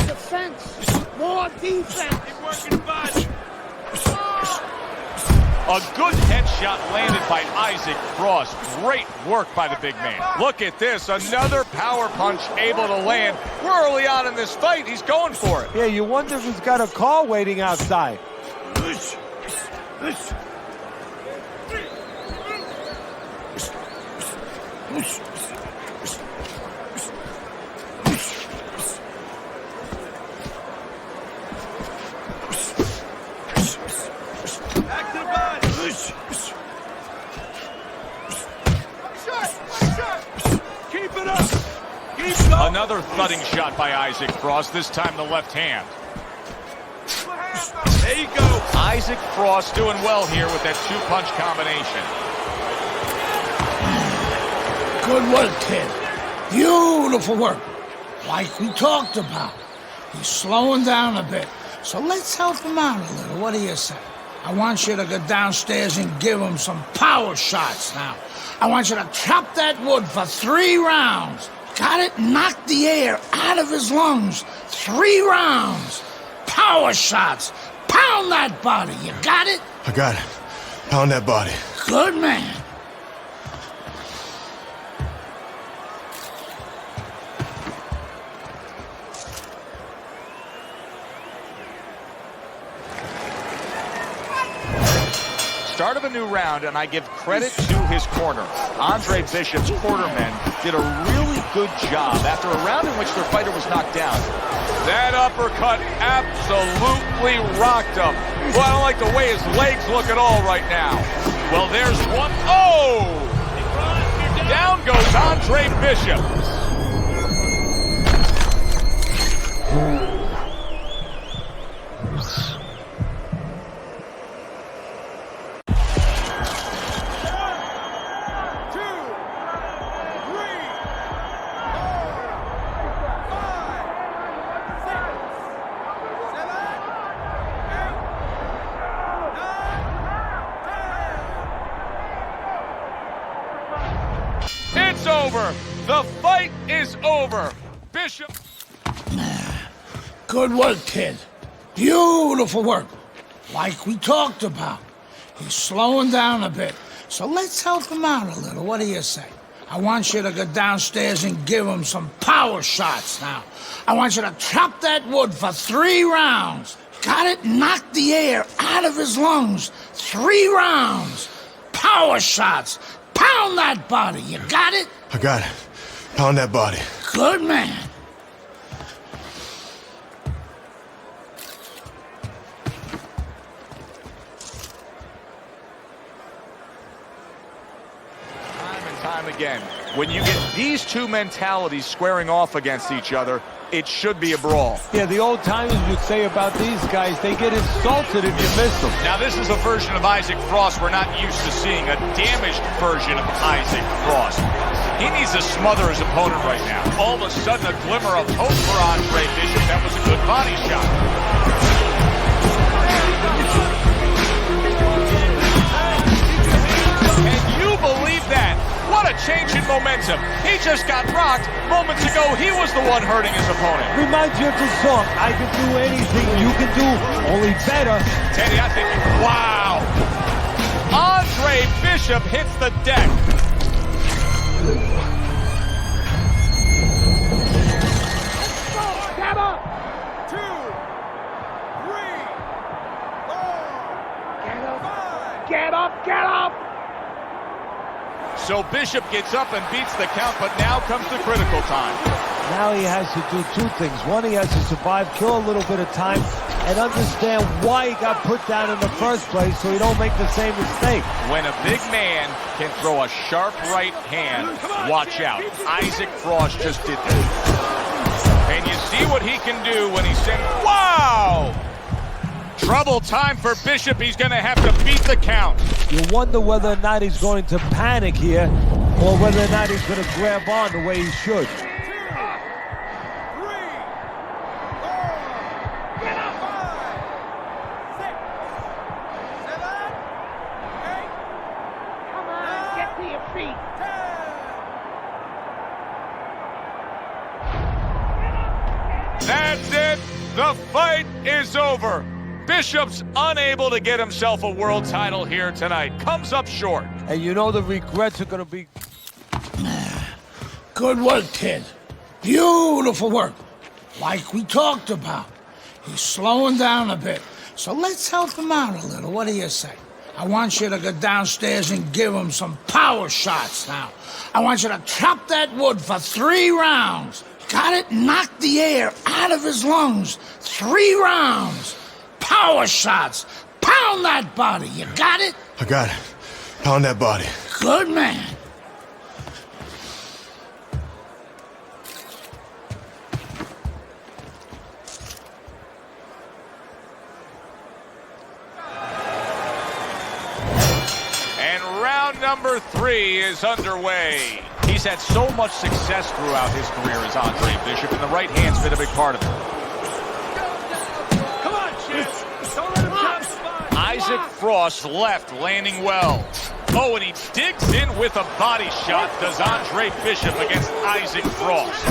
Speaker 12: Defense. More defense. Keep working body.
Speaker 2: A good headshot landed by Isaac Frost. Great work by the big man. Look at this. Another power punch able to land. We're early on in this fight. He's going for it.
Speaker 8: Yeah, you wonder if he's got a car waiting outside.
Speaker 2: Another thudding shot by Isaac Frost, this time the left hand. There you go. Isaac Frost doing well here with that 2-punch combination.
Speaker 12: Good work, kid. Beautiful work. Like we talked about. He's slowing down a bit. So let's help him out a little. What do you say? I want you to go downstairs and give him some power shots now. I want you to chop that wood for 3 rounds. Got it? Knock the air out of his lungs. 3 rounds. Power shots. Pound that body. You got it?
Speaker 4: I got it. Pound that body.
Speaker 12: Good man.
Speaker 2: Start of a new round, and I give credit to his corner. Andre Bishop's cornermen did a really good job after a round in which their fighter was knocked down.
Speaker 7: That uppercut absolutely rocked him. Well, I don't like the way his legs look at all right now.
Speaker 2: Well, there's one. Oh! Down goes Andre Bishop.
Speaker 7: It's over. The fight is over. Bishop.
Speaker 12: Good work, kid. Beautiful work. Like we talked about. He's slowing down a bit. So let's help him out a little. What do you say? I want you to go downstairs and give him some power shots now. I want you to chop that wood for 3 rounds. Got it? Knock the air out of his lungs. 3 rounds. Power shots. Pound that body. You got it?
Speaker 4: I got it. Pound that body.
Speaker 12: Good man.
Speaker 7: Time again. When you get these two mentalities squaring off against each other, it should be a brawl.
Speaker 8: Yeah, the old timers would say about these guys, they get insulted if you miss them.
Speaker 2: Now, this is a version of Isaac Frost we're not used to seeing, a damaged version of Isaac Frost. He needs to smother his opponent right now. All of a sudden, a glimmer of hope for Andre Bishop. That was a good body shot. Can you believe that? What a change in momentum. He just got rocked. Moments ago, he was the one hurting his opponent.
Speaker 8: Reminds you of the song, I can do anything you can do, only better.
Speaker 2: Teddy, I think, wow. Andre Bishop hits the deck.
Speaker 12: Get up!
Speaker 7: 2, 3, 4,
Speaker 12: Get up! Get up! Get up!
Speaker 2: So Bishop gets up and beats the count, but now comes the critical time.
Speaker 8: Now he has to do 2 things. One, he has to survive, kill a little bit of time, and understand why he got put down in the first place so he don't make the same mistake.
Speaker 2: When a big man can throw a sharp right hand, watch out. Isaac Frost just did that. And you see what he can do when he's saying, wow! Trouble time for Bishop. He's going to have to beat the count.
Speaker 8: You wonder whether or not he's going to panic here, or whether or not he's going to grab on the way he should.
Speaker 7: That's it. The fight is over. Bishop's unable to get himself a world title here tonight. Comes up short.
Speaker 8: And you know the regrets are going to be...
Speaker 12: Good work, kid. Beautiful work. Like we talked about. He's slowing down a bit. So let's help him out a little. What do you say? I want you to go downstairs and give him some power shots now. I want you to chop that wood for 3 rounds. Got it? Knock the air out of his lungs. 3 rounds. Power shots. Pound that body. You got it?
Speaker 4: I got it. Pound that body.
Speaker 12: Good man.
Speaker 7: And round number 3 is underway.
Speaker 2: He's had so much success throughout his career as Andre Bishop, and the right hand's been a big part of it.
Speaker 7: Come on, Chip. Don't let him drop the body.
Speaker 2: Isaac Frost left, landing well. Oh, and he digs in with a body shot, does Andre Bishop against Isaac Frost.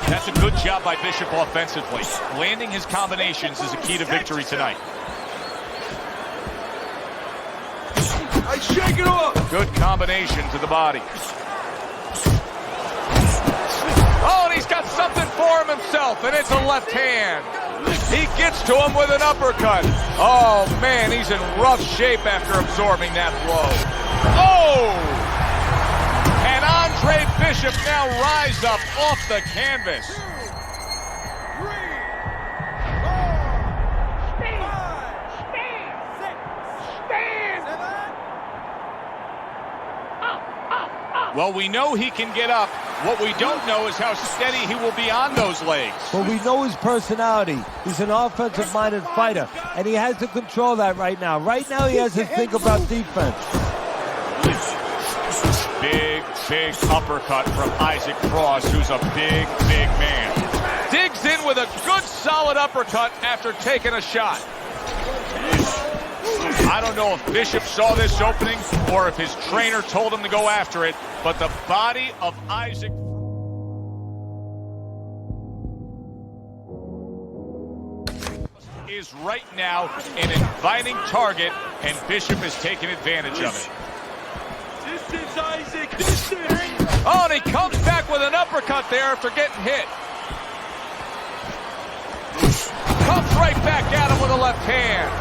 Speaker 2: That's a good job by Bishop offensively. Landing his combinations is a key to victory tonight.
Speaker 7: I shake it off.
Speaker 2: Good combination to the body.
Speaker 7: Oh, and he's got something for him himself, and it's a left hand. He gets to him with an uppercut. Oh, man, he's in rough shape after absorbing that blow. Oh! And Andre Bishop now rise up off the canvas.
Speaker 2: Well, we know he can get up. What we don't know is how steady he will be on those legs.
Speaker 8: But we know his personality. He's an offensive-minded fighter, and he has to control that right now. Right now, he has to think about defense.
Speaker 2: Big uppercut from Isaac Frost, who's a big man.
Speaker 7: Digs in with a good solid uppercut after taking a shot.
Speaker 2: I don't know if Bishop saw this opening or if his trainer told him to go after it, but the body of Isaac is right now an inviting target, and Bishop is taking advantage of it.
Speaker 7: Distance, Isaac, distance! Oh, and he comes back with an uppercut there after getting hit. Comes right back at him with a left hand.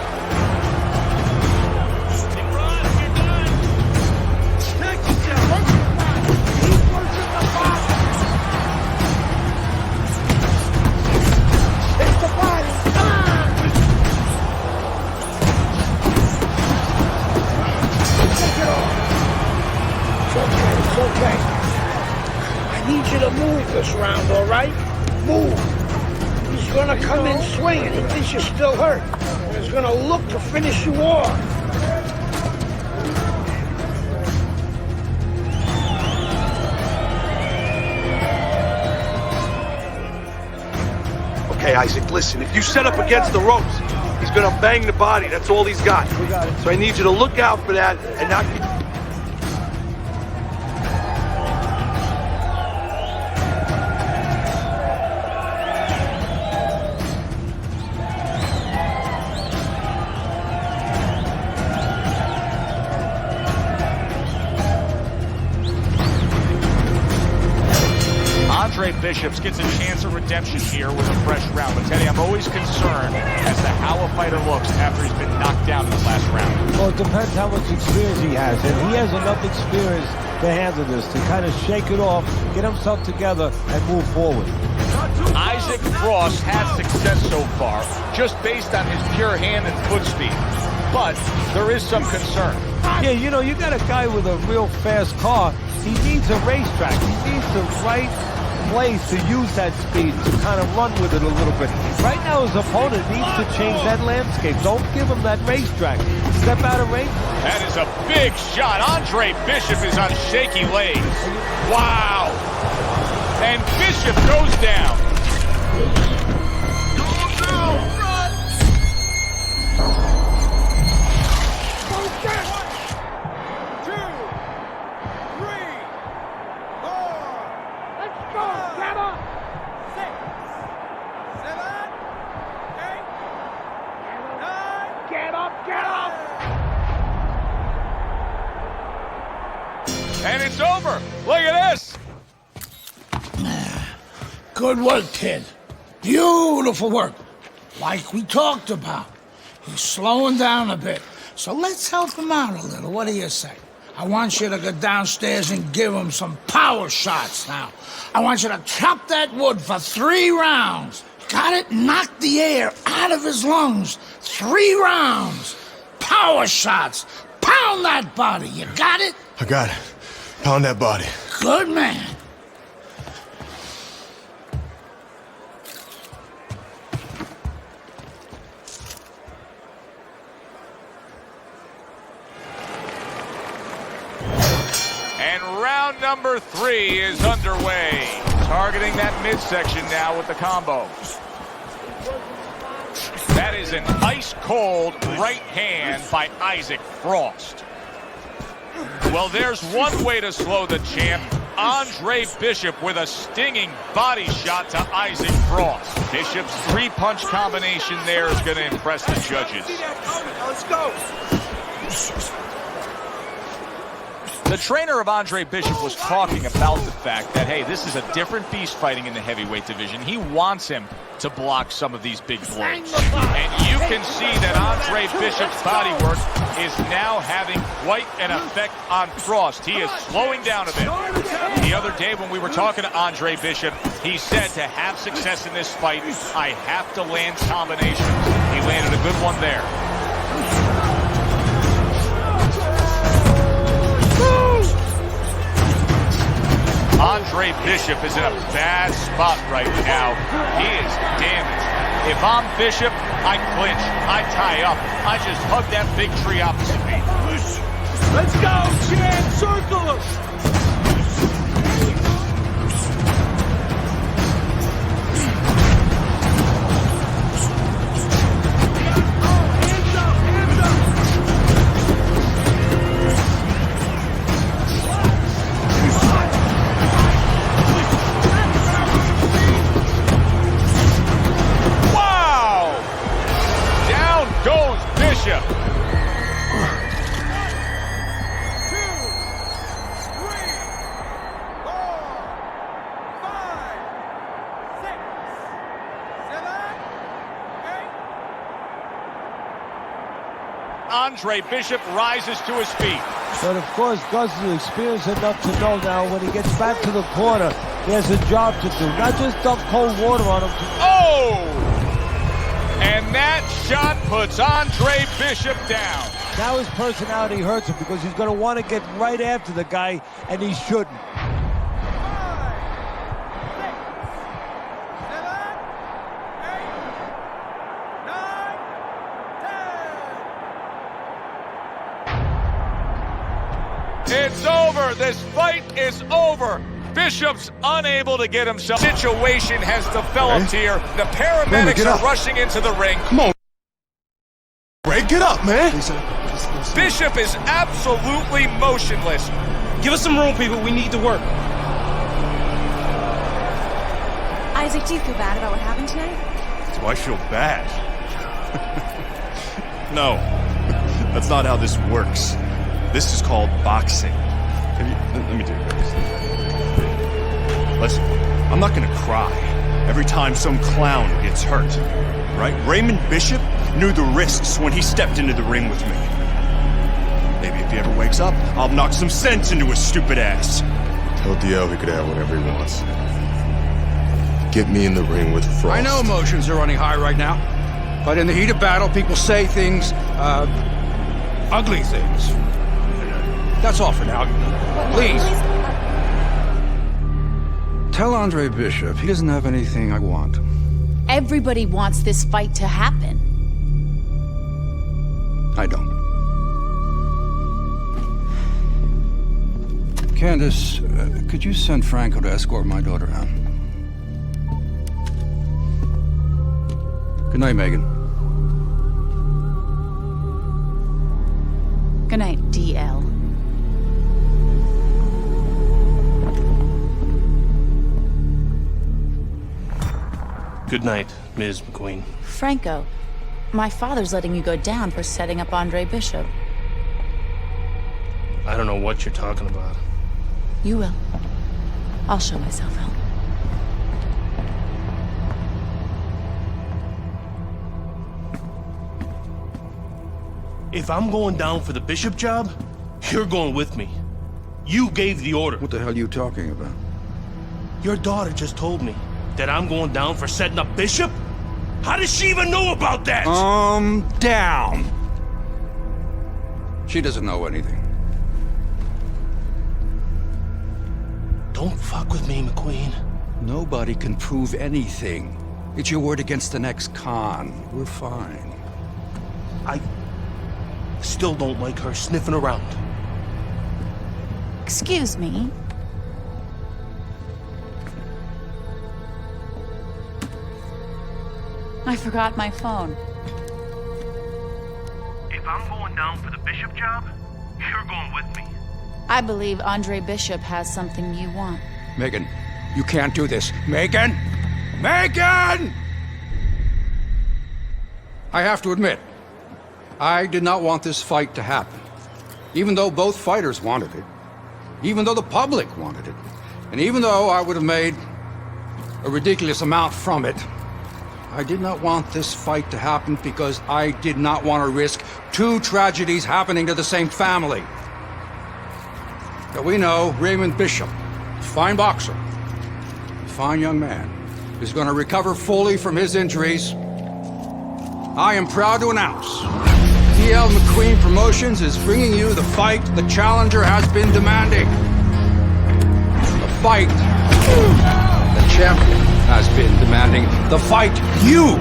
Speaker 12: It's the body. Take it off. It's okay. I need you to move this round, all right? Move. He's gonna come in swinging. He thinks you're still hurt. And he's gonna look to finish you off.
Speaker 10: Okay, Isaac, listen. If you set up against the ropes, he's gonna bang the body. That's all he's got. So I need you to look out for that and not...
Speaker 2: Andre Bishops gets a chance of redemption here with a fresh round. But Teddy, I'm always concerned as to how a fighter looks after he's been knocked down in the last round.
Speaker 8: Well, it depends how much experience he has. And he has enough experience to handle this, to kind of shake it off, get himself together, and move forward.
Speaker 2: Isaac Frost has success so far, just based on his pure hand and foot speed. But there is some concern.
Speaker 8: Yeah, you know, you got a guy with a real fast car. He needs a racetrack. He needs the right place to use that speed to kind of run with it a little bit. Right now his opponent needs to change that landscape. Don't give him that racetrack. Step out of range.
Speaker 2: That is a big shot. Andre Bishop is on shaky legs. Wow. And Bishop goes down. And it's over. Look at this.
Speaker 12: Good work, kid. Beautiful work. Like we talked about. He's slowing down a bit. So let's help him out a little. What do you say? I want you to go downstairs and give him some power shots now. I want you to chop that wood for 3 rounds. Got it? Knock the air out of his lungs. 3 rounds. Power shots. Pound that body. You got it?
Speaker 5: I got it. Pound that body.
Speaker 12: Good man.
Speaker 2: And round number 3 is underway. Targeting that midsection now with the combo. That is an ice-cold right hand by Isaac Frost. Well, there's one way to slow the champ. Andre Bishop with a stinging body shot to Isaac Frost. Bishop's 3-punch combination there is going to impress the judges.
Speaker 12: Let's go.
Speaker 2: The trainer of Andre Bishop was talking about the fact that, hey, this is a different beast fighting in the heavyweight division. He wants him to block some of these big blows. And you can see that Andre Bishop's body work is now having quite an effect on Frost. He is slowing down a bit. The other day when we were talking to Andre Bishop, he said to have success in this fight, I have to land combinations. He landed a good one there. Andre Bishop is in a bad spot right now. He is damaged. If I'm Bishop, I clinch, I tie up, I just hug that big tree opposite me.
Speaker 7: Let's go, Chad, circle him.
Speaker 2: Andre Bishop rises to his feet.
Speaker 8: But of course, Gus is experienced enough to know now when he gets back to the corner, he has a job to do. Not just dump cold water on him.
Speaker 2: Oh! And that shot puts Andre Bishop down.
Speaker 8: Now his personality hurts him because he's going to want to get right after the guy, and he shouldn't.
Speaker 7: It's over. This fight is over. Bishop's unable to get himself. Situation has developed here. The paramedics are rushing into the ring.
Speaker 21: Come on, Ray, get up, man.
Speaker 7: Bishop is absolutely motionless.
Speaker 19: Give us some room, people. We need to work.
Speaker 11: Isaac, do you feel bad about what happened tonight?
Speaker 4: Do I feel bad? No, that's not how this works. This is called boxing. Let me do this. Listen, I'm not gonna cry every time some clown gets hurt, right? Raymond Bishop knew the risks when he stepped into the ring with me. Maybe if he ever wakes up, I'll knock some sense into his stupid ass.
Speaker 5: Tell DL he could have whatever he wants. Get me in the ring with Frost.
Speaker 16: I know emotions are running high right now, but in the heat of battle, people say things, ugly things. That's all for now. Please. Tell Andre Bishop he doesn't have anything I want.
Speaker 13: Everybody wants this fight to happen.
Speaker 16: I don't. Candace, could you send Franco to escort my daughter out? Good night, Megan.
Speaker 13: Good night, DL.
Speaker 17: Good night, Ms. McQueen.
Speaker 13: Franco, my father's letting you go down for setting up Andre Bishop.
Speaker 17: I don't know what you're talking about.
Speaker 13: You will. I'll show myself out.
Speaker 17: If I'm going down for the Bishop job, you're going with me. You gave the order.
Speaker 16: What the hell are you talking about?
Speaker 17: Your daughter just told me that I'm going down for setting up Bishop? How does she even know about that?
Speaker 16: Down. She doesn't know anything.
Speaker 17: Don't fuck with me, McQueen.
Speaker 16: Nobody can prove anything. It's your word against the next con. We're fine.
Speaker 17: I still don't like her sniffing around.
Speaker 13: Excuse me. I forgot my phone.
Speaker 17: If I'm going down for the Bishop job, you're going with me.
Speaker 13: I believe Andre Bishop has something you want.
Speaker 16: Megan, you can't do this. Megan! Megan! I have to admit, I did not want this fight to happen. Even though both fighters wanted it. Even though the public wanted it. And even though I would have made a ridiculous amount from it, I did not want this fight to happen because I did not want to risk two tragedies happening to the same family. But we know Raymond Bishop, fine boxer, fine young man, is going to recover fully from his injuries. I am proud to announce DL McQueen Promotions is bringing you the fight the challenger has been demanding. The fight the champion has been demanding. The fight you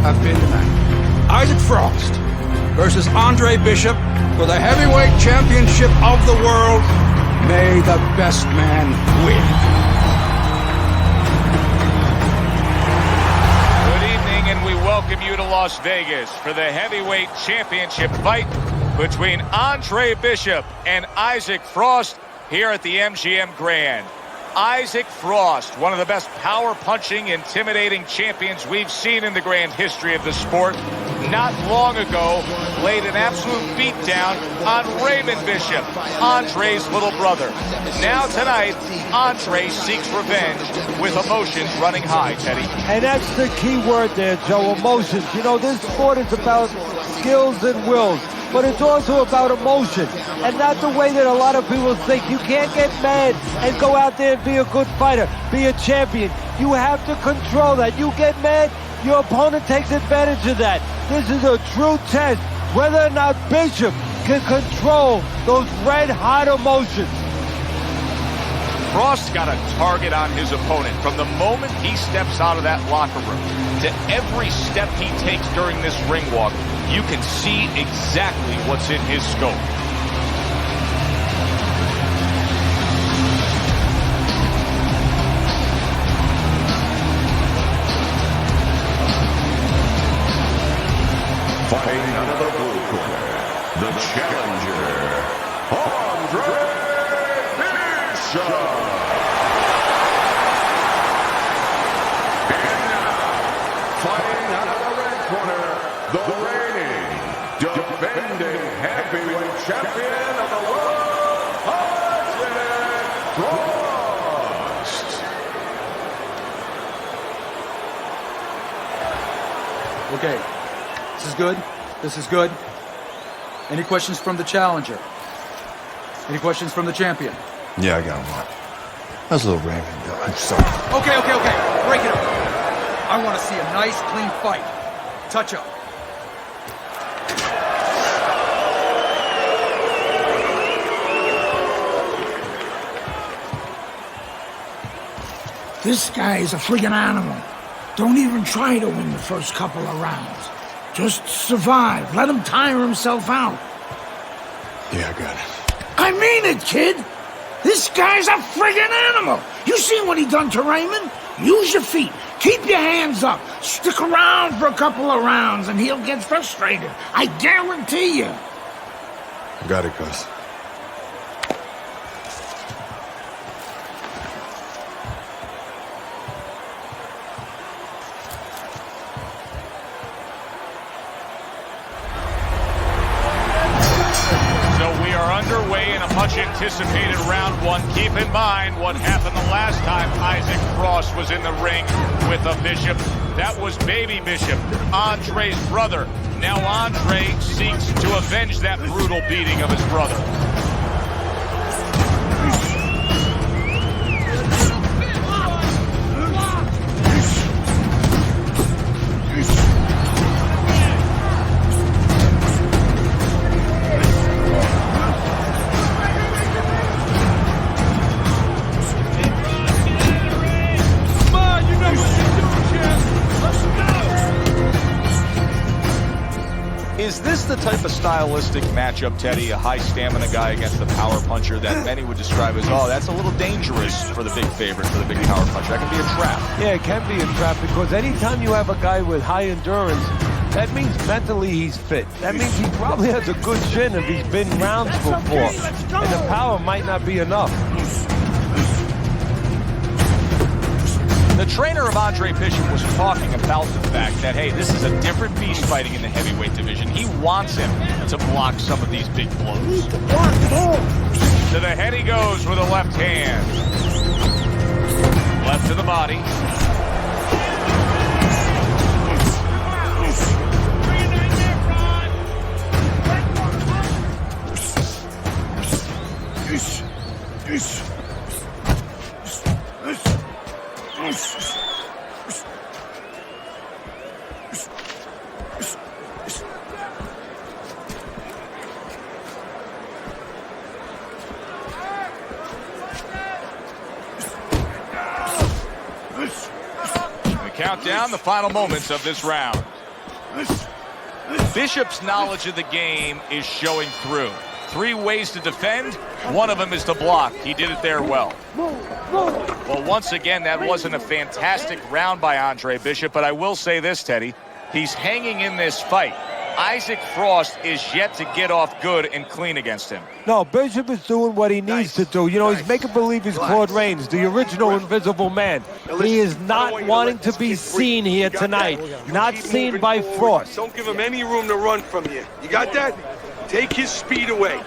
Speaker 16: have been demanding. Isaac Frost versus Andre Bishop for the heavyweight championship of the world. May the best man win.
Speaker 7: Good evening, and we welcome you to Las Vegas for the heavyweight championship fight between Andre Bishop and Isaac Frost here at the MGM Grand. Isaac Frost, one of the best power-punching, intimidating champions we've seen in the grand history of the sport, not long ago laid an absolute beatdown on Raymond Bishop, Andre's little brother. Now tonight, Andre seeks revenge with emotions running high, Teddy.
Speaker 8: And that's the key word there, Joe, emotions. You know, this sport is about skills and wills. but it's also about emotion. And not the way that a lot of people think. You can't get mad and go out there and be a good fighter, be a champion. You have to control that. You get mad, your opponent takes advantage of that. This is a true test whether or not Bishop can control those red-hot emotions.
Speaker 2: Frost's got a target on his opponent from the moment he steps out of that locker room to every step he takes during this ring walk. You can see exactly what's in his scope.
Speaker 15: Fighting out of the blue corner, the challenger, Andre Bishop. And now, fighting out of the red corner, the reigning, defending heavyweight champion of the world, Isaac Frost.
Speaker 1: Okay. This is good. This is good. Any questions from the challenger? Any questions from the champion?
Speaker 4: Yeah, I got one. That's a little rampant, Bill. I'm sorry.
Speaker 1: Okay. Break it up. I want to see a nice, clean fight. Touch up.
Speaker 12: This guy is a friggin' animal. Don't even try to win the first couple of rounds. Just survive. Let him tire himself out.
Speaker 4: Yeah, I got it.
Speaker 12: I mean it, kid. This guy's a friggin' animal. You seen what he done to Raymond? Use your feet. Keep your hands up. Stick around for a couple of rounds and he'll get frustrated. I guarantee you.
Speaker 5: I got it, Gus.
Speaker 2: Anticipated round one. Keep in mind what happened the last time Isaac Frost was in the ring with a Bishop. That was baby Bishop, Andre's brother. Now Andre seeks to avenge that brutal beating of his brother. Is this the type of stylistic matchup, Teddy, a high stamina guy against the power puncher that many would describe as, oh, that's a little dangerous for the big favorite, for the big power puncher? That can be a trap.
Speaker 8: Yeah, it can be a trap because anytime you have a guy with high endurance, that means mentally he's fit. That means he probably has a good chin if he's been rounds before. And the power might not be enough.
Speaker 2: The trainer of Andre Bishop was talking about the fact that, hey, this is a different beast fighting in the heavyweight division. He wants him to block some of these big blows. To the head he goes with a left hand. Left to the body. Countdown, the final moments of this round. Bishop's knowledge of the game is showing through. 3 ways to defend, one of them is to block. He did it there well. Well, once again, that wasn't a fantastic round by Andre Bishop, but I will say this, Teddy. He's hanging in this fight. Isaac Frost is yet to get off good and clean against him.
Speaker 8: No, Bishop is doing what he needs to do. You know, he's making believe he's Claude Rains, the original Invisible Man. He is not wanting to be seen here tonight. Not seen by Frost.
Speaker 10: Don't give him any room to run from you. You got that? Take his speed away.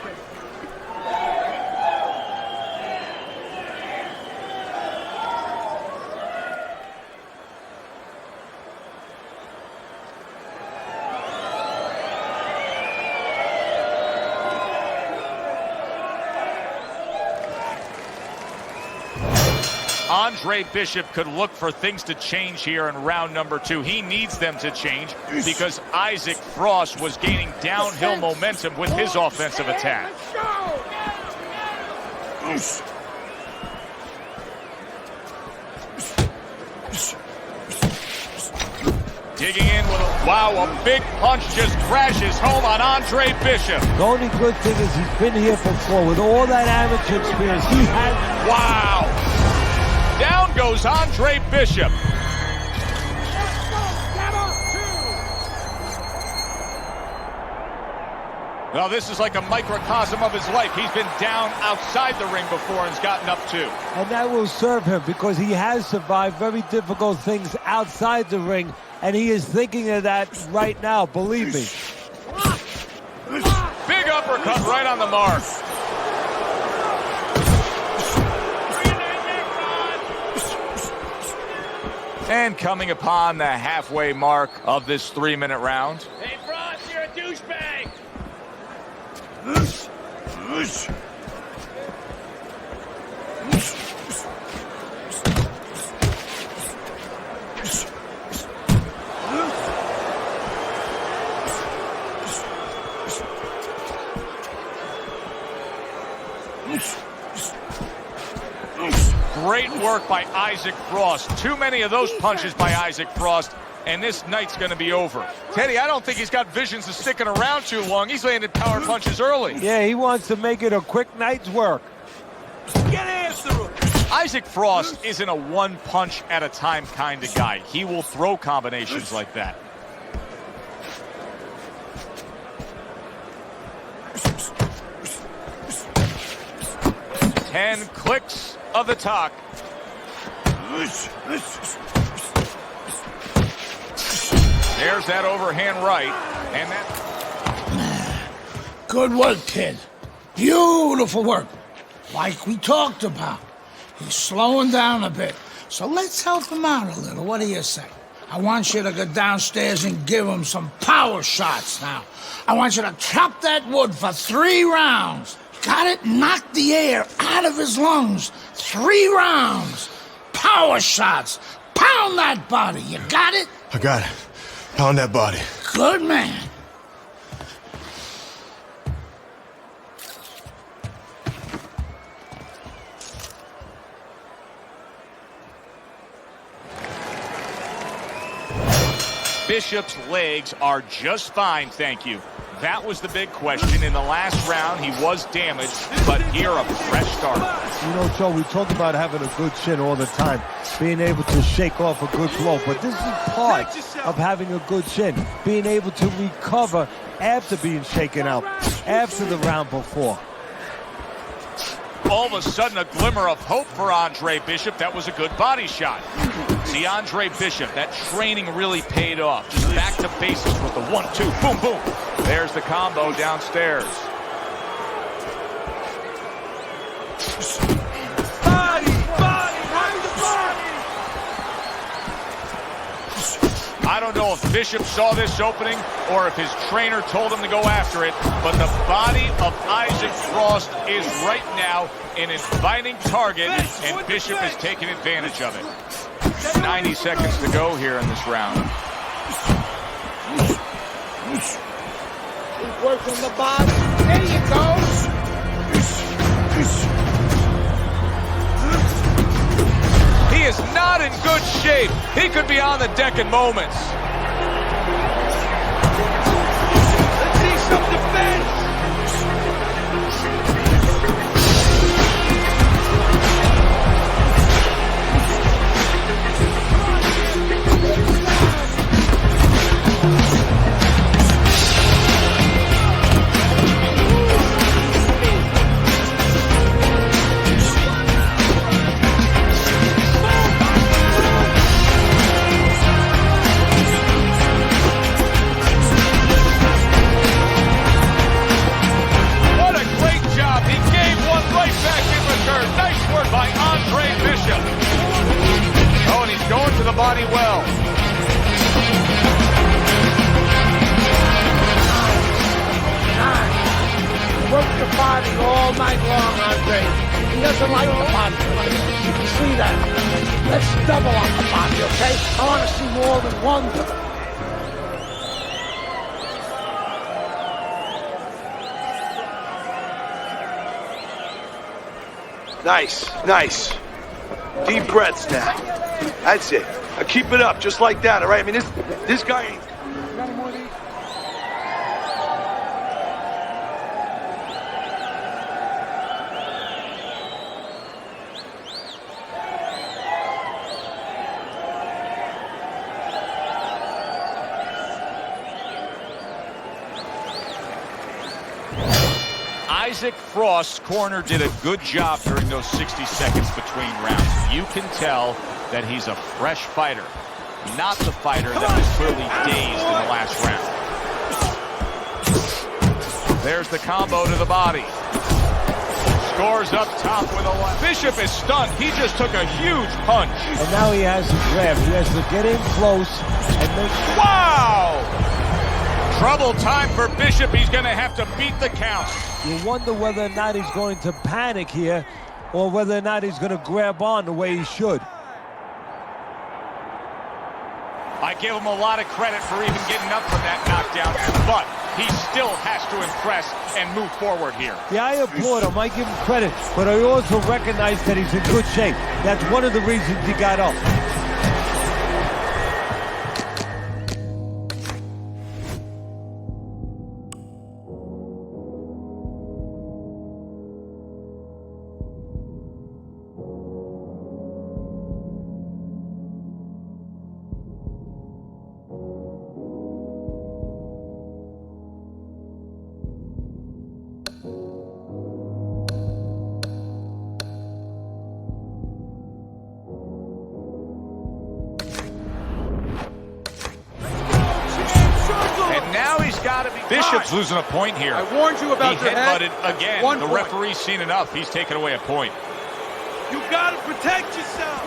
Speaker 2: Andre Bishop could look for things to change here in round number 2. He needs them to change because Isaac Frost was gaining downhill momentum with his offensive attack. Digging in with a big punch just crashes home on Andre Bishop.
Speaker 8: The only good thing is he's been here before with all that amateur experience. He has.
Speaker 2: Wow! Down goes Andre Bishop. Well, this is like a microcosm of his life. He's been down outside the ring before and's gotten up too.
Speaker 8: And that will serve him because he has survived very difficult things outside the ring, and he is thinking of that right now, believe me.
Speaker 2: Big uppercut right on the mark. And coming upon the halfway mark of this 3-minute round.
Speaker 18: Hey, Frost, you're a douchebag!
Speaker 2: Great work by Isaac Frost. Too many of those punches by Isaac Frost, and this night's going to be over. Teddy, I don't think he's got visions of sticking around too long. He's landed power punches early.
Speaker 8: Yeah, he wants to make it a quick night's work.
Speaker 18: Get after him!
Speaker 2: Isaac Frost isn't a one punch at a time kind of guy. He will throw combinations like that. Ten clicks of the talk. There's that overhand right, and that.
Speaker 12: Good work, kid. Beautiful work. Like we talked about. He's slowing down a bit. So let's help him out a little. What do you say? I want you to go downstairs and give him some power shots now. I want you to chop that wood for 3 rounds. Got it? Knock the air out of his lungs. 3 rounds. Power shots. Pound that body. You got it?
Speaker 5: I got it. Pound that body.
Speaker 12: Good man.
Speaker 2: Bishop's legs are just fine, thank you. That was the big question. In the last round, he was damaged, but here a fresh start.
Speaker 8: You know, Joe, we talk about having a good chin all the time, being able to shake off a good blow, but this is part of having a good chin, being able to recover after being shaken out, after the round before.
Speaker 2: All of a sudden, a glimmer of hope for Andre Bishop. That was a good body shot. See, Andre Bishop, that training really paid off. Just back to basics with the 1-2, boom, boom. There's the combo downstairs.
Speaker 18: Body, right the body!
Speaker 2: I don't know if Bishop saw this opening or if his trainer told him to go after it, but the body of Isaac Frost is right now an inviting target, and Bishop is taking advantage of it. 90 seconds to go here in this round.
Speaker 12: Keep working the body. There you go.
Speaker 7: He is not in good shape. He could be on the deck in moments.
Speaker 18: Let's see some defense.
Speaker 7: Body well.
Speaker 12: Work the body all night long, Andre. He doesn't like the body. You can see that. double on the body, okay? I want to see more than one.
Speaker 10: Nice, nice. Deep breaths now. That's it. Now keep it up, just like that, all right? I mean, this guy ain't...
Speaker 2: Isaac Frost's corner did a good job during those 60 seconds between rounds. You can tell that he's a fresh fighter, not the fighter that was clearly dazed in the last round. There's the combo to the body. Scores up top with a left. Bishop is stunned. He just took a huge punch.
Speaker 8: And now he has to grab. He has to get in close and make...
Speaker 2: Wow! Trouble time for Bishop. He's going to have to beat the count.
Speaker 8: You wonder whether or not he's going to panic here or whether or not he's going to grab on the way he should.
Speaker 2: I give him a lot of credit for even getting up from that knockdown, but he still has to impress and move forward here.
Speaker 8: Yeah, I applaud him. I give him credit, but I also recognize that he's in good shape. That's one of the reasons he got up.
Speaker 2: Bishop's losing a point here.
Speaker 1: I warned you about
Speaker 2: your head. He headbutted again. The referee's seen enough. He's taken away a point.
Speaker 7: You gotta protect yourself.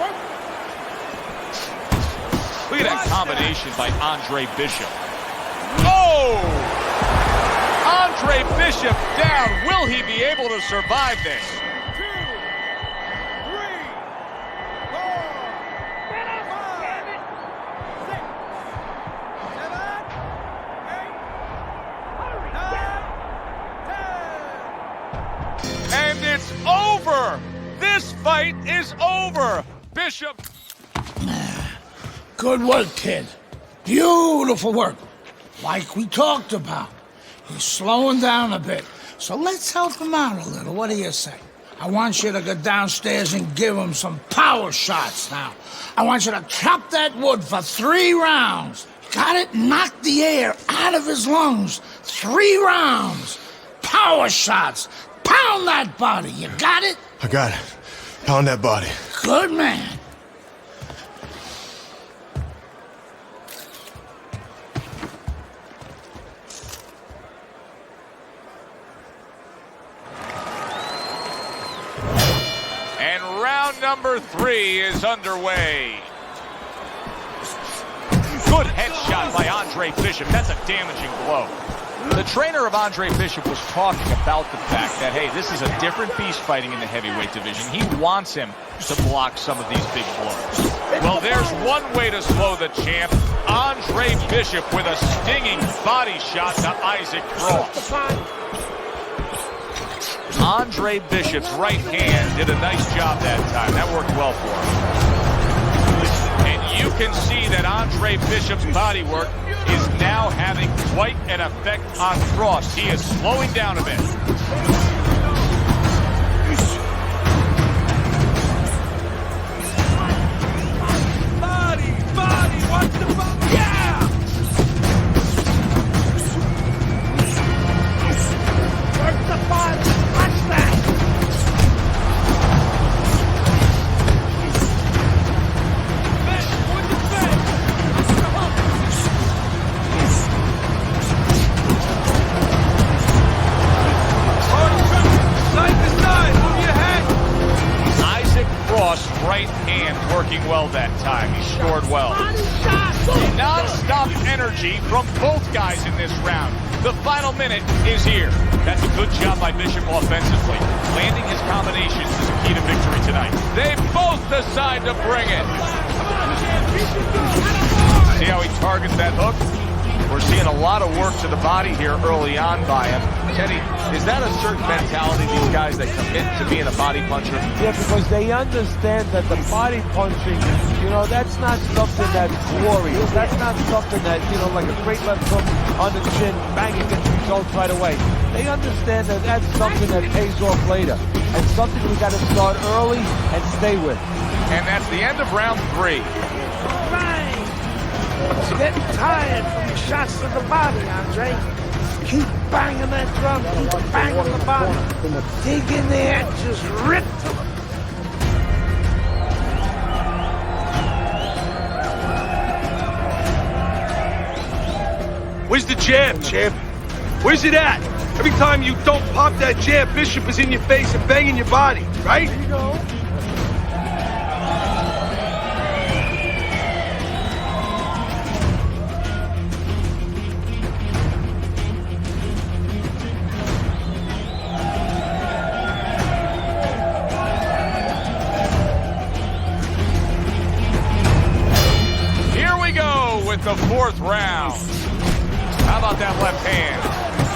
Speaker 2: Look at that combination by Andre Bishop. Oh! Andre Bishop down. Will he be able to survive this? And it's over! This fight is over! Bishop!
Speaker 12: Good work, kid. Beautiful work. Like we talked about. He's slowing down a bit. So let's help him out a little. What do you say? I want you to go downstairs and give him some power shots now. I want you to chop that wood for 3 rounds. Got it? Knock the air out of his lungs. 3 rounds. Power shots. Pound that body. You got it?
Speaker 5: I got it. Pound that body.
Speaker 12: Good man.
Speaker 2: And round number 3 is underway. Good headshot by Andre Bishop. That's a damaging blow. The trainer of Andre Bishop was talking about the fact that, hey, this is a different beast fighting in the heavyweight division. He wants him to block some of these big blows. Well, there's one way to slow the champ. Andre Bishop with a stinging body shot to Isaac Frost. Andre Bishop's right hand did a nice job that time. That worked well for him. And you can see that Andre Bishop's body work is now having quite an effect on Frost. He is slowing down a bit.
Speaker 7: Body, watch the body. Yeah!
Speaker 12: Work the body. Watch that.
Speaker 2: Right hand working well that time. He scored well. Non-stop energy from both guys in this round. The final minute is here. That's a good job by Bishop offensively. Landing his combinations is a key to victory tonight. They both
Speaker 7: decide to bring it. See how he targets that hook? We're seeing a lot of work to the body here early on by him. Teddy, is that a certain mentality, these guys that commit to being a body puncher?
Speaker 8: Yeah, because they understand that the body punching, you know, that's not something that's glorious. That's not something that, you know, like a great left hook on the chin, bang, it gets results right away. They understand that that's something that pays off later. And something we got to start early and stay with.
Speaker 7: And that's the end of round 3.
Speaker 12: It's getting tired from the shots to the body, Andre. Keep banging that drum, keep banging the body. Dig in there, just rip to them.
Speaker 10: Where's the jab, champ? Where's it at? Every time you don't pop that jab, Bishop is in your face and banging your body, right?
Speaker 12: There you go.
Speaker 7: With the 4th round. How about that left hand?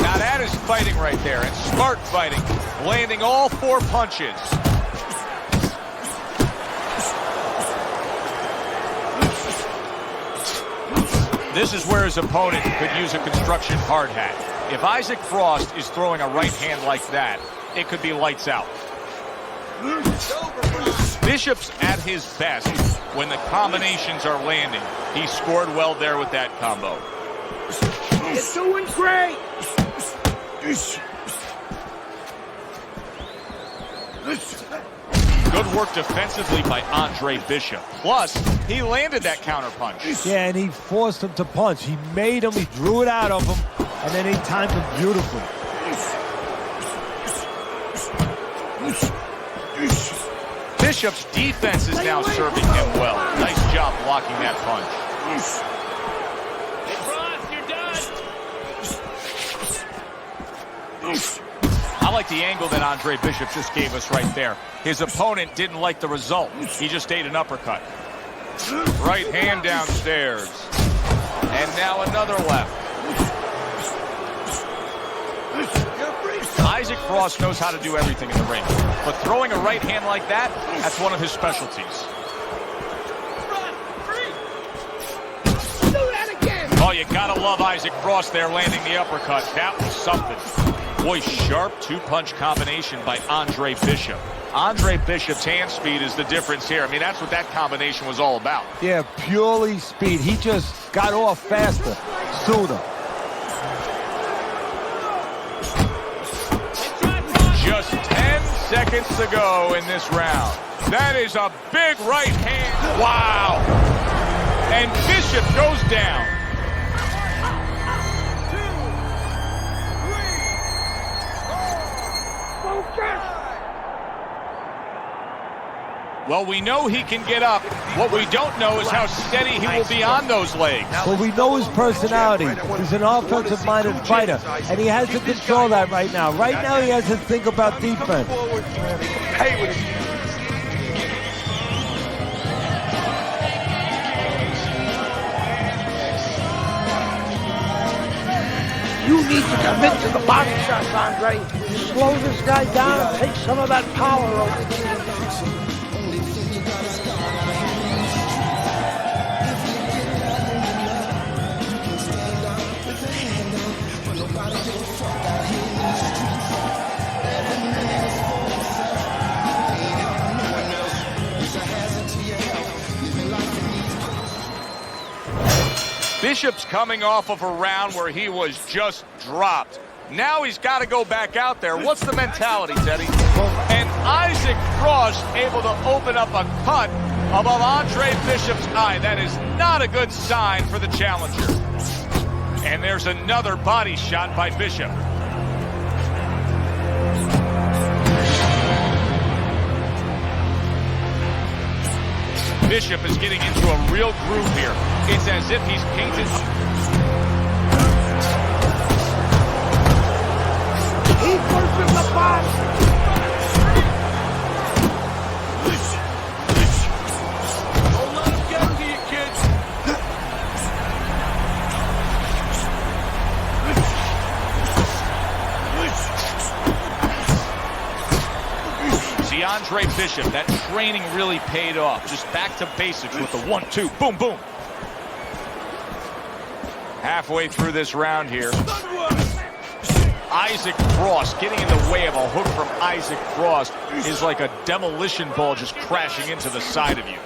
Speaker 7: Now that is fighting right there, and smart fighting, landing all 4 punches. This is where his opponent could use a construction hard hat. If Isaac Frost is throwing a right hand like that, it could be lights out. Bishop's at his best when the combinations are landing. He scored well there with that combo.
Speaker 12: You're doing great.
Speaker 2: Good work defensively by Andre Bishop. Plus, he landed that counter punch.
Speaker 8: Yeah, and he forced him to punch. He made him, he drew it out of him, and then he timed him beautifully.
Speaker 2: Bishop's defense is now serving him well. Nice job blocking that punch. I like the angle that Andre Bishop just gave us right there. His opponent didn't like the result. He just ate an uppercut. Right hand downstairs. And now another left. Isaac Frost knows how to do everything in the ring. But throwing a right hand like that, that's one of his specialties. Oh, you gotta love Isaac Frost there landing the uppercut. That was something. Boy, sharp 2-punch combination by Andre Bishop. Andre Bishop's hand speed is the difference here. I mean, that's what that combination was all about.
Speaker 8: Yeah, purely speed. He just got off faster, sooner.
Speaker 7: Just 10 seconds to go in this round. That is a big right hand. Wow. And Bishop goes down. Well, we know he can get up. What we don't know is how steady he will be on those legs.
Speaker 8: Well, we know his personality. He's an offensive-minded fighter, and he has to control that right now. Right now, he has to think about defense.
Speaker 12: You need to commit to the body shots, Andre. Slow this guy down and take some of that power over.
Speaker 7: Bishop's coming off of a round where he was just dropped. Now he's got to go back out there. What's the mentality, Teddy? And Isaac Frost able to open up a cut above Andre Bishop's eye. That is not a good sign for the challenger. And there's another body shot by Bishop. Bishop is getting into a real groove here. It's as if he's painted.
Speaker 12: Keep working the body.
Speaker 2: Bishop. That training really paid off. Just back to basics with the 1-2. Boom, boom. Halfway through this round here. Isaac Frost getting in the way of a hook from Isaac Frost is like a demolition ball just crashing into the side of you.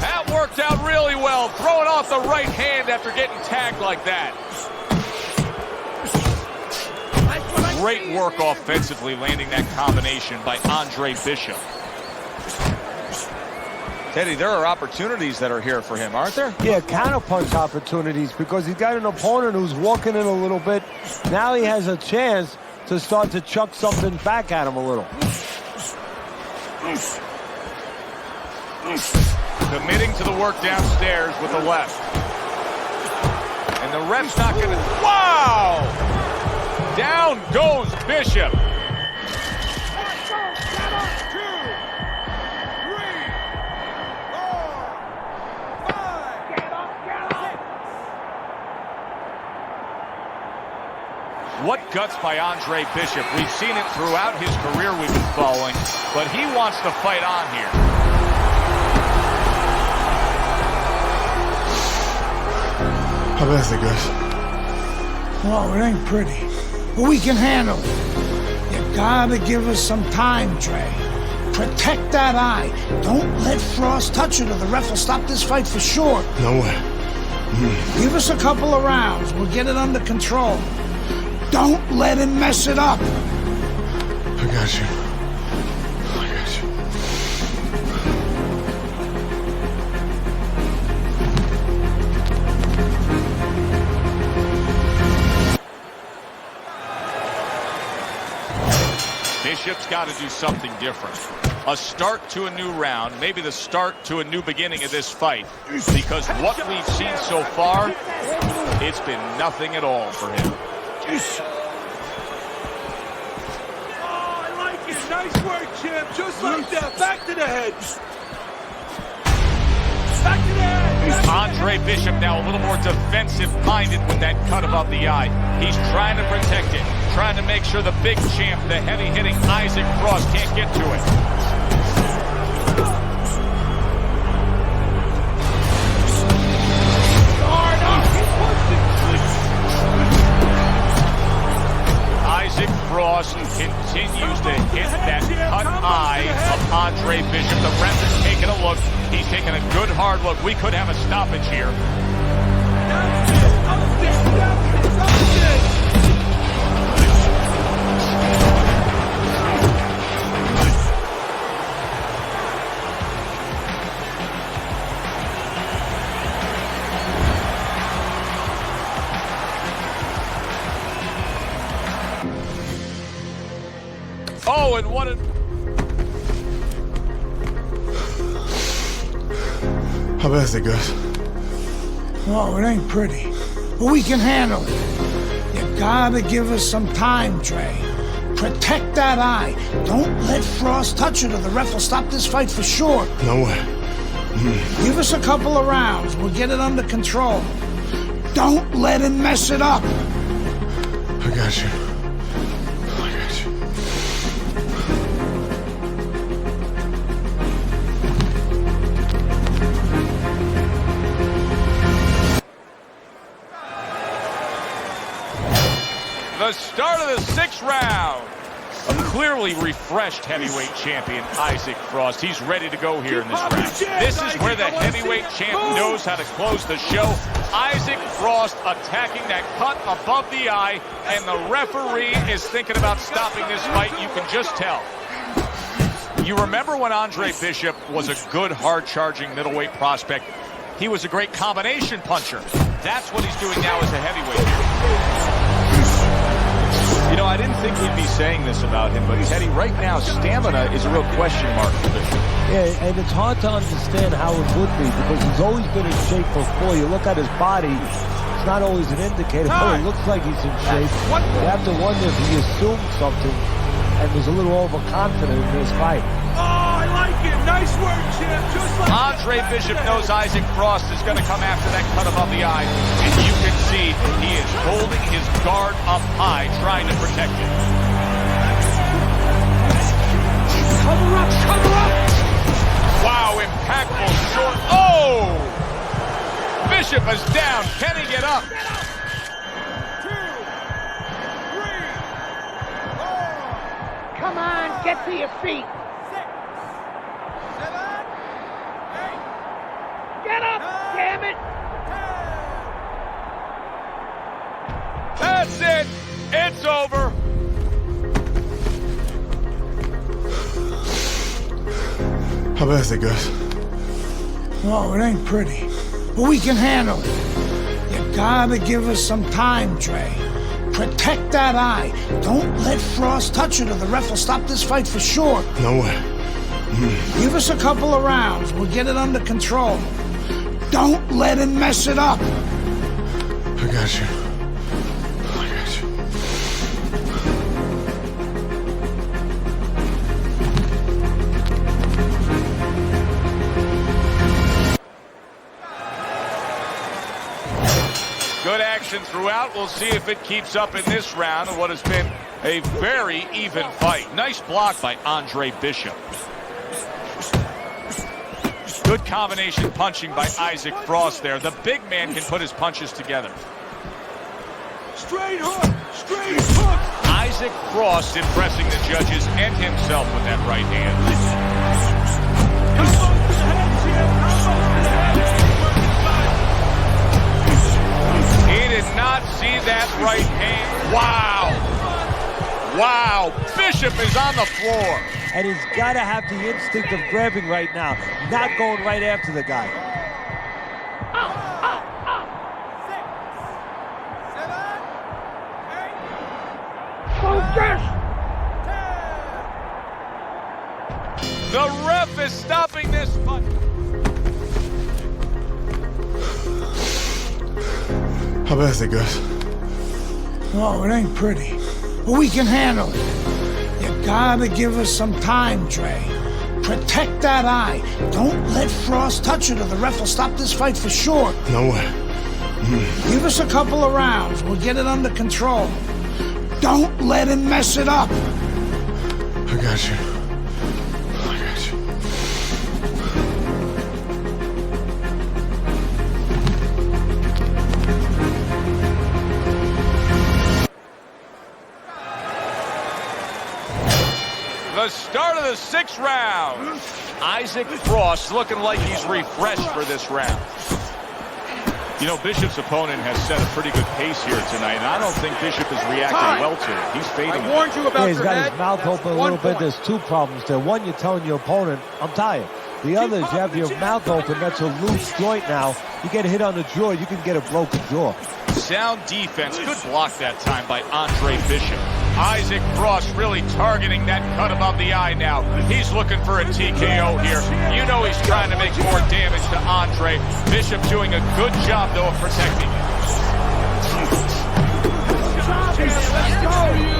Speaker 2: That worked out really well. Throwing off the right hand after getting tagged like that. Great work offensively landing that combination by Andre Bishop. Teddy, there are opportunities that are here for him, aren't there?
Speaker 8: Yeah, counterpunch opportunities because he's got an opponent who's walking in a little bit. Now he has a chance to start to chuck something back at him a little.
Speaker 2: Committing to the work downstairs with the left. And the ref's not going to... Wow! Down goes Bishop. What guts by Andre Bishop. We've seen it throughout his career we've been following, but he wants to fight on here.
Speaker 5: How bad is it, guys?
Speaker 12: Oh, it ain't pretty. But we can handle it. You gotta give us some time, Trey. Protect that eye. Don't let Frost touch it or the ref will stop this fight for sure.
Speaker 5: No way.
Speaker 12: Give us a couple of rounds. We'll get it under control. Don't let him mess it up.
Speaker 5: I got you. I got you.
Speaker 2: Bishop's got to do something different. A start to a new round, maybe the start to a new beginning of this fight. Because what we've seen so far, it's been nothing at all for him.
Speaker 7: Oh, I like it. Nice work, champ. Just like that. Back to the head. Back to the head.
Speaker 2: Andre Bishop now a little more defensive-minded with that cut above the eye. He's trying to protect it, trying to make sure the big champ, the heavy-hitting Isaac Frost, can't get to it. Isaac Frost continues to hit that cut eye of Andre Bishop. The ref is taking a look. He's taking a good hard look. We could have a stoppage here. Oh, and what a...
Speaker 5: How bad is it, guys?
Speaker 12: Oh, it ain't pretty. But we can handle it. You gotta give us some time, Trey. Protect that eye. Don't let Frost touch it or the ref will stop this fight for sure.
Speaker 5: No way.
Speaker 12: Give us a couple of rounds. We'll get it under control. Don't let him mess it up.
Speaker 5: I got you. I got you.
Speaker 2: The start of the 6th round. A clearly refreshed heavyweight champion, Isaac Frost. He's ready to go here in this round. This is where the heavyweight champ knows how to close the show. Isaac Frost attacking that cut above the eye, and the referee is thinking about stopping this fight. You can just tell. You remember when Andre Bishop was a good, hard-charging middleweight prospect? He was a great combination puncher. That's what he's doing now as a heavyweight. You know, I didn't think we'd be saying this about him, but Teddy, right now, stamina is a real question mark for Bishop.
Speaker 8: Yeah, and it's hard to understand how it would be because he's always been in shape before. You look at his body, it's not always an indicator, but it looks like he's in shape. You have to wonder if he assumed something and was a little overconfident in this fight.
Speaker 7: Oh, I like it. Nice work, champ. Just like
Speaker 2: Andre Bishop knows Isaac Frost is going to come after that cut above the eye, and you can see he is holding his guard up high, trying to protect it.
Speaker 12: Cover up, cover up!
Speaker 7: impactful short. Oh! Bishop is down. Can he get up?
Speaker 12: Come on, get to your feet. Get up, damn it!
Speaker 7: That's it. It's over.
Speaker 5: How bad is it, Gus?
Speaker 3: Oh, it ain't pretty. But we can handle it. You gotta give us some time, Trey. Protect that eye. Don't let Frost touch it or the ref will stop this fight for sure.
Speaker 5: No way.
Speaker 3: Give us a couple of rounds. We'll get it under control. Don't let him mess it up.
Speaker 5: I got you. I got you.
Speaker 7: Good action throughout. We'll see if it keeps up in this round of what has been a very even fight. Nice block by Andre Bishop. Good combination punching by Isaac Frost there. The big man can put his punches together.
Speaker 3: Straight hook! Straight hook!
Speaker 7: Isaac Frost impressing the judges and himself with that right hand. He did not see that right hand. Wow! Wow! Bishop is on the floor.
Speaker 8: And he's got to have the instinct of grabbing right now, not going right after the guy.
Speaker 12: Focus!
Speaker 7: The ref is stopping this fight.
Speaker 5: How bad is it, Gus?
Speaker 3: Oh, it ain't pretty. But we can handle it. You gotta give us some time, Trey. Protect that eye. Don't let Frost touch it or the ref will stop this fight for sure.
Speaker 5: No way.
Speaker 3: Give us a couple of rounds. We'll get it under control. Don't let him mess it up.
Speaker 5: I got you. I got you.
Speaker 7: The start of the 6th round. Isaac Frost looking like he's refreshed for this round. You know, Bishop's opponent has set a pretty good pace here tonight, and I don't think Bishop has reacted well to it. He's fading.
Speaker 1: I warned you about
Speaker 8: he's
Speaker 1: your
Speaker 8: got
Speaker 1: head.
Speaker 8: his mouth open a little bit. There's two problems there. One, you're telling your opponent, I'm tired. The other is you have your mouth open. That's a loose joint now. You get hit on the jaw, you can get a broken jaw.
Speaker 7: Sound defense. Good block that time by Andre Bishop. Isaac Frost really targeting that cut above the eye now. He's looking for a TKO here. You know he's trying to make more damage to Andre. Bishop doing a good job, though, of protecting him.
Speaker 12: Let's go!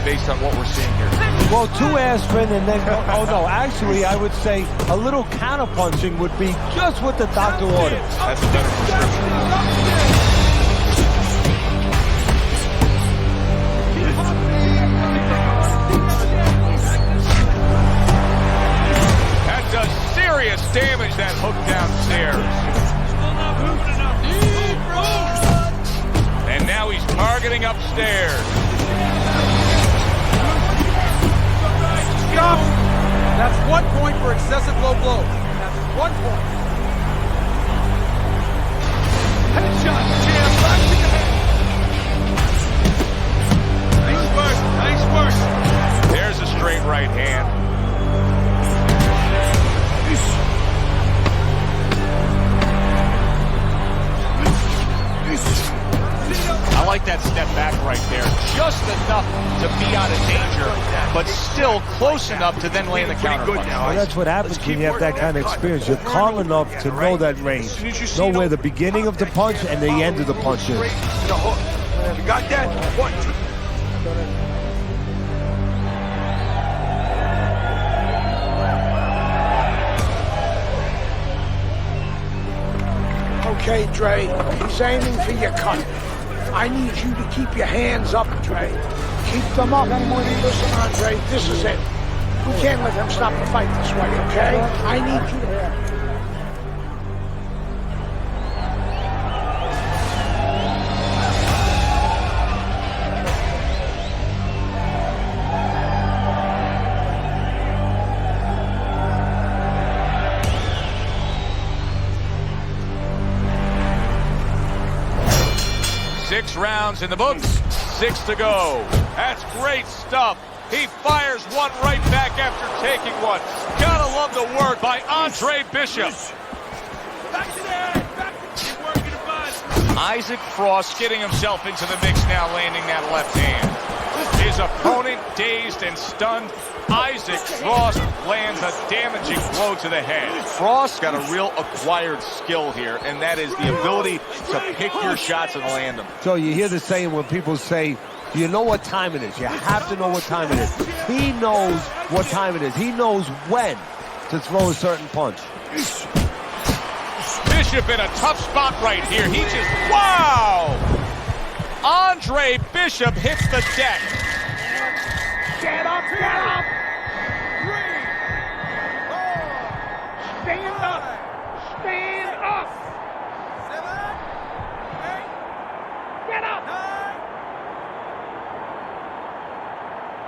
Speaker 7: Based on what we're seeing here.
Speaker 8: Well, 2 aspirin and then, oh no, actually I would say a little counterpunching would be just what the doctor ordered.
Speaker 7: That's a better prescription. That does serious damage, that hook downstairs. And now he's targeting upstairs.
Speaker 1: Stop! That's 1 point for excessive low blow. That's 1 point. Headshot, jam, back to your head. Nice work, nice work.
Speaker 7: There's a straight right hand. I like that step back right there. Just enough to be out of danger, but still
Speaker 2: close enough to then land the counterpunch.
Speaker 8: Well, that's what happens when you have that kind of experience. You're calm enough to know that range. Know where the beginning of the punch and the end of the punch is.
Speaker 10: You got that? What?
Speaker 12: Okay, Dre, he's aiming for your cut. I need you to keep your hands up, Dre. Keep them up. Listen, Andre, this is it. We can't let him stop the fight this way, okay? I need you to...
Speaker 7: 6 rounds in the books, 6 to go. That's great stuff. He fires one right back after taking one. Gotta love the work by Andre Bishop.
Speaker 18: Back to there. Keep working the bud.
Speaker 2: Isaac Frost getting himself into the mix now, landing that left hand. His opponent dazed and stunned. Isaac Frost lands a damaging blow to the head. Frost got a real acquired skill here, and that is the ability to pick your shots and land them.
Speaker 8: So you hear the saying when people say, do you know what time it is? You have to know what time it is. He knows what time it is. He knows when to throw a certain punch.
Speaker 7: Bishop in a tough spot right here. He just, wow! Andre Bishop hits the deck.
Speaker 12: Get up, get up! 3, 4, stand up! Stand up!
Speaker 18: 7, 8,
Speaker 12: get up!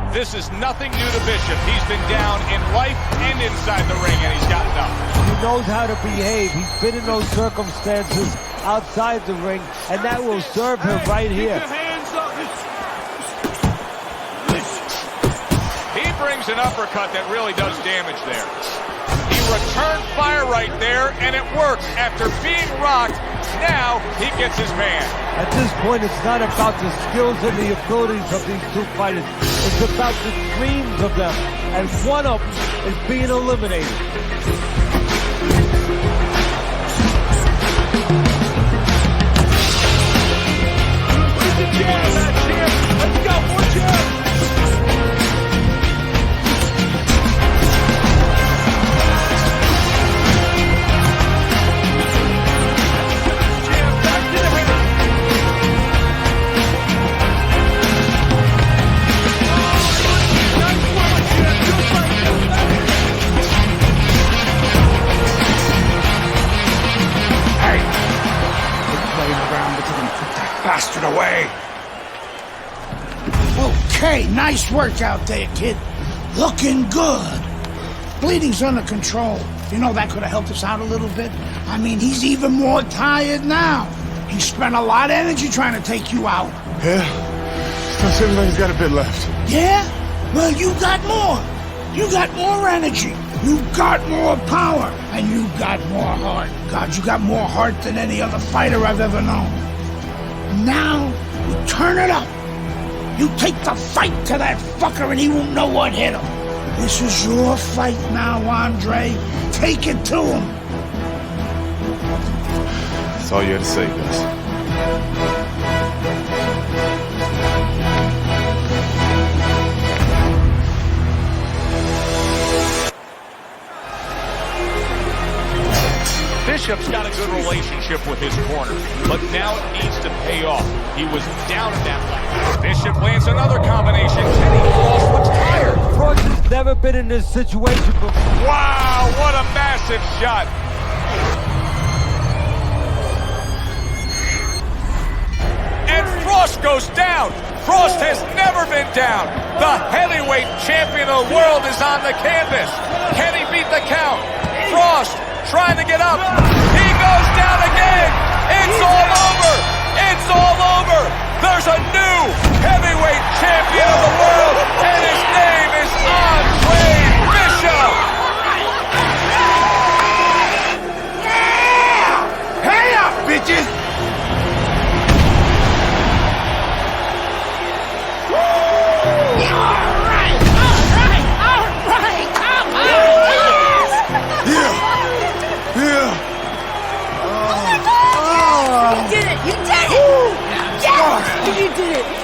Speaker 18: 9.
Speaker 7: This is nothing new to Bishop. He's been down in life and inside the ring, and he's gotten up.
Speaker 8: He knows how to behave. He's been in those circumstances outside the ring, and that will serve him right here.
Speaker 7: He brings an uppercut that really does damage there. He returned fire right there, and it works. After being rocked, now he gets his man.
Speaker 8: At this point, it's not about the skills and the abilities of these two fighters. It's about the dreams of them, and one of them is being eliminated.
Speaker 18: Let's go, one jab.
Speaker 12: Bastard away. Okay, nice work out there, kid. Looking good. Bleeding's under control. You know, that could have helped us out a little bit. I mean, he's even more tired now. He spent a lot of energy trying to take you out.
Speaker 21: Yeah? Still seems like he's got a bit left.
Speaker 12: Yeah? Well, you got more. You got more energy. You got more power. And you got more heart. God, you got more heart than any other fighter I've ever known. Now, you turn it up. You take the fight to that fucker and he won't know what hit him. This is your fight now, Andre. Take it to him.
Speaker 21: That's all you had to say, Gus.
Speaker 2: Bishop's got a good relationship with his corner, but now it needs to pay off. He was down in that leg.
Speaker 7: Bishop lands another combination. Kenny Frost looks tired.
Speaker 8: Frost has never been in this situation before.
Speaker 7: Wow, what a massive shot. And Frost goes down. Frost has never been down. The heavyweight champion of the world is on the canvas. Can he beat the count? Frost trying to get up. He goes down again. It's all over. It's all over. There's a new heavyweight champion of the world, and his name is Andre Bishop.
Speaker 12: Yeah! Hey up, bitches! All right.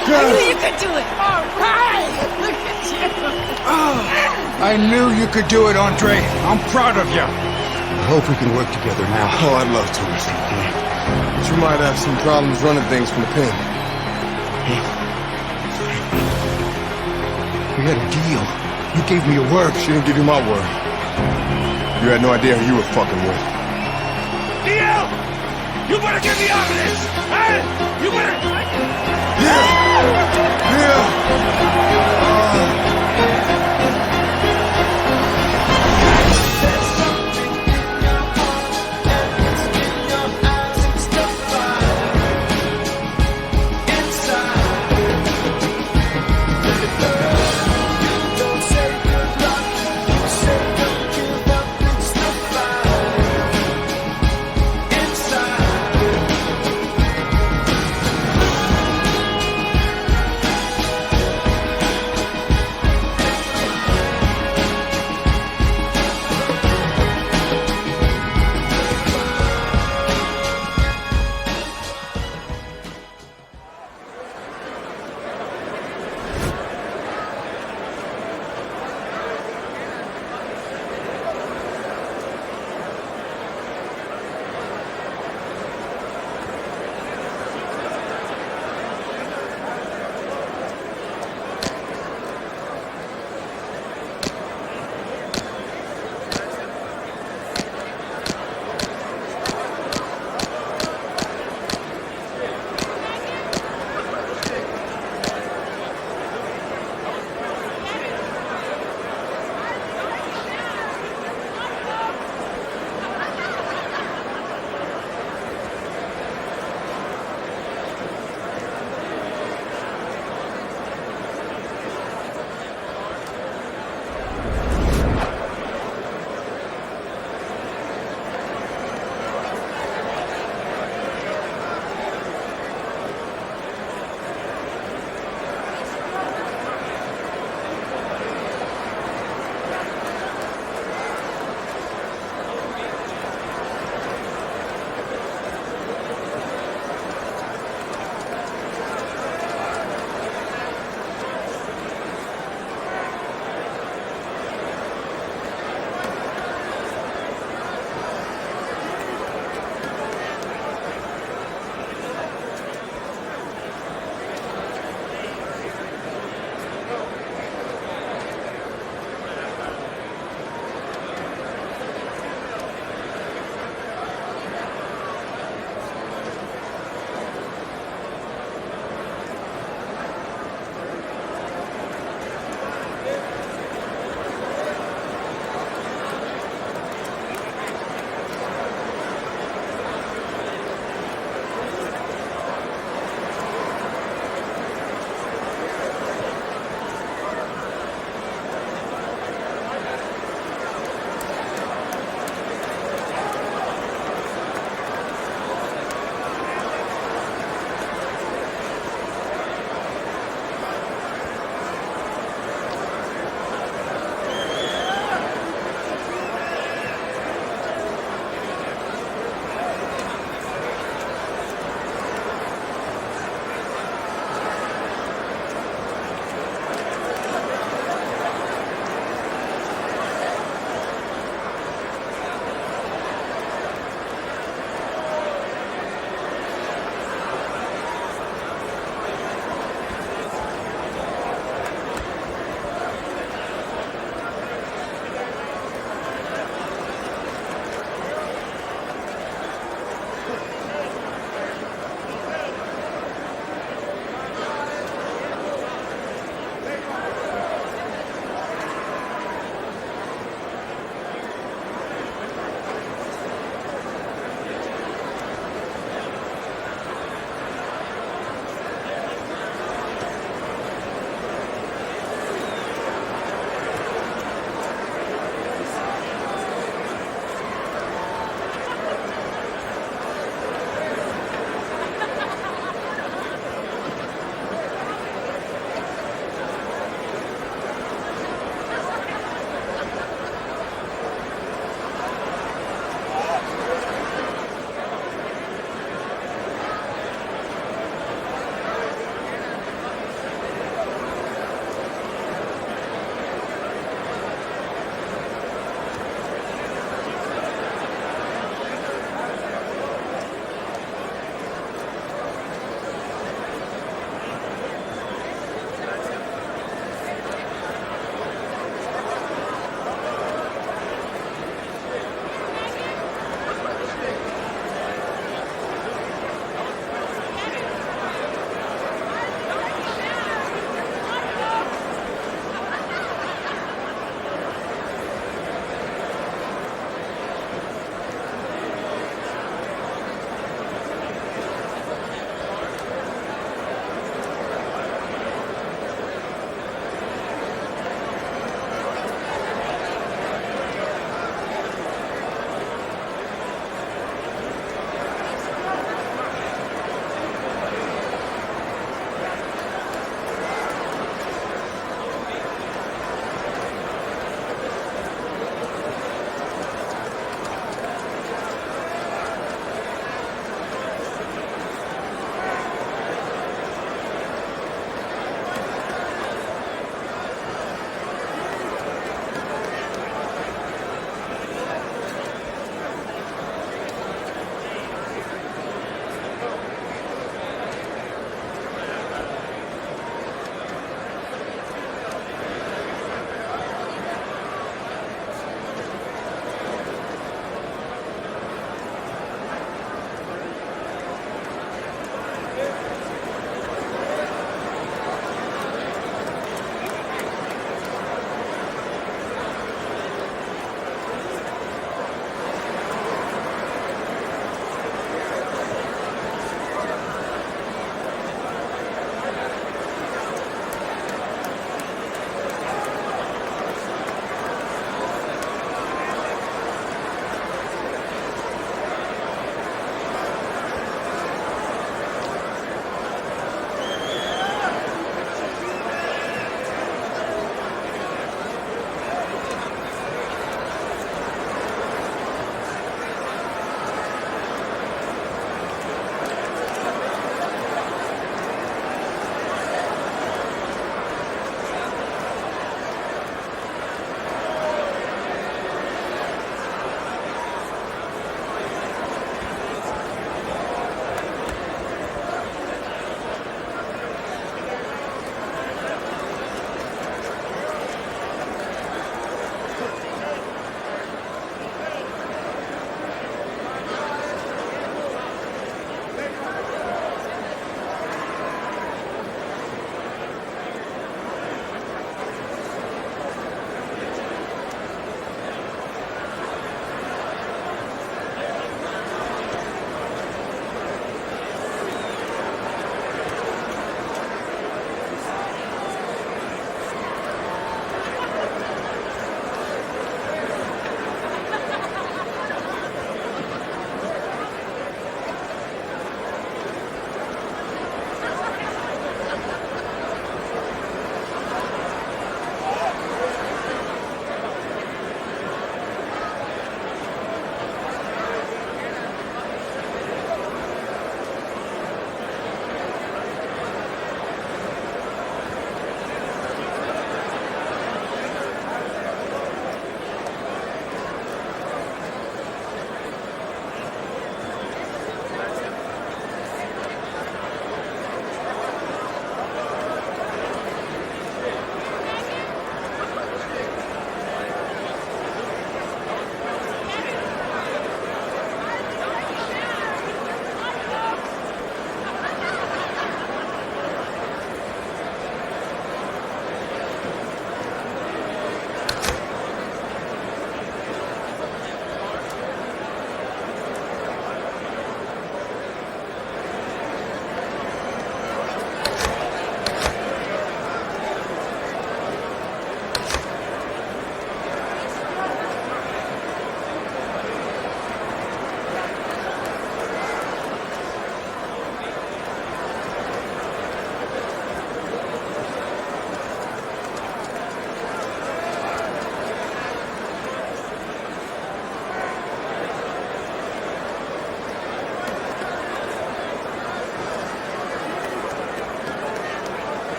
Speaker 11: I knew you could do it. All right. Look at you.
Speaker 3: I knew you could do it, Andre. I'm proud of you. I hope we can work together now.
Speaker 21: Oh, I'd love to, Mr. McQueen. But you might have some problems running things from the pen.
Speaker 3: We had a deal. You gave me your word.
Speaker 21: She didn't give you my word. You had no idea who you were fucking with.
Speaker 18: DL! You better get me out of this! Hey! You better...
Speaker 21: Yeah!